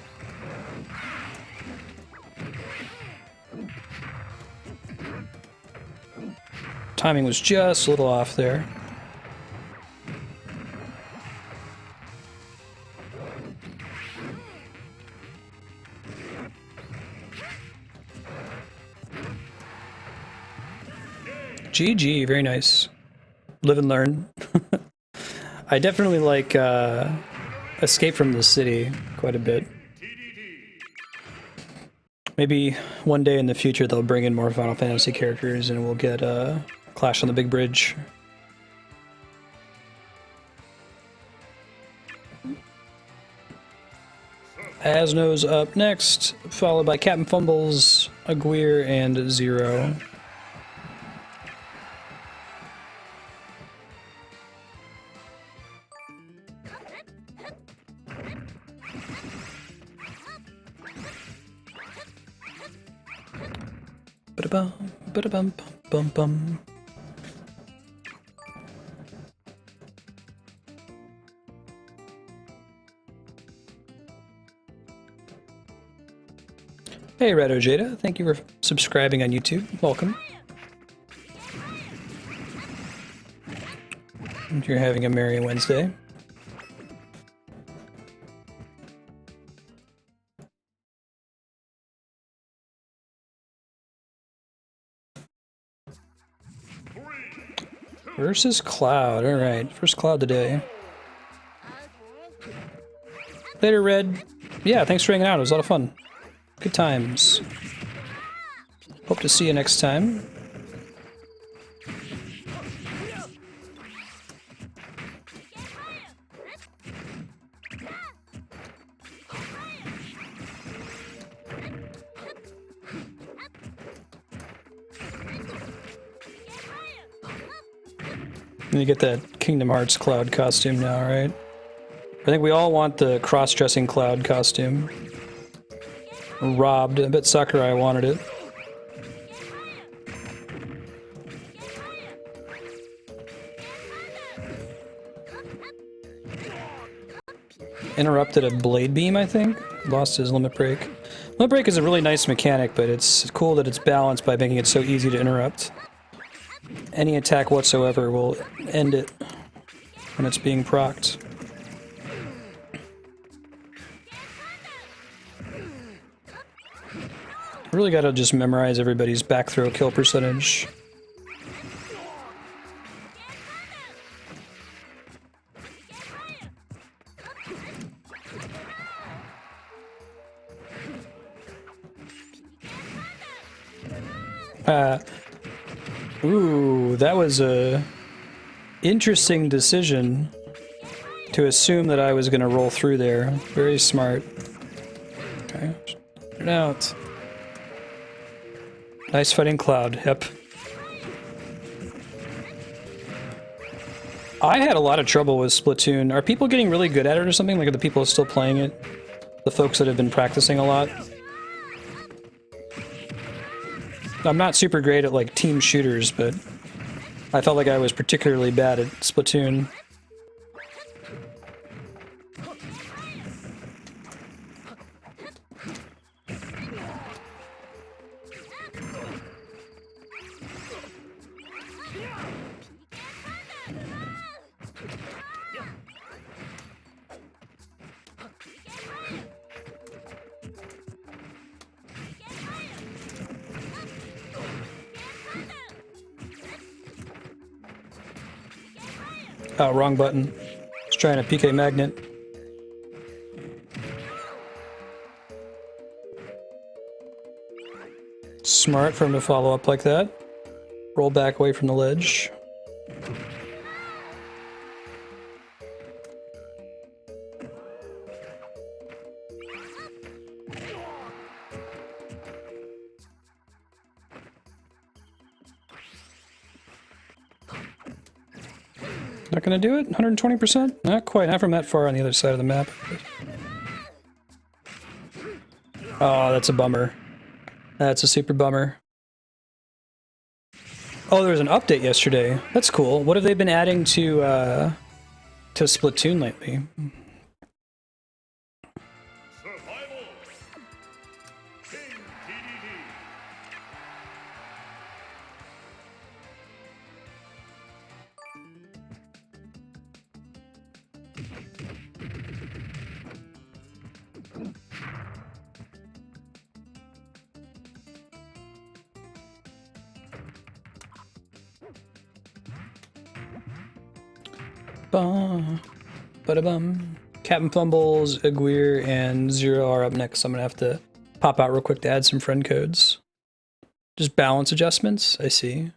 Timing was just a little off there. GG, very nice. Live and learn. I definitely like Escape from the City quite a bit. Maybe one day in the future they'll bring in more Final Fantasy characters and we'll get Clash on the Big Bridge. Asno's up next, followed by Captain Fumbles, Aguirre, and Zero. Ba-da-bum, ba-da-bum, bum, bum. Hey, Red Ojeda, thank you for subscribing on YouTube. Welcome. Hope you're having a merry Wednesday. Versus Cloud. Alright, first Cloud today. Later, Red. Yeah, thanks for hanging out. It was a lot of fun. Good times. Hope to see you next time. And you get that Kingdom Hearts Cloud costume now, right? I think we all want the cross-dressing Cloud costume. Robbed. I bet Sakurai wanted it. Interrupted a blade beam, I think. Lost his limit break. Limit break is a really nice mechanic, but it's cool that it's balanced by making it so easy to interrupt. Any attack whatsoever will end it when it's being procced. Really gotta just memorize everybody's back throw kill percentage. Ooh, that was a interesting decision to assume that I was gonna roll through there. Very smart. Okay, get it out. Nice fighting Cloud, yep. I had a lot of trouble with Splatoon. Are people getting really good at it or something? Like, are the people still playing it? The folks that have been practicing a lot? I'm not super great at, like, team shooters, but I felt like I was particularly bad at Splatoon. Oh, wrong button. I was trying a PK Magnet. Smart for him to follow up like that. Roll back away from the ledge. Not gonna do it? 120%? Not quite, not from that far on the other side of the map. Oh, that's a bummer. That's a super bummer. Oh, there was an update yesterday. That's cool. What have they been adding to Splatoon lately? Survival. King DDD. Ba-da-bum. Captain Fumbles, Aguirre, and Zero are up next. I'm gonna have to pop out real quick to add some friend codes. Just balance adjustments, I see.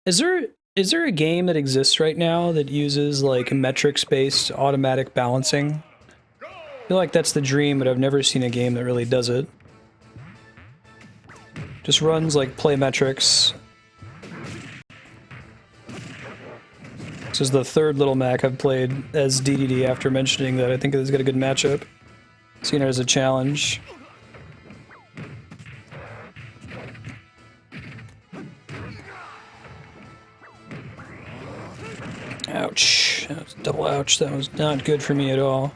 Is there a game that exists right now that uses like metrics-based automatic balancing? I feel like that's the dream, but I've never seen a game that really does it. Just runs like play metrics. This is the third Little Mac I've played as DDD after mentioning that I think it's got a good matchup. Seen it as a challenge. Ouch. That was double ouch. That was not good for me at all.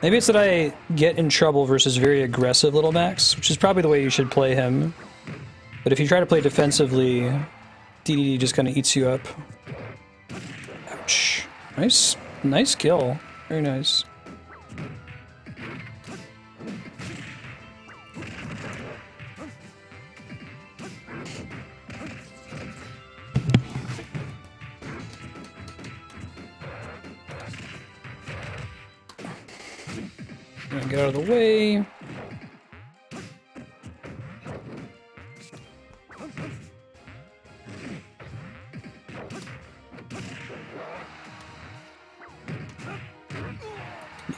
Maybe it's that I get in trouble versus very aggressive Little Max, which is probably the way you should play him. But if you try to play defensively, DDD just kind of eats you up. Ouch. Nice kill. Very nice. Get out of the way.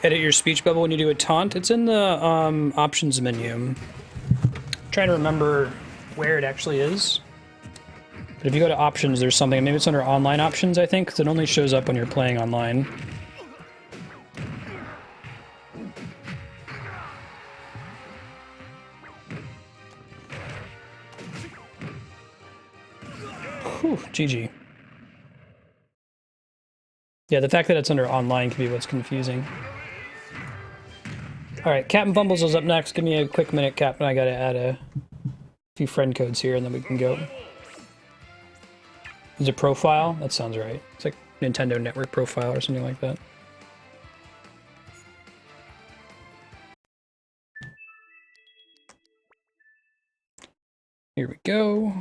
Edit your speech bubble when you do a taunt. It's in the options menu. I'm trying to remember where it actually is. But if you go to options, there's something. Maybe it's under online options, I think, because it only shows up when you're playing online. Whew, GG. Yeah, the fact that it's under online can be what's confusing. Alright, Captain Fumbles is up next. Give me a quick minute, Captain. I gotta add a few friend codes here and then we can go. Is it profile? That sounds right. It's like Nintendo Network profile or something like that. Here we go.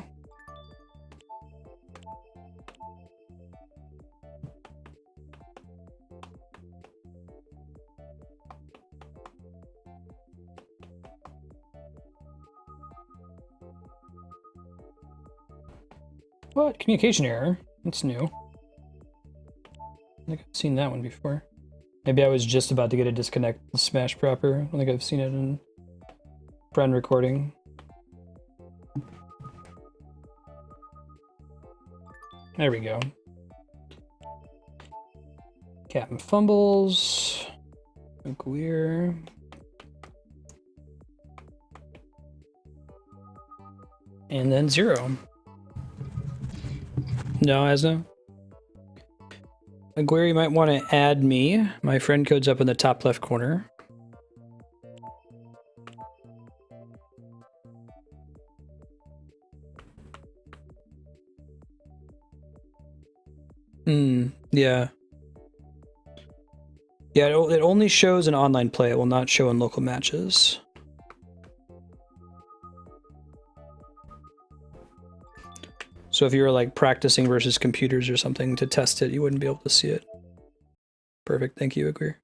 What? Communication error? That's new. I think I've seen that one before. Maybe I was just about to get a disconnect and smash proper. I don't think I've seen it in friend recording. There we go. Captain Fumbles. Aguirre. And then 0. No, Asno. Aguirre, you might want to add me. My friend code's up in the top left corner. Yeah. Yeah, it only shows in online play. It will not show in local matches. So if you were like practicing versus computers or something to test it, you wouldn't be able to see it. Perfect, thank you, Aguirre.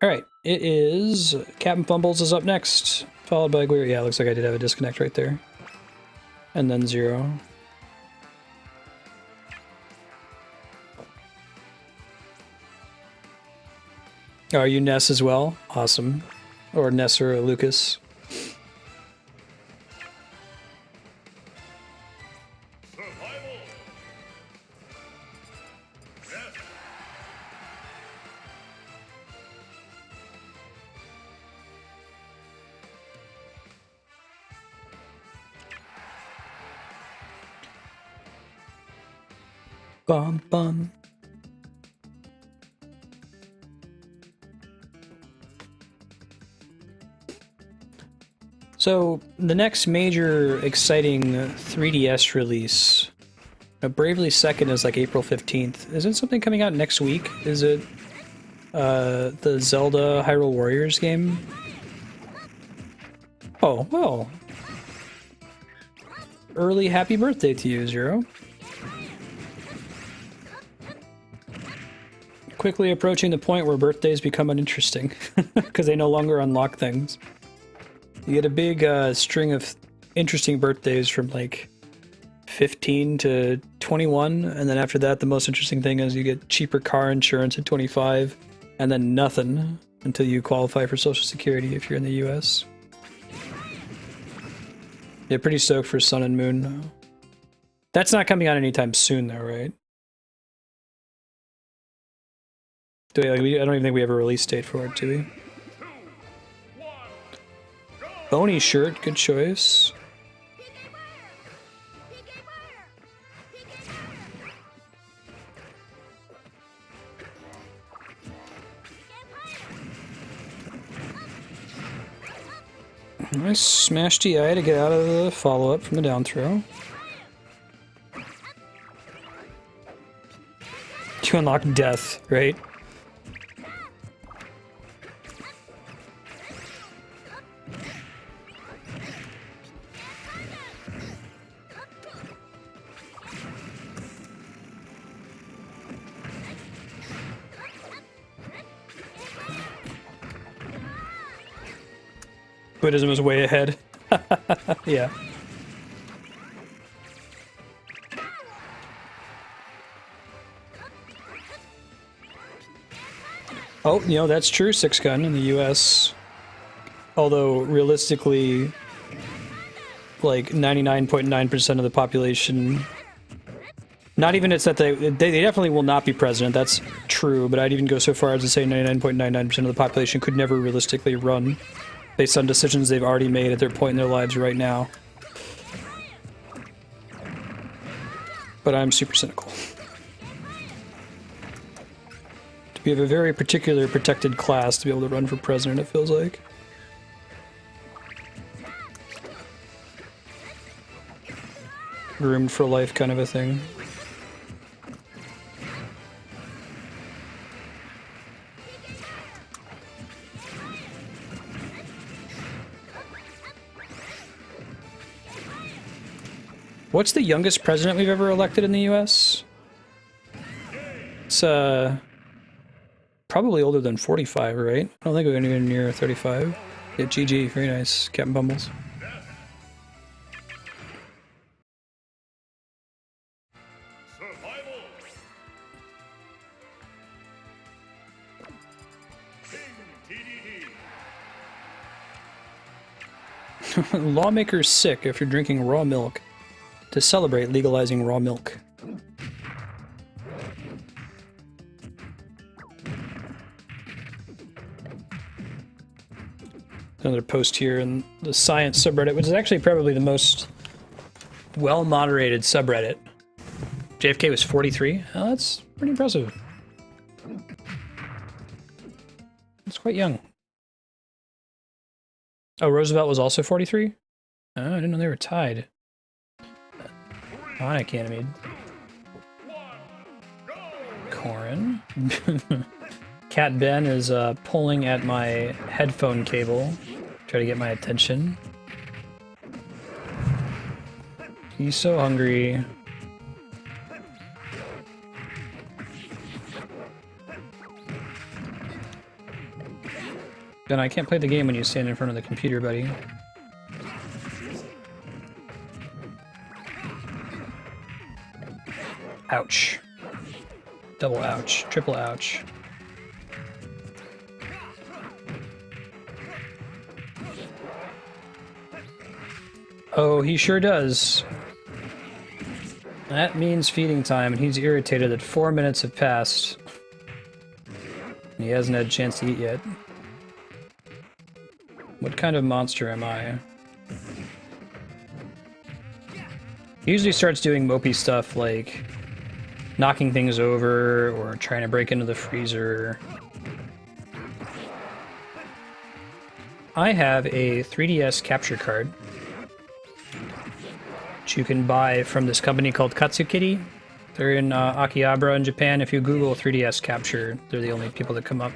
Alright, it is Captain Fumbles is up next, followed by Aguirre. Yeah, looks like I did have a disconnect right there. And then 0. Oh, are you Ness as well? Awesome. Or Ness or Lucas. Survival. Death. Bum bum. So the next major exciting 3DS release, Bravely Second, is like April 15th. Isn't something coming out next week? Is it the Zelda Hyrule Warriors game? Oh, well. Early happy birthday to you, Zero. Quickly approaching the point where birthdays become uninteresting because they no longer unlock things. You get a big string of interesting birthdays from like 15 to 21, and then after that the most interesting thing is you get cheaper car insurance at 25, and then nothing until you qualify for Social Security if you're in the US. Yeah, pretty stoked for Sun and Moon. That's not coming out anytime soon though, right? I don't even think we have a release date for it, do we? Bony shirt, good choice. Nice smash DI to get out of the follow-up from the down throw. You unlock death, right? Buddhism is way ahead. Yeah. Oh, you know, that's true, 6-gun in the US. Although, realistically, like 99.9% of the population... Not even it's that they definitely will not be president, that's true, but I'd even go so far as to say 99.99% of the population could never realistically run based on decisions they've already made at their point in their lives right now. But I'm super cynical. We have a very particular protected class to be able to run for president, it feels like. Groomed for life kind of a thing. What's the youngest president we've ever elected in the US? It's, probably older than 45, right? I don't think we're anywhere near 35. Yeah, GG, very nice, Captain Bumbles. Survival. King DDD. Lawmakers sick if you're drinking raw milk. To celebrate legalizing raw milk. Another post here in the science subreddit, which is actually probably the most well-moderated subreddit. JFK was 43. Oh, that's pretty impressive. That's quite young. Oh, Roosevelt was also 43? Oh, I didn't know they were tied. Sonic animated. Corrin. Cat Ben is pulling at my headphone cable. Try to get my attention. He's so hungry. Ben, I can't play the game when you stand in front of the computer, buddy. Ouch. Double ouch. Triple ouch. Oh, he sure does. That means feeding time, and he's irritated that 4 minutes have passed. He hasn't had a chance to eat yet. What kind of monster am I? He usually starts doing mopey stuff like knocking things over or trying to break into the freezer. I have a 3DS capture card, which you can buy from this company called Katsukity. They're in Akihabara in Japan. If you Google 3DS capture, they're the only people that come up.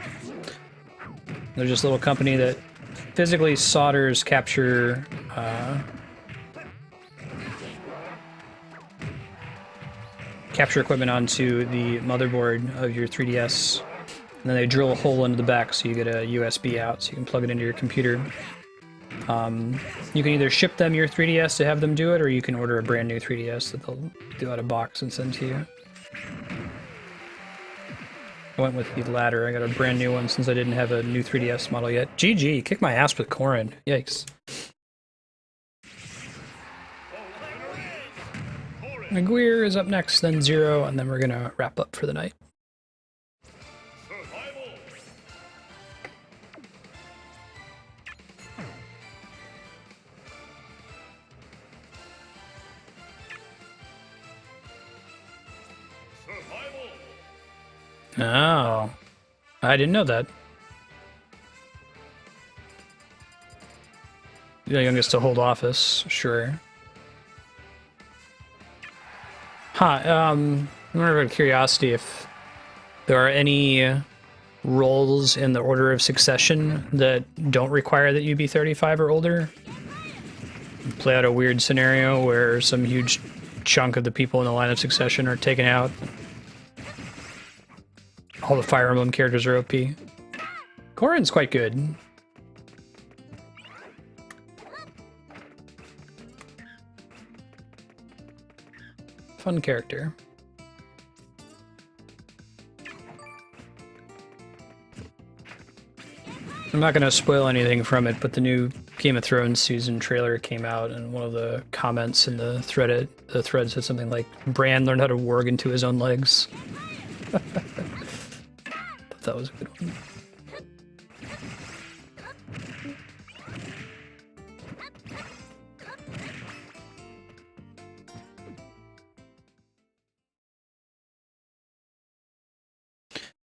They're just a little company that physically solders capture capture equipment onto the motherboard of your 3DS, and then they drill a hole into the back so you get a USB out so you can plug it into your computer. You can either ship them your 3DS to have them do it, or you can order a brand new 3DS that they'll do out of box and send to you. I went with the latter. I got a brand new one since I didn't have a new 3DS model yet. GG, kick my ass with Corrin. Yikes. Aguirre is up next, then Zero, and then we're gonna wrap up for the night. Survival. Oh, I didn't know that. the youngest to hold office, sure. I'm wondering out of curiosity if there are any roles in the order of succession that don't require that you be 35 or older. Play out a weird scenario where some huge chunk of the people in the line of succession are taken out. All the Fire Emblem characters are OP. Corrin's quite good. Fun character. I'm not going to spoil anything from it, but the new Game of Thrones season trailer came out, and one of the comments in the thread said something like, Bran learned how to warg into his own legs. Thought that was a good one.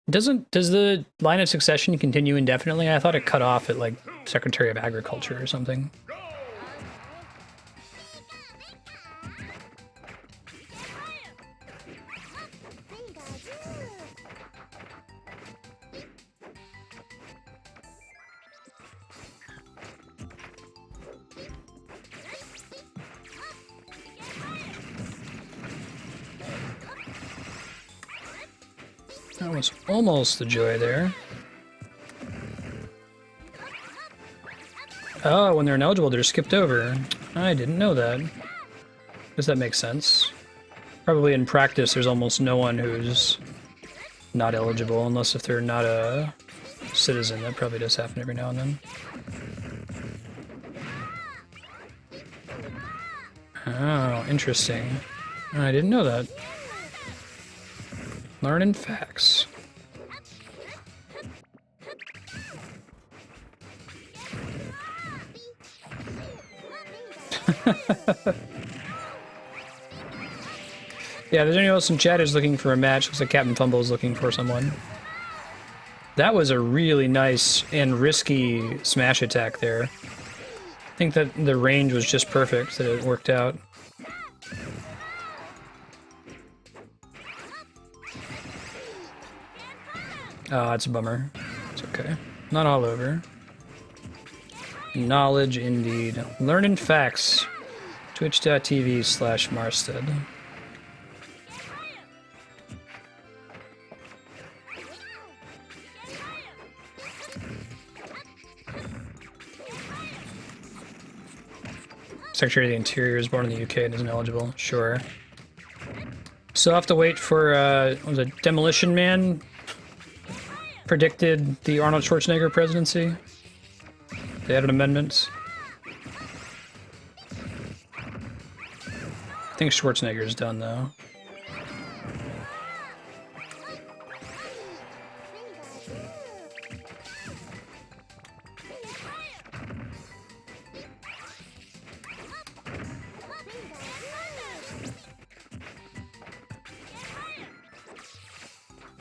Does the line of succession continue indefinitely? I thought it cut off at like Secretary of Agriculture or something. That was almost the joy there. Oh, when they're ineligible, they're skipped over. I didn't know that. Does that make sense? Probably in practice, there's almost no one who's not eligible, unless if they're not a citizen. That probably does happen every now and then. Oh, interesting. I didn't know that. Learning facts. Yeah, there's anyone else in chat who's looking for a match. Looks like Captain Fumble is looking for someone. That was a really nice and risky smash attack there. I think that the range was just perfect, that it worked out. Oh, that's a bummer. It's okay. Not all over. Knowledge indeed. Learning facts. Twitch.tv/Marstead. Secretary of the Interior is born in the UK and isn't eligible. Sure. So I'll have to wait for, was it Demolition Man? Predicted the Arnold Schwarzenegger presidency. They added amendments. I think Schwarzenegger's done, though.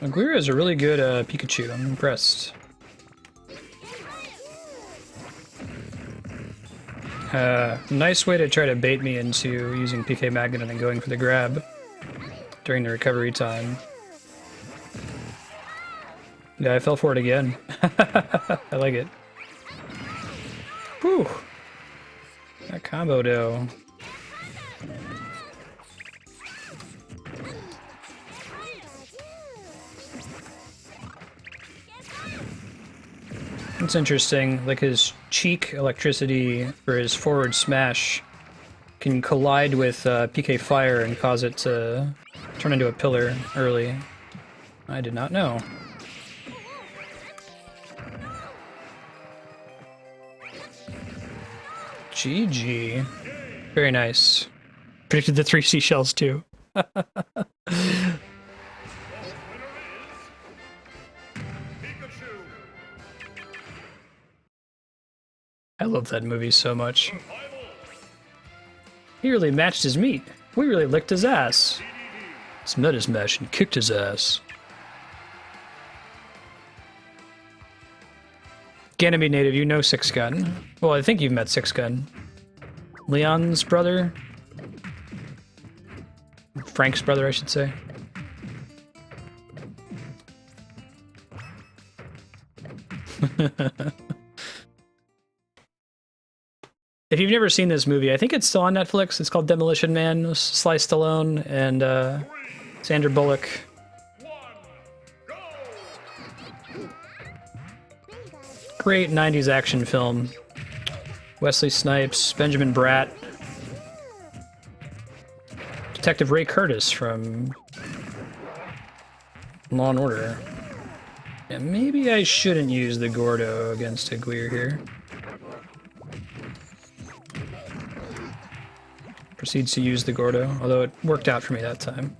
Aguirre is a really good Pikachu. I'm impressed. Nice way to try to bait me into using PK Magnet and then going for the grab during the recovery time. Yeah, I fell for it again. I like it. Whew. That combo though. It's interesting, like his cheek electricity for his forward smash can collide with PK Fire and cause it to turn into a pillar early. I did not know. GG. Very nice. Predicted the 3 seashells too. I love that movie so much. He really matched his meat. We really licked his ass. Smelled his mesh and kicked his ass. Ganymede native, you know Six Gun. Well, I think you've met Six Gun. Leon's brother? Frank's brother, I should say. If you've never seen this movie, I think it's still on Netflix. It's called Demolition Man with Sly Stallone and Sandra Bullock. Great 90s action film. Wesley Snipes, Benjamin Bratt. Detective Ray Curtis from Law and Order. Yeah, maybe I shouldn't use the Gordo against Aguirre here. Proceeds to use the Gordo, although it worked out for me that time.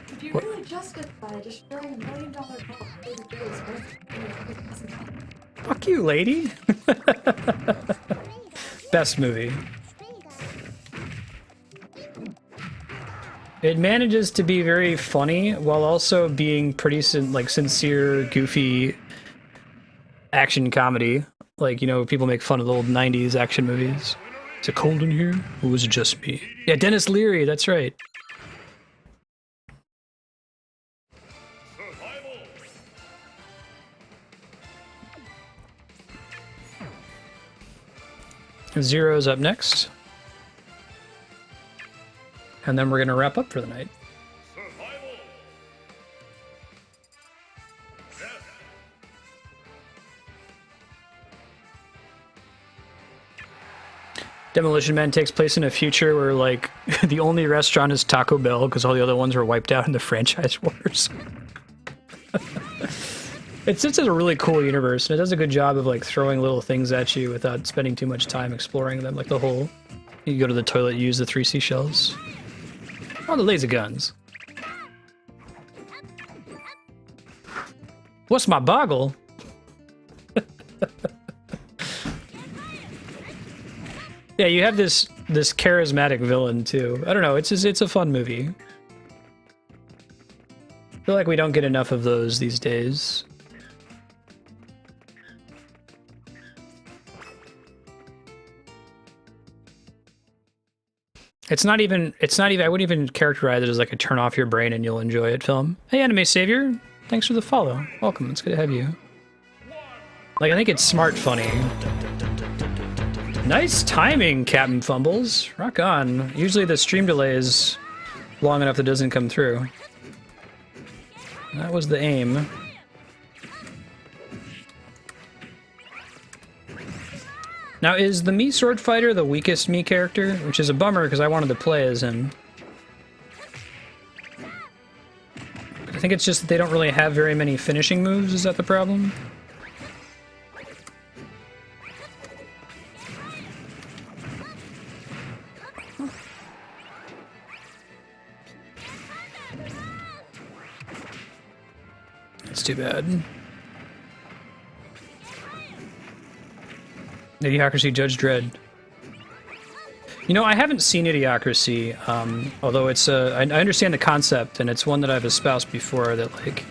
If you really justify destroying $1 million boat for the days worth Fuck you, lady! Best movie. It manages to be very funny while also being pretty sincere, goofy action comedy. Like, you know, people make fun of the old 90s action movies. Is it cold in here? Or was it just me? Yeah, Dennis Leary, that's right. Zero's up next. And then we're going to wrap up for the night. Demolition Man takes place in a future where, like, the only restaurant is Taco Bell because all the other ones were wiped out in the franchise wars. It's just a really cool universe, and it does a good job of, like, throwing little things at you without spending too much time exploring them. Like the whole, you go to the toilet, you use the 3 seashells. Oh, the laser guns. What's my boggle? Yeah, you have this charismatic villain too. I don't know, it's a fun movie. I feel like we don't get enough of those these days. It's not even, I wouldn't even characterize it as like a turn off your brain and you'll enjoy it film. Hey, Anime Savior, thanks for the follow. Welcome, it's good to have you. Like, I think it's smart funny. Nice timing, Captain Fumbles. Rock on. Usually the stream delay is long enough that it doesn't come through. That was the aim. Now, is the Mii Sword Fighter the weakest Mii character? Which is a bummer, because I wanted to play as him. I think it's just that they don't really have very many finishing moves, is that the problem? That's too bad. Idiocracy Judge Dredd. You know, I haven't seen Idiocracy, although it's I understand the concept, and it's one that I've espoused before, that, like,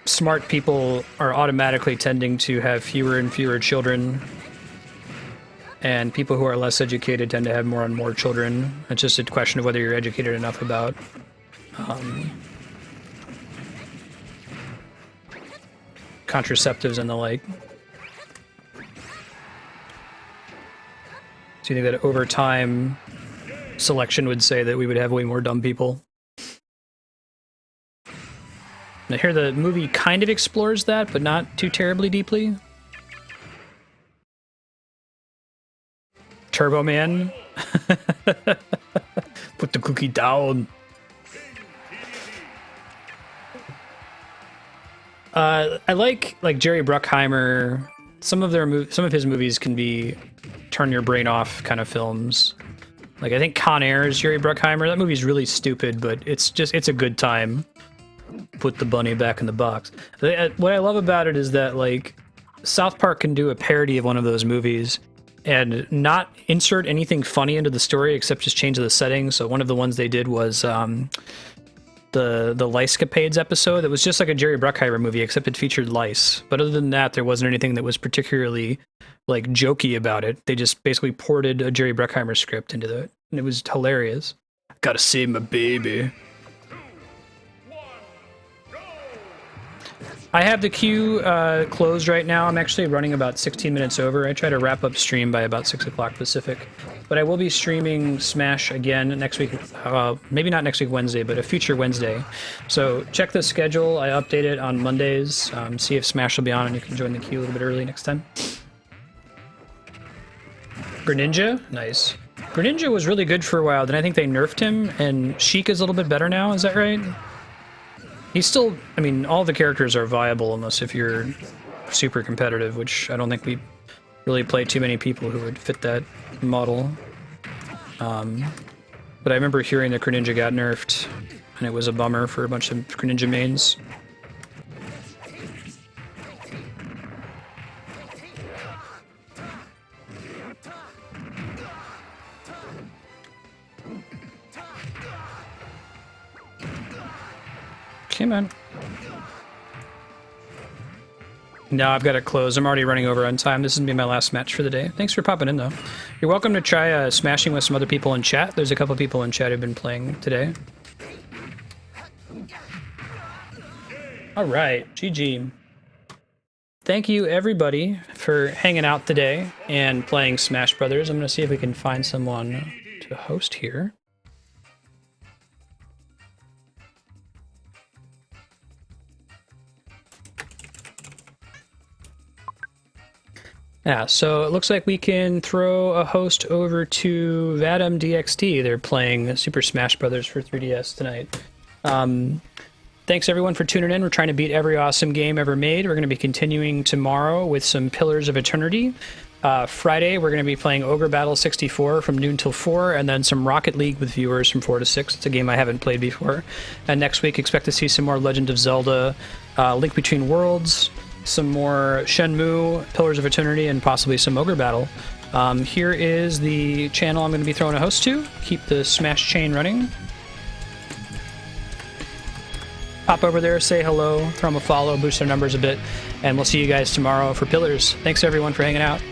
smart people are automatically tending to have fewer and fewer children, and people who are less educated tend to have more and more children. It's just a question of whether you're educated enough about contraceptives and the like. So you think that over time, selection would say that we would have way more dumb people? And I hear the movie kind of explores that, but not too terribly deeply. Turbo Man. Put the cookie down. I like Jerry Bruckheimer. Some of his movies can be turn your brain off kind of films. Like, I think Con Air is Jerry Bruckheimer. That movie's really stupid, but it's a good time. Put the bunny back in the box. What I love about it is that, like, South Park can do a parody of one of those movies, and not insert anything funny into the story except just change the settings. So one of the ones they did was the Licecapades episode. That was just like a Jerry Bruckheimer movie, except it featured lice. But other than that, there wasn't anything that was particularly like jokey about it. They just basically ported a Jerry Bruckheimer script into it, and it was hilarious. Gotta save my baby. I have the queue closed right now. I'm actually running about 16 minutes over. I try to wrap up stream by about 6 o'clock Pacific. But I will be streaming Smash again next week. Maybe not next week Wednesday, but a future Wednesday. So check the schedule. I update it on Mondays. See if Smash will be on and you can join the queue a little bit early next time. Greninja? Nice. Greninja was really good for a while. Then I think they nerfed him, and Sheik is a little bit better now. Is that right? He's still, I mean, all the characters are viable unless if you're super competitive, which I don't think we really play too many people who would fit that model. But I remember hearing that Greninja got nerfed, and it was a bummer for a bunch of Greninja mains. Okay, man. No, I've got to close. I'm already running over on time. This is going to be my last match for the day. Thanks for popping in, though. You're welcome to try smashing with some other people in chat. There's a couple people in chat who've been playing today. All right, GG. Thank you, everybody, for hanging out today and playing Smash Brothers. I'm going to see if we can find someone to host here. Yeah, so it looks like we can throw a host over to Vadim DXT. They're playing Super Smash Brothers for 3DS tonight. Thanks everyone for tuning in. We're trying to beat every awesome game ever made. We're going to be continuing tomorrow with some Pillars of Eternity. Friday, we're going to be playing Ogre Battle 64 from noon till 4, and then some Rocket League with viewers from 4 to 6. It's a game I haven't played before. And next week, expect to see some more Legend of Zelda, Link Between Worlds, some more Shenmue, Pillars of Eternity, and possibly some Ogre Battle. Here is the channel I'm going to be throwing a host to. Keep the Smash chain running. Pop over there, say hello, throw them a follow, boost their numbers a bit, and we'll see you guys tomorrow for Pillars. Thanks everyone for hanging out.